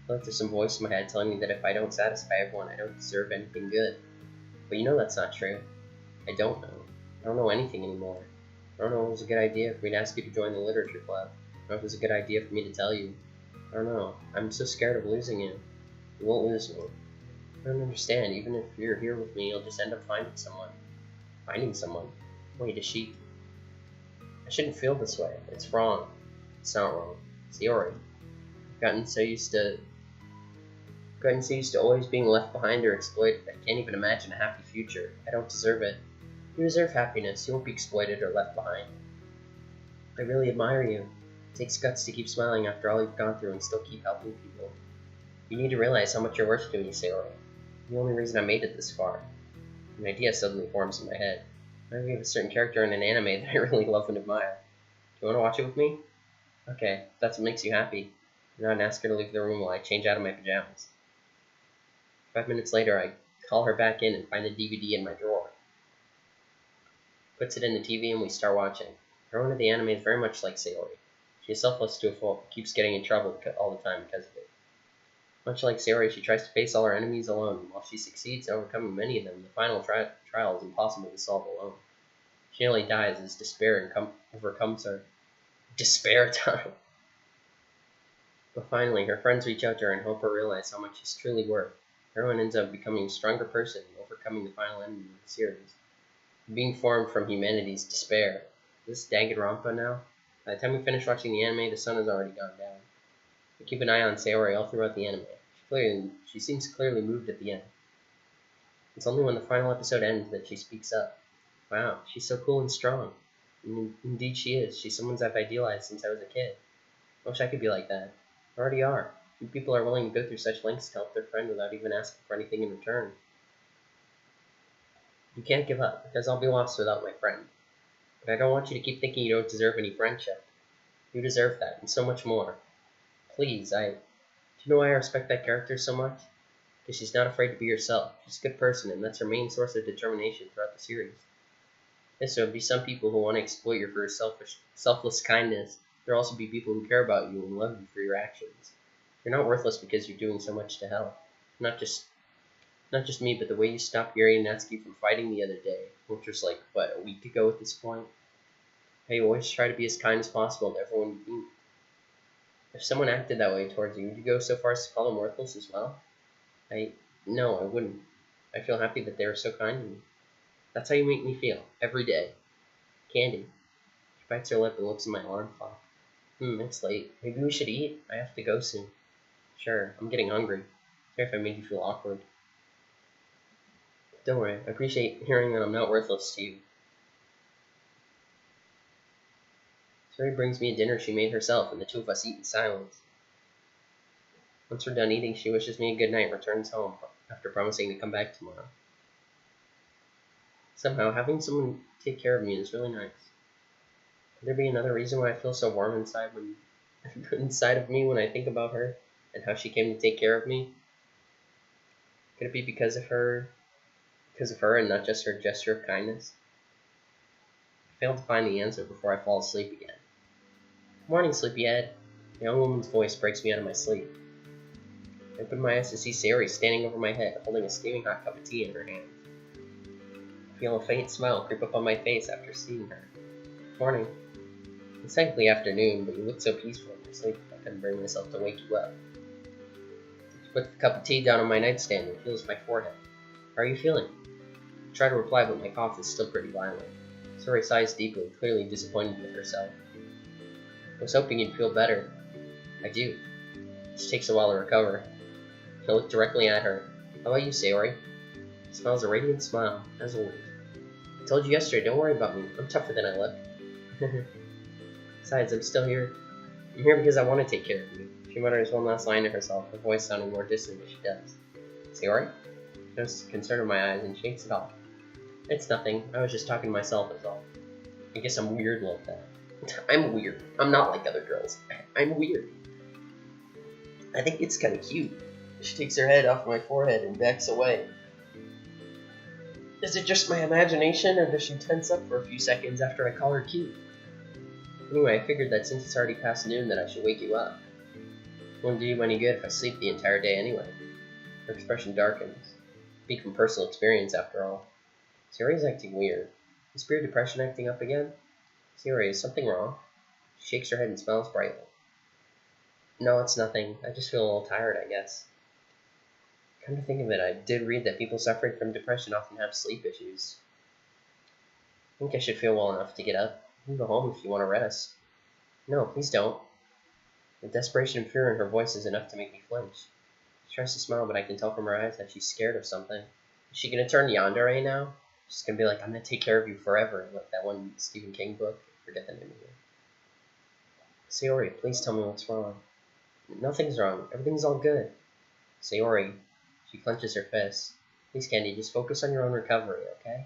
I feel like there's some voice in my head telling me that if I don't satisfy everyone, I don't deserve anything good. But you know that's not true. I don't know. I don't know anything anymore. I don't know if it was a good idea for me to ask you to join the literature club. I don't know if it was a good idea for me to tell you. I don't know. I'm so scared of losing you. You won't lose me. I don't understand. Even if you're here with me, you'll just end up finding someone. Finding someone? Wait, is she... I shouldn't feel this way. It's wrong. It's not wrong. Sayori. I've gotten so used to always being left behind or exploited. I can't even imagine a happy future. I don't deserve it. You deserve happiness. You won't be exploited or left behind. I really admire you. It takes guts to keep smiling after all you've gone through and still keep helping people. You need to realize how much you're worth to me, Sayori. The only reason I made it this far. An idea suddenly forms in my head. I have a certain character in an anime that I really love and admire. Do you want to watch it with me? Okay, if that's what makes you happy. I'm not ask her to leave the room while I change out of my pajamas. 5 minutes later, I call her back in and find the DVD in my drawer. Puts it in the TV and we start watching. Heroine of the anime is very much like Sayori. She is selfless to a fault, but keeps getting in trouble all the time because of it. Much like Sayori, she tries to face all her enemies alone, and while she succeeds in overcoming many of them, the final trial is impossible to solve alone. She nearly dies as despair overcomes her. Despair time! But finally, her friends reach out to her and help her realize how much she's truly worth. Heroine ends up becoming a stronger person and overcoming the final enemy of the series. Being formed from humanity's despair. Is this Danganronpa now? By the time we finish watching the anime, the sun has already gone down. We keep an eye on Sayori all throughout the anime. She seems clearly moved at the end. It's only when the final episode ends that she speaks up. Wow, she's so cool and strong. Indeed she is. She's someone I've idealized since I was a kid. I wish I could be like that. I already are. Few people are willing to go through such lengths to help their friend without even asking for anything in return. You can't give up, because I'll be lost without my friend. But I don't want you to keep thinking you don't deserve any friendship. You deserve that, and so much more. Please, do you know why I respect that character so much? Because she's not afraid to be herself. She's a good person, and that's her main source of determination throughout the series. Yes, there will be some people who want to exploit you for selfless kindness. There will also be people who care about you and love you for your actions. You're not worthless because you're doing so much to help. Not just me, but the way you stopped Yuri and Natsuki from fighting the other day, which was like, what, a week ago at this point? How you always try to be as kind as possible to everyone you meet. If someone acted that way towards you, would you go so far as to call them worthless as well? No, I wouldn't. I feel happy that they were so kind to me. That's how you make me feel, every day. Candy. She bites her lip and looks at my alarm clock. It's late. Maybe we should eat? I have to go soon. Sure, I'm getting hungry. Sorry if I made you feel awkward. Don't worry, I appreciate hearing that I'm not worthless to you. Sayori brings me a dinner she made herself, and the two of us eat in silence. Once we're done eating, she wishes me a good night and returns home, after promising to come back tomorrow. Somehow, having someone take care of me is really nice. Could there be another reason why I feel so warm inside of me when I think about her, and how she came to take care of me? Could it be because of her and not just her gesture of kindness? I fail to find the answer before I fall asleep again. Morning, sleepyhead. The young woman's voice breaks me out of my sleep. I open my eyes to see Sayori standing over my head, holding a steaming hot cup of tea in her hand. I feel a faint smile creep up on my face after seeing her. Morning. It's technically afternoon, but you look so peaceful in your sleep I couldn't bring myself to wake you up. She puts the cup of tea down on my nightstand and feels my forehead. How are you feeling? I try to reply, but my cough is still pretty violent. Sayori sighs deeply, clearly disappointed with herself. I was hoping you'd feel better. I do. It just takes a while to recover. I look directly at her. How about you, Sayori? She smiles a radiant smile, as always. I told you yesterday, don't worry about me. I'm tougher than I look. Besides, I'm still here. I'm here because I want to take care of you. If She mutters one last line to herself, her voice sounding more distant as she does. Sayori? She notices concern in my eyes and shakes it off. It's nothing. I was just talking to myself, is all. I guess I'm weird like that. I'm weird. I'm not like other girls. I'm weird. I think it's kind of cute. She takes her head off my forehead and backs away. Is it just my imagination, or does she tense up for a few seconds after I call her cute? Anyway, I figured that since it's already past noon that I should wake you up. It wouldn't do you any good if I sleep the entire day anyway. Her expression darkens. Speak from personal experience, after all. Sayori's acting weird. Is pure depression acting up again? Sayori, is something wrong? She shakes her head and smiles brightly. No, it's nothing. I just feel a little tired, I guess. Come to think of it, I did read that people suffering from depression often have sleep issues. I think I should feel well enough to get up. You can go home if you want to rest. No, please don't. The desperation and fear in her voice is enough to make me flinch. She tries to smile, but I can tell from her eyes that she's scared of something. Is she going to turn yandere now? She's going to be like, I'm going to take care of you forever, like that one Stephen King book. I forget the name of it. Sayori, please tell me what's wrong. Nothing's wrong. Everything's all good. Sayori. She clenches her fists. Please, Candy, just focus on your own recovery, okay?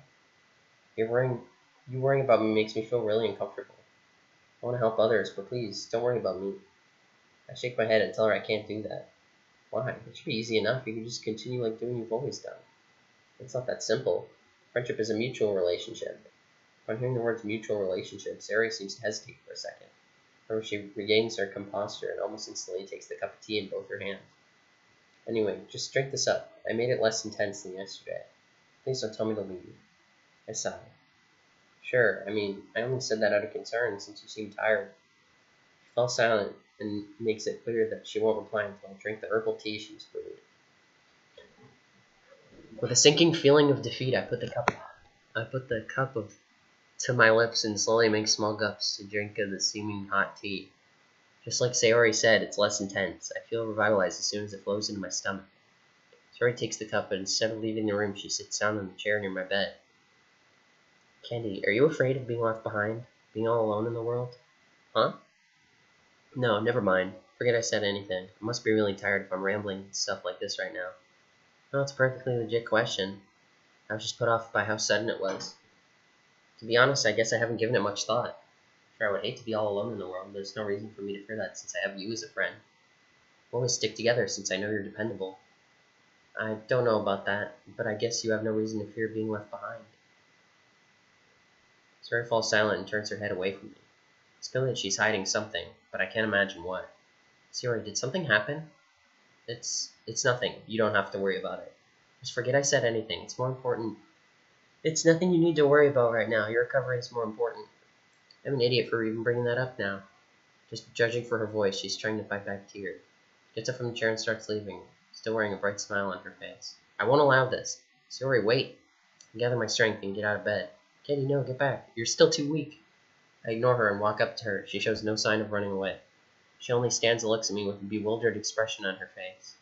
You worrying about me makes me feel really uncomfortable. I want to help others, but please, don't worry about me. I shake my head and tell her I can't do that. Why? It should be easy enough. You can just continue like doing you've always done. It's not that simple. Friendship is a mutual relationship. Upon hearing the words mutual relationship, Sayori seems to hesitate for a second. However, she regains her composure and almost instantly takes the cup of tea in both her hands. Anyway, just drink this up. I made it less intense than yesterday. Please don't tell me to leave. I sigh. Sure, I only said that out of concern since you seem tired. She falls silent and makes it clear that she won't reply until I drink the herbal tea she's brewed. With a sinking feeling of defeat, I put the cup to my lips and slowly make small gulps to drink of the seeming hot tea. Just like Sayori said, it's less intense. I feel revitalized as soon as it flows into my stomach. Sayori takes the cup, but instead of leaving the room, she sits down in the chair near my bed. Candy, are you afraid of being left behind? Being all alone in the world? Huh? No, never mind. Forget I said anything. I must be really tired if I'm rambling and stuff like this right now. No, it's a perfectly legit question. I was just put off by how sudden it was. To be honest, I guess I haven't given it much thought. Sure, I would hate to be all alone in the world, but there's no reason for me to fear that since I have you as a friend. We'll always stick together since I know you're dependable. I don't know about that, but I guess you have no reason to fear being left behind. Sayori falls silent and turns her head away from me. It's clear that she's hiding something, but I can't imagine what. Sayori, did something happen? It's nothing. You don't have to worry about it. Just forget I said anything. It's more important. It's nothing you need to worry about right now. Your recovery is more important. I'm an idiot for even bringing that up now. Just judging for her voice, she's trying to fight back tears. Gets up from the chair and starts leaving, still wearing a bright smile on her face. I won't allow this. Sayori, wait. I gather my strength and get out of bed. Candy, no, get back. You're still too weak. I ignore her and walk up to her. She shows no sign of running away. She only stands and looks at me with a bewildered expression on her face.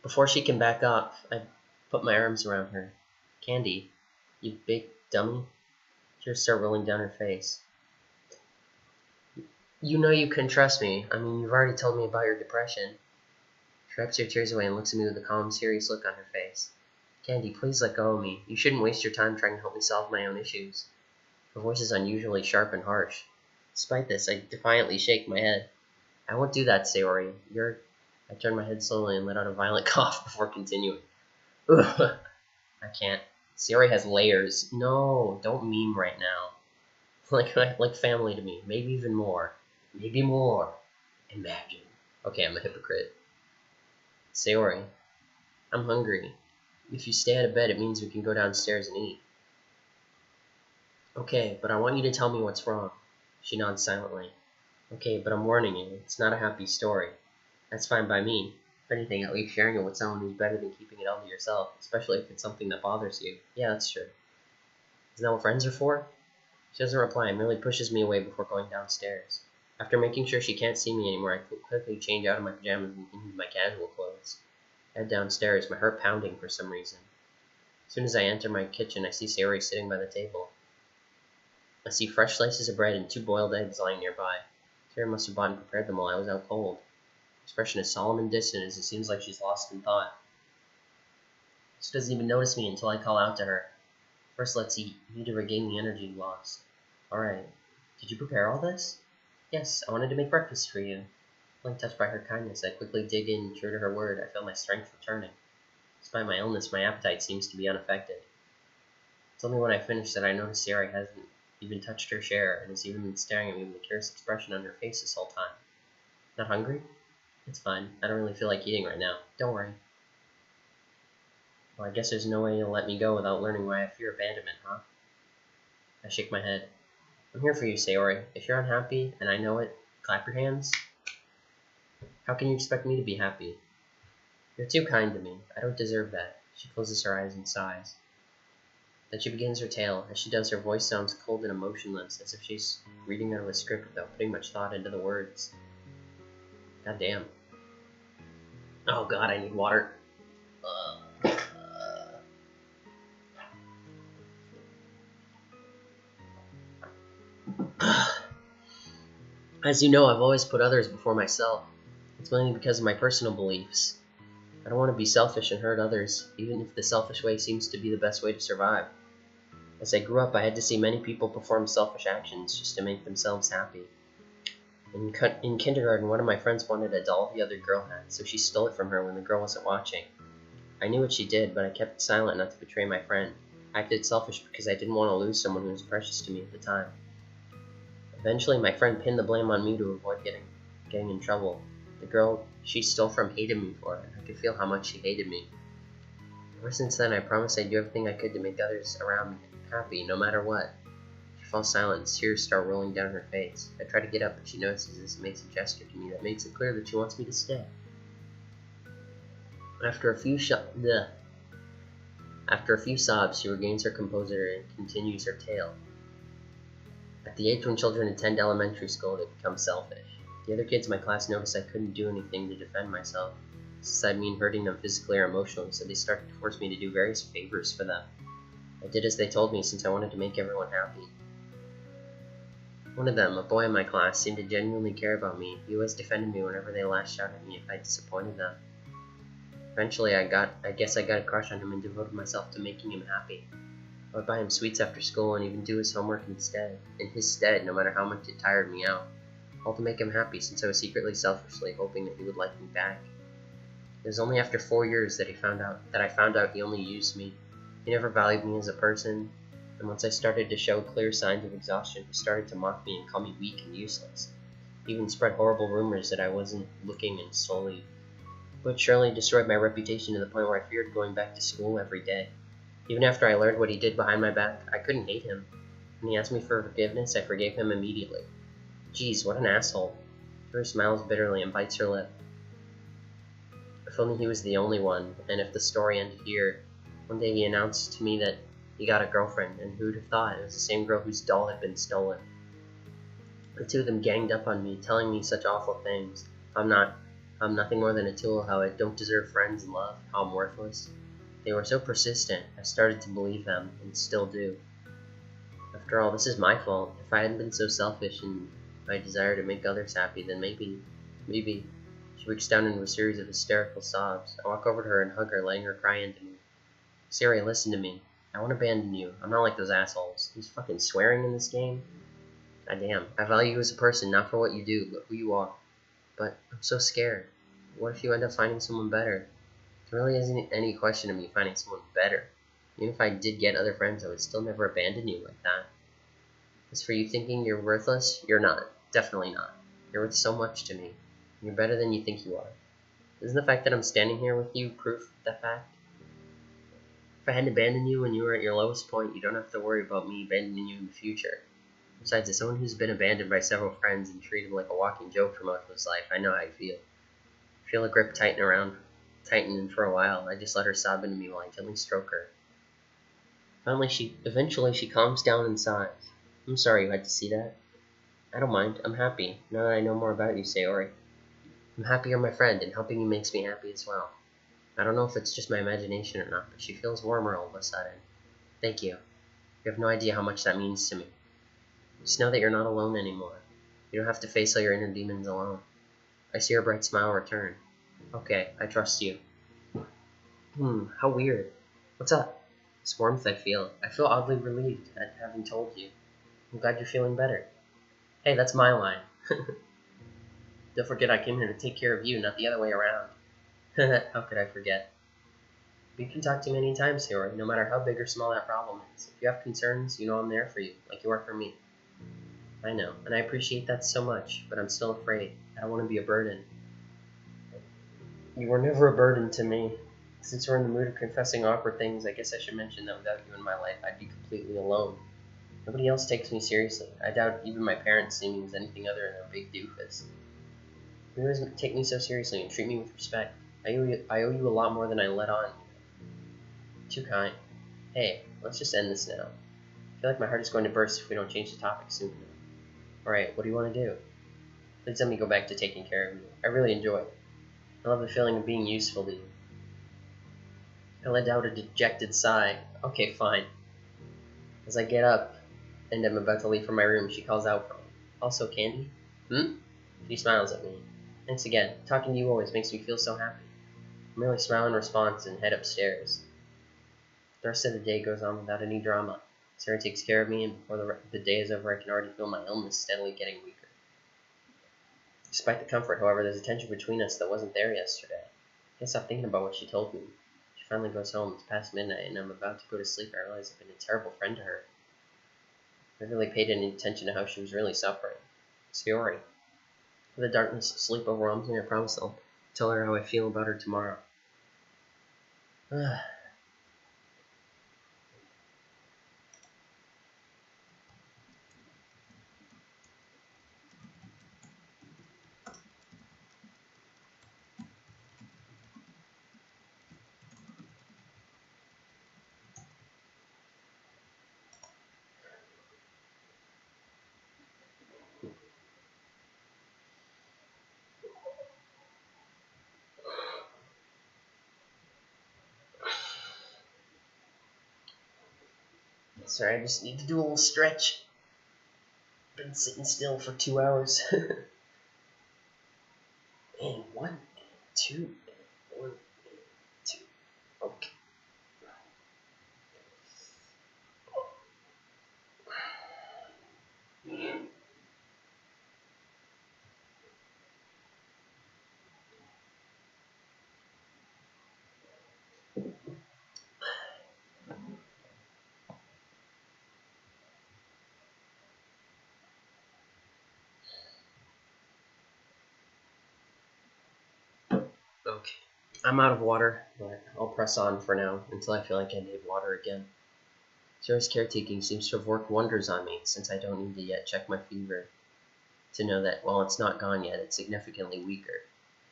Before she can back off, I put my arms around her. Candy, you big dummy. Tears start rolling down her face. You know you can trust me. You've already told me about your depression. She wipes her tears away and looks at me with a calm, serious look on her face. Candy, please let go of me. You shouldn't waste your time trying to help me solve my own issues. Her voice is unusually sharp and harsh. Despite this, I defiantly shake my head. I won't do that, Sayori. I turn my head slowly and let out a violent cough before continuing. Ugh. I can't. Sayori has layers. No, don't meme right now. Like family to me. Maybe even more. Maybe more. Imagine. Okay, I'm a hypocrite. Sayori, I'm hungry. If you stay out of bed, it means we can go downstairs and eat. Okay, but I want you to tell me what's wrong. She nods silently. Okay, but I'm warning you, it's not a happy story. That's fine by me. If anything, at least sharing it with someone who's better than keeping it all to yourself, especially if it's something that bothers you. Yeah, that's true. Isn't that what friends are for? She doesn't reply and merely pushes me away before going downstairs. After making sure she can't see me anymore, I quickly change out of my pajamas and into my casual clothes. I head downstairs, my heart pounding for some reason. As soon as I enter my kitchen, I see Sayori sitting by the table. I see fresh slices of bread and 2 boiled eggs lying nearby. Sayori must have bought and prepared them while I was out cold. expression is solemn and distant as it seems like she's lost in thought. She doesn't even notice me until I call out to her. First, let's eat. You need to regain the energy you lost. Alright. Did you prepare all this? Yes, I wanted to make breakfast for you. Feeling touched by her kindness, I quickly dig in. True to her word, I feel my strength returning. Despite my illness, my appetite seems to be unaffected. It's only when I finish that I notice Sayori hasn't even touched her share and has even been staring at me with a curious expression on her face this whole time. Not hungry? It's fine. I don't really feel like eating right now. Don't worry. Well, I guess there's no way you'll let me go without learning why I fear abandonment, huh? I shake my head. I'm here for you, Sayori. If you're unhappy, and I know it, clap your hands. How can you expect me to be happy? You're too kind to me. I don't deserve that. She closes her eyes and sighs. Then she begins her tale. As she does, her voice sounds cold and emotionless, as if she's reading out of a script without putting much thought into the words. God damn. Oh god, I need water. As you know, I've always put others before myself. It's mainly because of my personal beliefs. I don't want to be selfish and hurt others, even if the selfish way seems to be the best way to survive. As I grew up, I had to see many people perform selfish actions just to make themselves happy. In kindergarten, one of my friends wanted a doll the other girl had, so she stole it from her when the girl wasn't watching. I knew what she did, but I kept silent not to betray my friend. I acted selfish because I didn't want to lose someone who was precious to me at the time. Eventually, my friend pinned the blame on me to avoid getting in trouble. The girl she stole from hated me for it, and I could feel how much she hated me. Ever since then, I promised I'd do everything I could to make others around me happy, no matter what. She falls silent and tears start rolling down her face. I try to get up, but she notices this and makes a gesture to me that makes it clear that she wants me to stay. After a few sobs, she regains her composure and continues her tale. At the age when children attend elementary school, they become selfish. The other kids in my class noticed I couldn't do anything to defend myself. This would mean hurting them physically or emotionally, so they started to force me to do various favors for them. I did as they told me since I wanted to make everyone happy. One of them, a boy in my class, seemed to genuinely care about me. He always defended me whenever they lashed out at me if I disappointed them. Eventually, I guess I got a crush on him and devoted myself to making him happy. I would buy him sweets after school and even do his homework in his stead, no matter how much it tired me out. All to make him happy, since I was secretly selfishly hoping that he would like me back. It was only after 4 years that I found out he only used me. He never valued me as a person, and once I started to show clear signs of exhaustion, he started to mock me and call me weak and useless. He even spread horrible rumors that I wasn't looking and slowly but surely destroyed my reputation to the point where I feared going back to school every day. Even after I learned what he did behind my back, I couldn't hate him. When he asked me for forgiveness, I forgave him immediately. Jeez, what an asshole. Her smiles bitterly and bites her lip. If only he was the only one, and if the story ended here. One day he announced to me that he got a girlfriend, and who'd have thought it was the same girl whose doll had been stolen. The two of them ganged up on me, telling me such awful things. I'm nothing more than a tool, how I don't deserve friends and love, how I'm worthless. They were so persistent, I started to believe them, and still do. After all, this is my fault. If I hadn't been so selfish in my desire to make others happy, then maybe. She breaks down into a series of hysterical sobs. I walk over to her and hug her, letting her cry into me. Sayori, listen to me. I won't abandon you. I'm not like those assholes. Who's fucking swearing in this game? Goddamn. I value you as a person, not for what you do, but who you are. But I'm so scared. What if you end up finding someone better? There really isn't any question of me finding someone better. Even if I did get other friends, I would still never abandon you like that. As for you thinking you're worthless, you're not. Definitely not. You're worth so much to me. You're better than you think you are. Isn't the fact that I'm standing here with you proof of that fact? If I hadn't abandoned you when you were at your lowest point, you don't have to worry about me abandoning you in the future. Besides, as someone who's been abandoned by several friends and treated like a walking joke for most of his life, I know how I feel. I feel a grip tightening for a while. I just let her sob into me while I gently stroke her. Eventually she calms down and sighs. I'm sorry you had to see that. I don't mind. I'm happy, now that I know more about you, Sayori. I'm happy you're my friend, and helping you makes me happy as well. I don't know if it's just my imagination or not, but she feels warmer all of a sudden. Thank you. You have no idea how much that means to me. Just know that you're not alone anymore. You don't have to face all your inner demons alone. I see her bright smile return. Okay, I trust you. How weird. What's up? This warmth I feel. I feel oddly relieved at having told you. I'm glad you're feeling better. Hey, that's my line. Don't forget I came here to take care of you, not the other way around. How could I forget? You can talk to me anytime, Sayori, no matter how big or small that problem is. If you have concerns, you know I'm there for you, like you are for me. I know, and I appreciate that so much, but I'm still afraid. I don't want to be a burden. You were never a burden to me. Since we're in the mood of confessing awkward things, I guess I should mention that without you in my life, I'd be completely alone. Nobody else takes me seriously. I doubt even my parents see me as anything other than a big doofus. You always take me so seriously and treat me with respect. I owe you a lot more than I let on. Too kind. Hey, let's just end this now. I feel like my heart is going to burst if we don't change the topic soon enough. Alright, what do you want to do? Please let me go back to taking care of you. I really enjoy it. I love the feeling of being useful to you. I let out a dejected sigh. Okay, fine. As I get up and am about to leave from my room, she calls out for me. Also, Candy? She smiles at me. Thanks again. Talking to you always makes me feel so happy. I merely smile in response and head upstairs. The rest of the day goes on without any drama. Sarah takes care of me, and before the day is over, I can already feel my illness steadily getting weaker. Despite the comfort, however, there's a tension between us that wasn't there yesterday. I can't stop thinking about what she told me. She finally goes home. It's past midnight, and I'm about to go to sleep. I realize I've been a terrible friend to her. I really paid any attention to how she was really suffering. Sayori. For the darkness of sleep overwhelms me, I promise I'll tell her how I feel about her tomorrow. Sorry, I just need to do a little stretch. Been sitting still for 2 hours. And 1, 2, 1, 2. Okay. Okay. I'm out of water, but I'll press on for now until I feel like I need water again. Sarah's caretaking seems to have worked wonders on me, since I don't need to yet check my fever to know that while it's not gone yet, it's significantly weaker.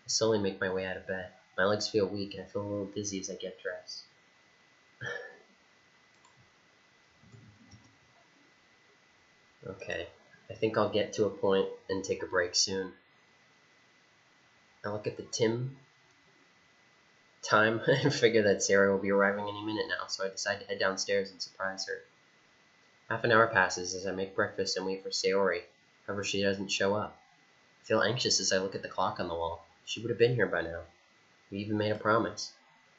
I slowly make my way out of bed. My legs feel weak and I feel a little dizzy as I get dressed. Okay, I think I'll get to a point and take a break soon. I look at the time and figure that Sarah will be arriving any minute now, so I decide to head downstairs and surprise her. Half an hour passes as I make breakfast and wait for Sayori. However, she doesn't show up. I feel anxious as I look at the clock on the wall. She would have been here by now. We even made a promise.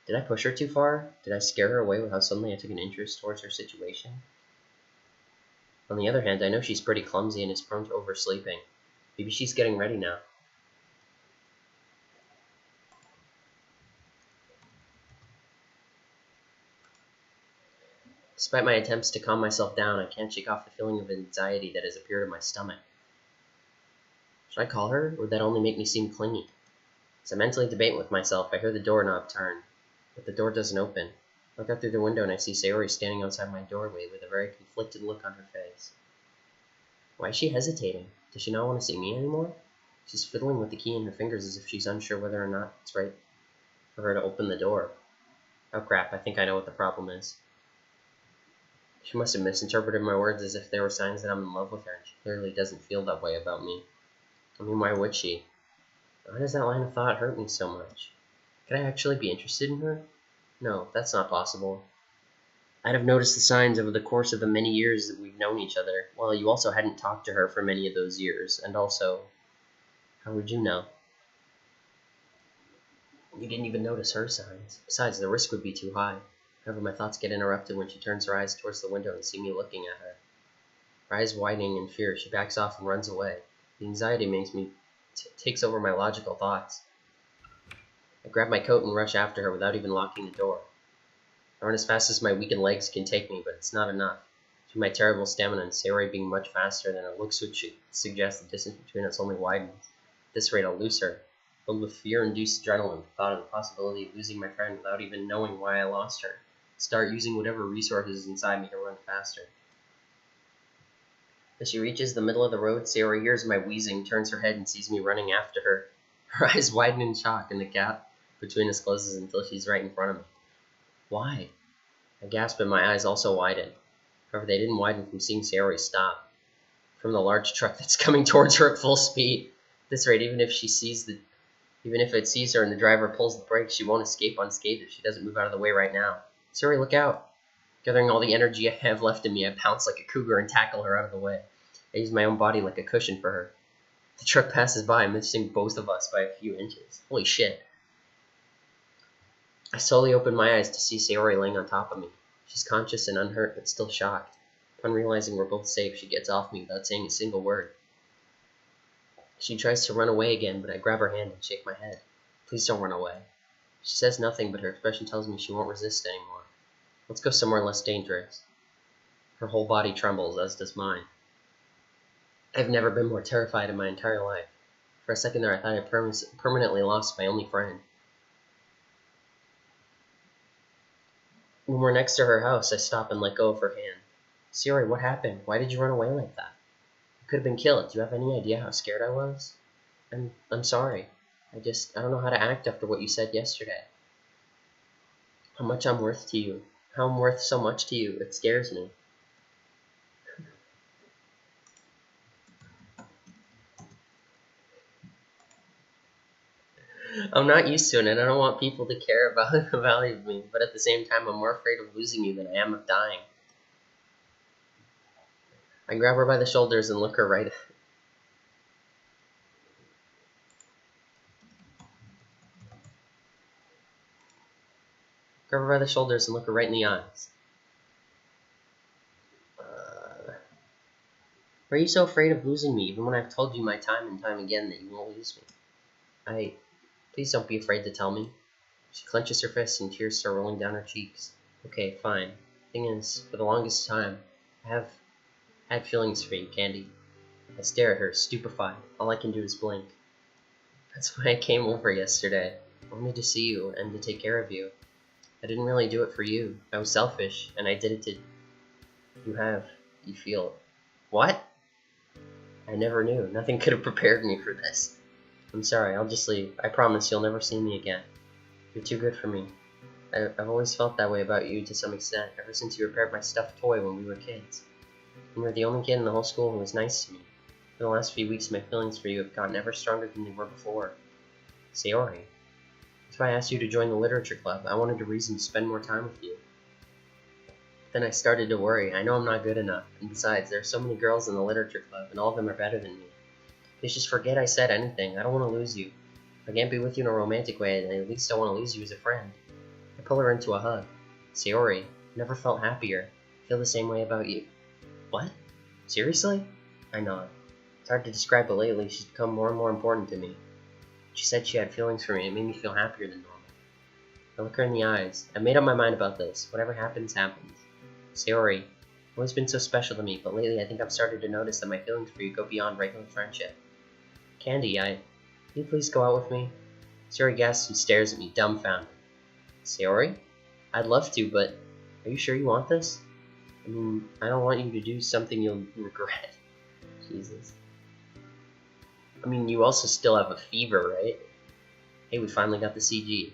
Did I push her too far? Did I scare her away with how suddenly I took an interest towards her situation? On the other hand, I know she's pretty clumsy and is prone to oversleeping. Maybe she's getting ready now. Despite my attempts to calm myself down, I can't shake off the feeling of anxiety that has appeared in my stomach. Should I call her, or would that only make me seem clingy? As I mentally debate with myself, I hear the doorknob turn, but the door doesn't open. I look out through the window and I see Sayori standing outside my doorway with a very conflicted look on her face. Why is she hesitating? Does she not want to see me anymore? She's fiddling with the key in her fingers as if she's unsure whether or not it's right for her to open the door. Oh crap, I think I know what the problem is. She must have misinterpreted my words as if they were signs that I'm in love with her, and she clearly doesn't feel that way about me. I mean, why would she? Why does that line of thought hurt me so much? Could I actually be interested in her? No, that's not possible. I'd have noticed the signs over the course of the many years that we've known each other. Well, you also hadn't talked to her for many of those years, and also, how would you know? You didn't even notice her signs. Besides, the risk would be too high. However, my thoughts get interrupted when she turns her eyes towards the window and see me looking at her. Her eyes widening in fear, she backs off and runs away. The anxiety takes over my logical thoughts. I grab my coat and rush after her without even locking the door. I run as fast as my weakened legs can take me, but it's not enough. Through my terrible stamina and Sayori being much faster than it looks would suggest the distance between us only widens. At this rate, I'll lose her. Filled with fear-induced adrenaline, the thought of the possibility of losing my friend without even knowing why I lost her. Start using whatever resources inside me to run faster. As she reaches the middle of the road, Sayori hears my wheezing, turns her head, and sees me running after her. Her eyes widen in shock, and the gap between us closes until she's right in front of me. Why? I gasp, and my eyes also widen. However, they didn't widen from seeing Sayori stop. From the large truck that's coming towards her at full speed. At this rate, even if it sees her and the driver pulls the brakes, she won't escape unscathed if she doesn't move out of the way right now. Sayori, look out! Gathering all the energy I have left in me, I pounce like a cougar and tackle her out of the way. I use my own body like a cushion for her. The truck passes by, missing both of us by a few inches. Holy shit. I slowly open my eyes to see Sayori laying on top of me. She's conscious and unhurt, but still shocked. Upon realizing we're both safe, she gets off me without saying a single word. She tries to run away again, but I grab her hand and shake my head. Please don't run away. She says nothing, but her expression tells me she won't resist anymore. Let's go somewhere less dangerous. Her whole body trembles, as does mine. I've never been more terrified in my entire life. For a second there, I thought I permanently lost my only friend. When we're next to her house, I stop and let go of her hand. Sayori, what happened? Why did you run away like that? You could have been killed. Do you have any idea how scared I was? I'm sorry. I don't know how to act after what you said yesterday. How much I'm worth to you. How I'm worth so much to you. It scares me. I'm not used to it, and I don't want people to care about the value of me, but at the same time, I'm more afraid of losing you than I am of dying. I grab her by the shoulders and look her right in the eyes. Why are you so afraid of losing me, even when I've told you my time and time again that you won't lose me? Please don't be afraid to tell me. She clenches her fists and tears start rolling down her cheeks. Okay, fine. Thing is, for the longest time, I have had feelings for you, Candy. I stare at her, stupefied. All I can do is blink. That's why I came over yesterday. I wanted to see you and to take care of you. I didn't really do it for you. I was selfish, and I did it to... You feel... What? I never knew. Nothing could have prepared me for this. I'm sorry, I'll just leave. I promise you'll never see me again. You're too good for me. I've always felt that way about you to some extent, ever since you repaired my stuffed toy when we were kids. You were the only kid in the whole school who was nice to me. For the last few weeks, my feelings for you have gotten ever stronger than they were before. Sayori. That's why I asked you to join the literature club. I wanted a reason to spend more time with you. Then I started to worry. I know I'm not good enough. And besides, there are so many girls in the literature club, and all of them are better than me. Please just forget I said anything. I don't want to lose you. If I can't be with you in a romantic way, then at least I want to lose you as a friend. I pull her into a hug. Sayori, never felt happier. I feel the same way about you. What? Seriously? I nod. It's hard to describe, but lately she's become more and more important to me. She said she had feelings for me, and it made me feel happier than normal. I look her in the eyes. I've made up my mind about this. Whatever happens, happens. Sayori, you've always been so special to me, but lately I think I've started to notice that my feelings for you go beyond regular friendship. Candy, can you please go out with me? Sayori gasps and stares at me, dumbfounded. Sayori? I'd love to, but are you sure you want this? I mean, I don't want you to do something you'll regret. Jesus. I mean, you also still have a fever, right? Hey, we finally got the CG.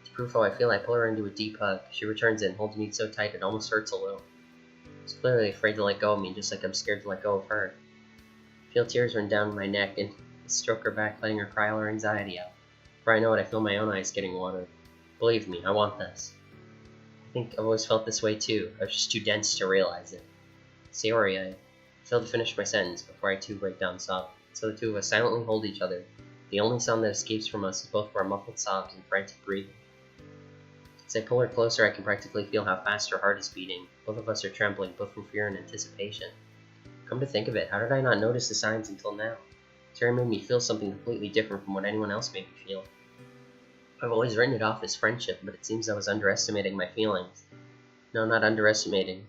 To prove how I feel, I pull her into a deep hug. She returns it and holds me so tight it almost hurts a little. She's clearly afraid to let go of me, just like I'm scared to let go of her. I feel tears run down my neck and stroke her back, letting her cry all her anxiety out. Before I know it, I feel my own eyes getting watered. Believe me, I want this. I think I've always felt this way too. I was just too dense to realize it. Sayori, I failed to finish my sentence before I too break down sobbing. So the two of us silently hold each other, The only sound that escapes from us is both of our muffled sobs and frantic breathing. As I pull her closer, I can practically feel how fast her heart is beating. Both of us are trembling, both from fear and anticipation. Come to think of it, how did I not notice the signs until now? Sayori made me feel something completely different from what anyone else made me feel. I've always written it off as friendship, but it seems I was underestimating my feelings. No, not underestimating.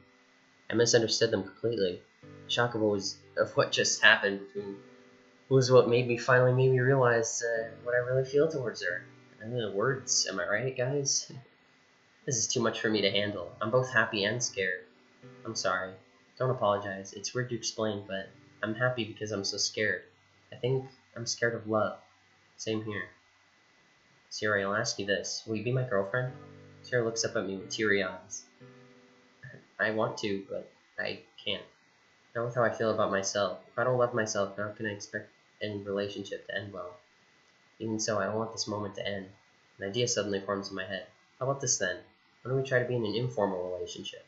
I misunderstood them completely. The shock of what just happened was what finally made me realize what I really feel towards her. Words, am I right, guys? This is too much for me to handle. I'm both happy and scared. I'm sorry. Don't apologize. It's weird to explain, but I'm happy because I'm so scared. I think I'm scared of love. Same here. Sayori, I'll ask you this. Will you be my girlfriend? Sayori looks up at me with teary eyes. I want to, but I can't. Not with how I feel about myself. If I don't love myself, how can I expect any relationship to end well? Even so, I don't want this moment to end. An idea suddenly forms in my head. How about this then? Why don't we try to be in an informal relationship?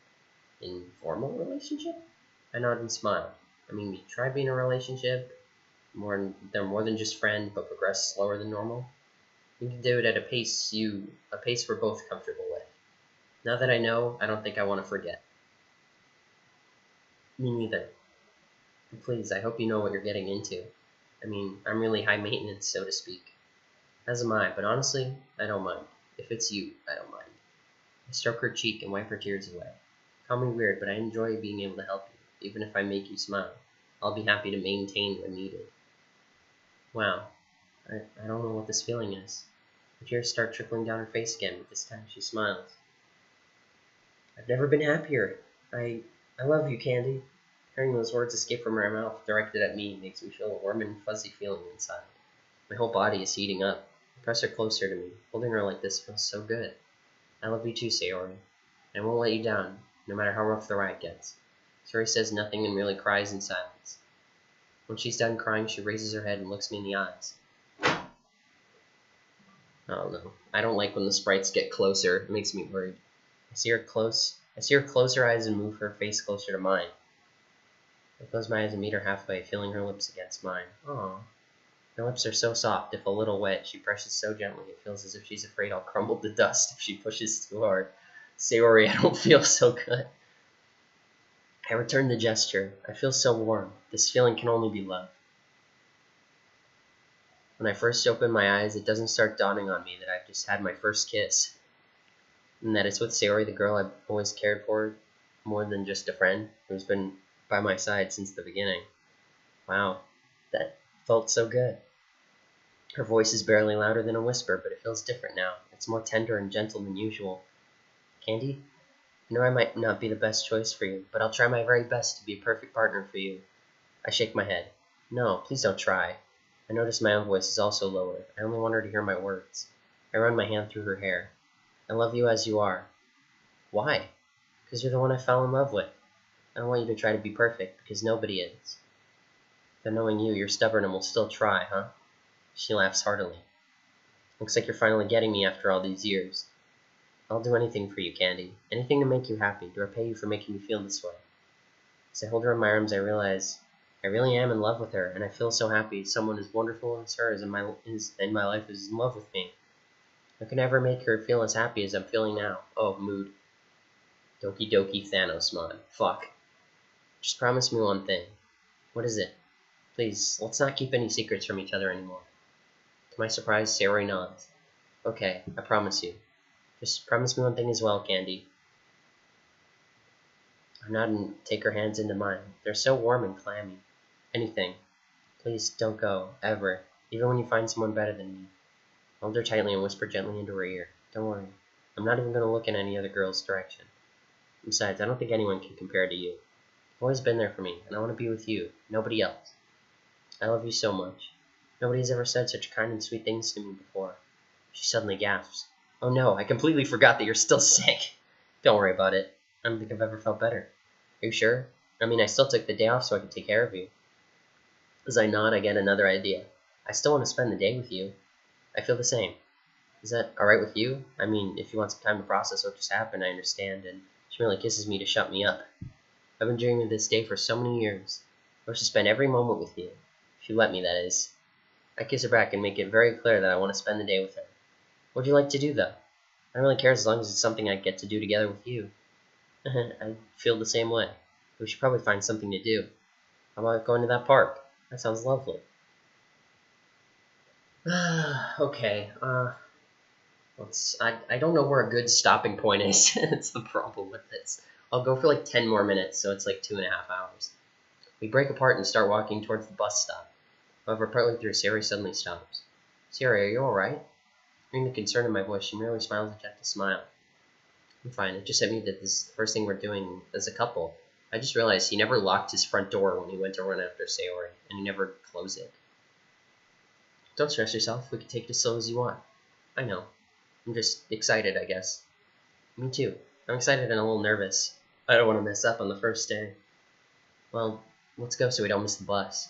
Informal relationship? I nod and smile. I mean, we try being in a relationship. They're more than just friends, but progress slower than normal. We can do it at a pace we're both comfortable with. Now that I know, I don't think I want to forget. Me neither. But please, I hope you know what you're getting into. I mean, I'm really high maintenance, so to speak. As am I, but honestly, I don't mind. If it's you, I don't mind. I stroke her cheek and wipe her tears away. Call me weird, but I enjoy being able to help you, even if I make you smile. I'll be happy to maintain when needed. Wow, I don't know what this feeling is. The tears start trickling down her face again, but this time she smiles. I've never been happier. I love you, Candy. Hearing those words escape from her mouth directed at me makes me feel a warm and fuzzy feeling inside. My whole body is heating up. I press her closer to me. Holding her like this feels so good. I love you too, Sayori. I won't let you down, no matter how rough the ride gets. Sayori says nothing and merely cries in silence. When she's done crying, she raises her head and looks me in the eyes. Oh no, I don't like when the sprites get closer. It makes me worried. I see her close her eyes and move her face closer to mine. I close my eyes and meet her halfway, feeling her lips against mine. Aww. Her lips are so soft, if a little wet. She presses so gently, it feels as if she's afraid I'll crumble to dust if she pushes too hard. Sayori, I don't feel so good. I return the gesture. I feel so warm. This feeling can only be love. When I first open my eyes, it doesn't start dawning on me that I've just had my first kiss. And that it's with Sayori, the girl I've always cared for, more than just a friend, who's been by my side since the beginning. Wow, that felt so good. Her voice is barely louder than a whisper, but it feels different now. It's more tender and gentle than usual. Candy, I know I might not be the best choice for you, but I'll try my very best to be a perfect partner for you. I shake my head. No, please don't try. I notice my own voice is also lower. I only want her to hear my words. I run my hand through her hair. I love you as you are. Why? Because you're the one I fell in love with. I don't want you to try to be perfect, because nobody is. Though knowing you, you're stubborn and will still try, huh? She laughs heartily. Looks like you're finally getting me after all these years. I'll do anything for you, Candy. Anything to make you happy, to repay you for making me feel this way. As I hold her in my arms, I realize I really am in love with her, and I feel so happy someone as wonderful as her in my life is in love with me. How can I ever make her feel as happy as I'm feeling now? Oh, mood. Doki Doki Thanos mod. Fuck. Just promise me one thing. What is it? Please, let's not keep any secrets from each other anymore. To my surprise, Sayori nods. Okay, I promise you. Just promise me one thing as well, Candy. I nod and take her hands into mine. They're so warm and clammy. Anything. Please don't go, ever, even when you find someone better than me. I hold her tightly and whisper gently into her ear. Don't worry. I'm not even going to look in any other girl's direction. Besides, I don't think anyone can compare to you. You've always been there for me, and I want to be with you, nobody else. I love you so much. Nobody has ever said such kind and sweet things to me before. She suddenly gasps. Oh no, I completely forgot that you're still sick. Don't worry about it. I don't think I've ever felt better. Are you sure? I mean, I still took the day off so I could take care of you. As I nod, I get another idea. I still want to spend the day with you. I feel the same. Is that alright with you? I mean, if you want some time to process what just happened, I understand, and she merely kisses me to shut me up. I've been dreaming of this day for so many years. I wish to spend every moment with you. If you let me, that is. I kiss her back and make it very clear that I want to spend the day with her. What would you like to do, though? I don't really care as long as it's something I get to do together with you. I feel the same way. We should probably find something to do. How about going to that park? That sounds lovely. Okay, I don't know where a good stopping point is. That's the problem with this. I'll go for like 10 more minutes, so it's like 2.5 hours. We break apart and start walking towards the bus stop. However, partway through, Sayori suddenly stops. Sayori, are you alright? Hearing the concern in my voice, she merely smiles a gentle smile. I'm fine. It just hit me that this is the first thing we're doing as a couple. I just realized he never locked his front door when he went to run after Sayori, and he never closed it. Don't stress yourself. We can take it as slow as you want. I know. I'm just excited, I guess. Me too. I'm excited and a little nervous. I don't want to mess up on the first day. Well, let's go so we don't miss the bus.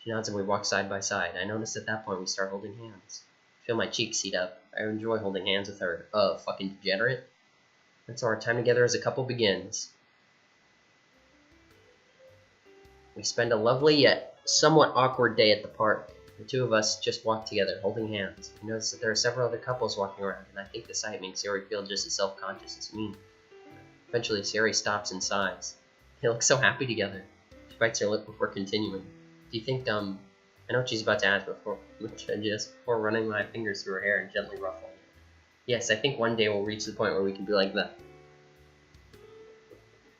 She nods and we walk side by side. I notice at that point we start holding hands. I feel my cheeks heat up. I enjoy holding hands with her. Fucking degenerate. And so our time together as a couple begins. We spend a lovely yet somewhat awkward day at the park. The two of us just walk together, holding hands. I notice that there are several other couples walking around, and I think the sight makes Sayori feel just as self-conscious as me. Eventually, Sayori stops and sighs. They look so happy together. She bites her lip before continuing. Do you think, I know what she's about to ask before running my fingers through her hair and gently ruffling it. Yes, I think one day we'll reach the point where we can be like that.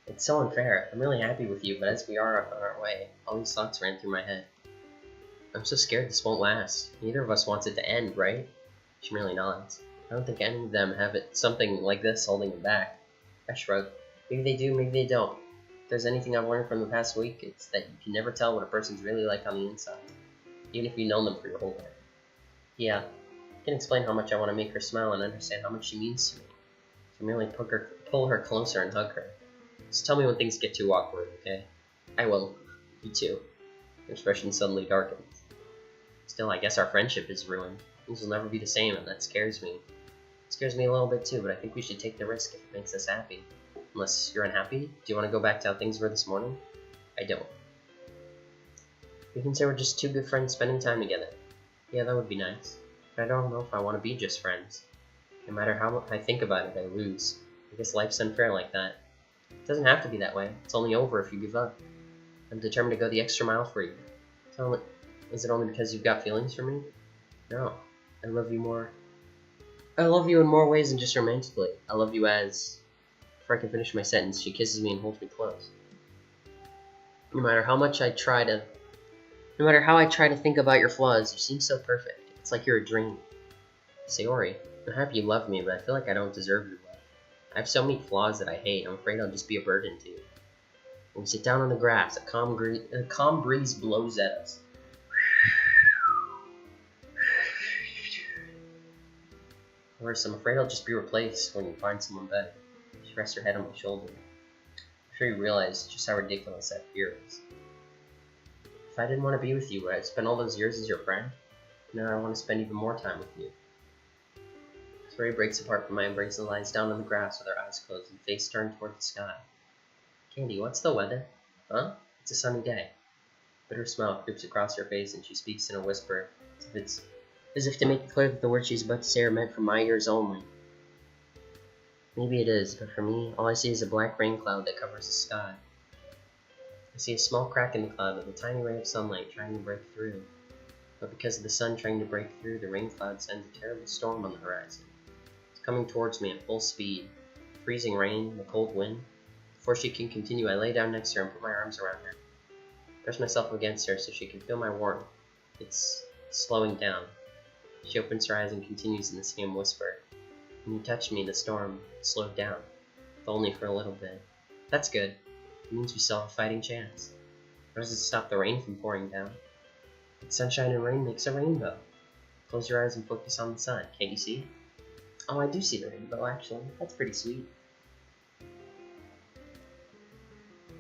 It's so unfair. I'm really happy with you, but as we are on our way, all these thoughts ran through my head. I'm so scared this won't last. Neither of us wants it to end, right? She merely nods. I don't think any of them have something like this holding them back. I shrug. Maybe they do, maybe they don't. If there's anything I've learned from the past week, it's that you can never tell what a person's really like on the inside, even if you've known them for your whole life. Yeah, I can explain how much I want to make her smile and understand how much she means to me. So merely pull her closer and hug her. Just tell me when things get too awkward, okay? I will. You too. Her expression suddenly darkens. Still, I guess our friendship is ruined. Things will never be the same, and that scares me. It scares me a little bit too, but I think we should take the risk if it makes us happy. Unless you're unhappy? Do you want to go back to how things were this morning? I don't. We can say we're just two good friends spending time together. Yeah, that would be nice. But I don't know if I want to be just friends. No matter how I think about it, I lose. I guess life's unfair like that. It doesn't have to be that way. It's only over if you give up. I'm determined to go the extra mile for you. Is it only because you've got feelings for me? No. I love you more. I love you in more ways than just romantically. I love you as... Before I can finish my sentence, she kisses me and holds me close. No matter how I try to think about your flaws, you seem so perfect. It's like you're a dream. Sayori, I'm happy you love me, but I feel like I don't deserve your love. I have so many flaws that I hate. I'm afraid I'll just be a burden to you. When we sit down on the grass, a calm breeze blows at us. Worse, I'm afraid I'll just be replaced when you find someone better. She rests her head on my shoulder. I'm sure you realize just how ridiculous that fear is. If I didn't want to be with you, would I spend all those years as your friend? Now I want to spend even more time with you. Sayori breaks apart from my embrace and lies down on the grass with her eyes closed and face turned toward the sky. Candy, what's the weather? Huh? It's a sunny day. A bitter smile creeps across her face and she speaks in a whisper, as if to make it clear that the words she's about to say are meant for my ears only. Maybe it is, but for me, all I see is a black rain cloud that covers the sky. I see a small crack in the cloud with a tiny ray of sunlight trying to break through. But because of the sun trying to break through, the rain cloud sends a terrible storm on the horizon. It's coming towards me at full speed. Freezing rain, the cold wind. Before she can continue, I lay down next to her and put my arms around her. Press myself against her so she can feel my warmth. It's slowing down. She opens her eyes and continues in the same whisper. When you touched me, the storm slowed down, if only for a little bit. That's good. It means we still have a fighting chance. How does it stop the rain from pouring down? But sunshine and rain makes a rainbow. Close your eyes and focus on the sun. Can't you see? Oh, I do see the rainbow, actually. That's pretty sweet.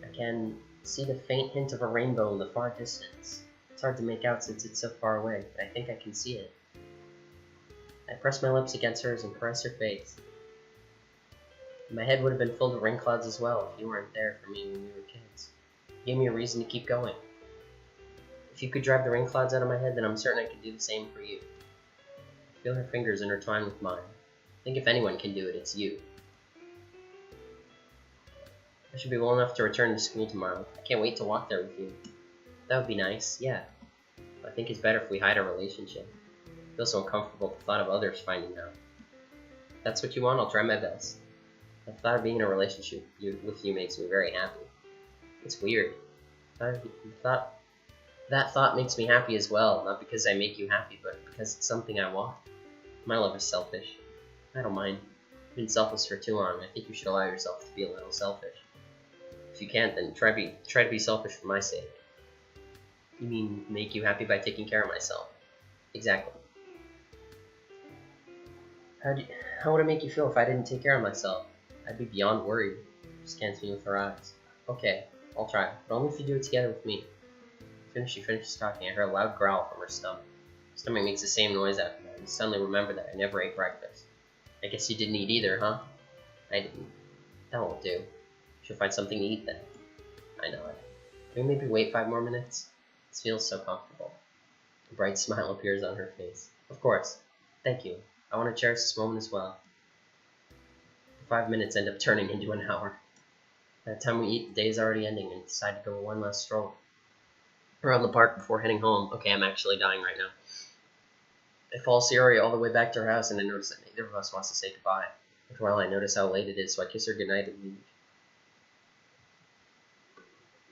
I can see the faint hint of a rainbow in the far distance. It's hard to make out since it's so far away, but I think I can see it. I press my lips against hers and caress her face. My head would have been filled with rain clouds as well if you weren't there for me when we were kids. You gave me a reason to keep going. If you could drive the rain clouds out of my head, then I'm certain I could do the same for you. Feel her fingers intertwine with mine. I think if anyone can do it, it's you. I should be well enough to return to school tomorrow. I can't wait to walk there with you. That would be nice, yeah. I think it's better if we hide our relationship. I feel so uncomfortable at the thought of others finding out. If that's what you want, I'll try my best. The thought of being in a relationship with you makes me very happy. It's weird. That thought makes me happy as well, not because I make you happy, but because it's something I want. My love is selfish. I don't mind. I've been selfish for too long. I think you should allow yourself to be a little selfish. If you can't, then try to be selfish for my sake. You mean make you happy by taking care of myself? Exactly. How would it make you feel if I didn't take care of myself? I'd be beyond worried. She scans me with her eyes. Okay, I'll try, but only if you do it together with me. She finishes talking. I heard a loud growl from her stomach. Her stomach makes the same noise after that, and suddenly remember that I never ate breakfast. I guess you didn't eat either, huh? I didn't. That won't do. Should find something to eat then. I know it. Can we maybe wait 5 more minutes? This feels so comfortable. A bright smile appears on her face. Of course. Thank you. I want to cherish this moment as well. The 5 minutes end up turning into an hour. By the time we eat, the day is already ending and decide to go one last stroll around the park before heading home. Okay, I'm actually dying right now. I follow Sayori all the way back to her house and I notice that neither of us wants to say goodbye. After a while, I notice how late it is, so I kiss her goodnight and leave.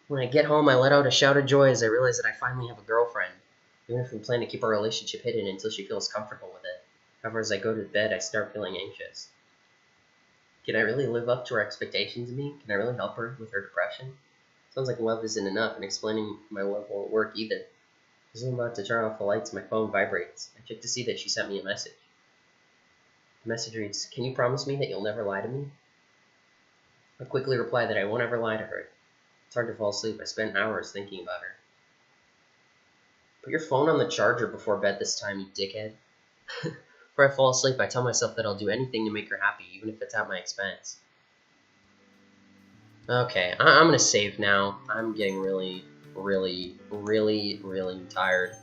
When I get home, I let out a shout of joy as I realize that I finally have a girlfriend, even if we plan to keep our relationship hidden until she feels comfortable with it. However, as I go to bed, I start feeling anxious. Can I really live up to her expectations of me? Can I really help her with her depression? Sounds like love isn't enough, and explaining my love won't work either. As I'm about to turn off the lights, my phone vibrates. I check to see that she sent me a message. The message reads, "Can you promise me that you'll never lie to me?" I quickly reply that I won't ever lie to her. It's hard to fall asleep. I spent hours thinking about her. Put your phone on the charger before bed this time, you dickhead. Before I fall asleep, I tell myself that I'll do anything to make her happy, even if it's at my expense. Okay, I'm gonna save now. I'm getting really tired,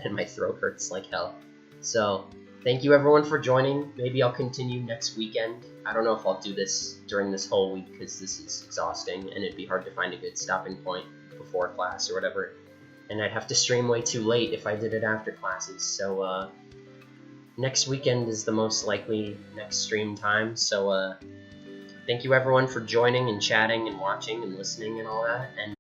and my throat hurts like hell. So, thank you everyone for joining. Maybe I'll continue next weekend. I don't know if I'll do this during this whole week, because this is exhausting, and it'd be hard to find a good stopping point before class or whatever. And I'd have to stream way too late if I did it after classes, so, next weekend is the most likely next stream time, so, thank you everyone for joining and chatting and watching and listening and all that, and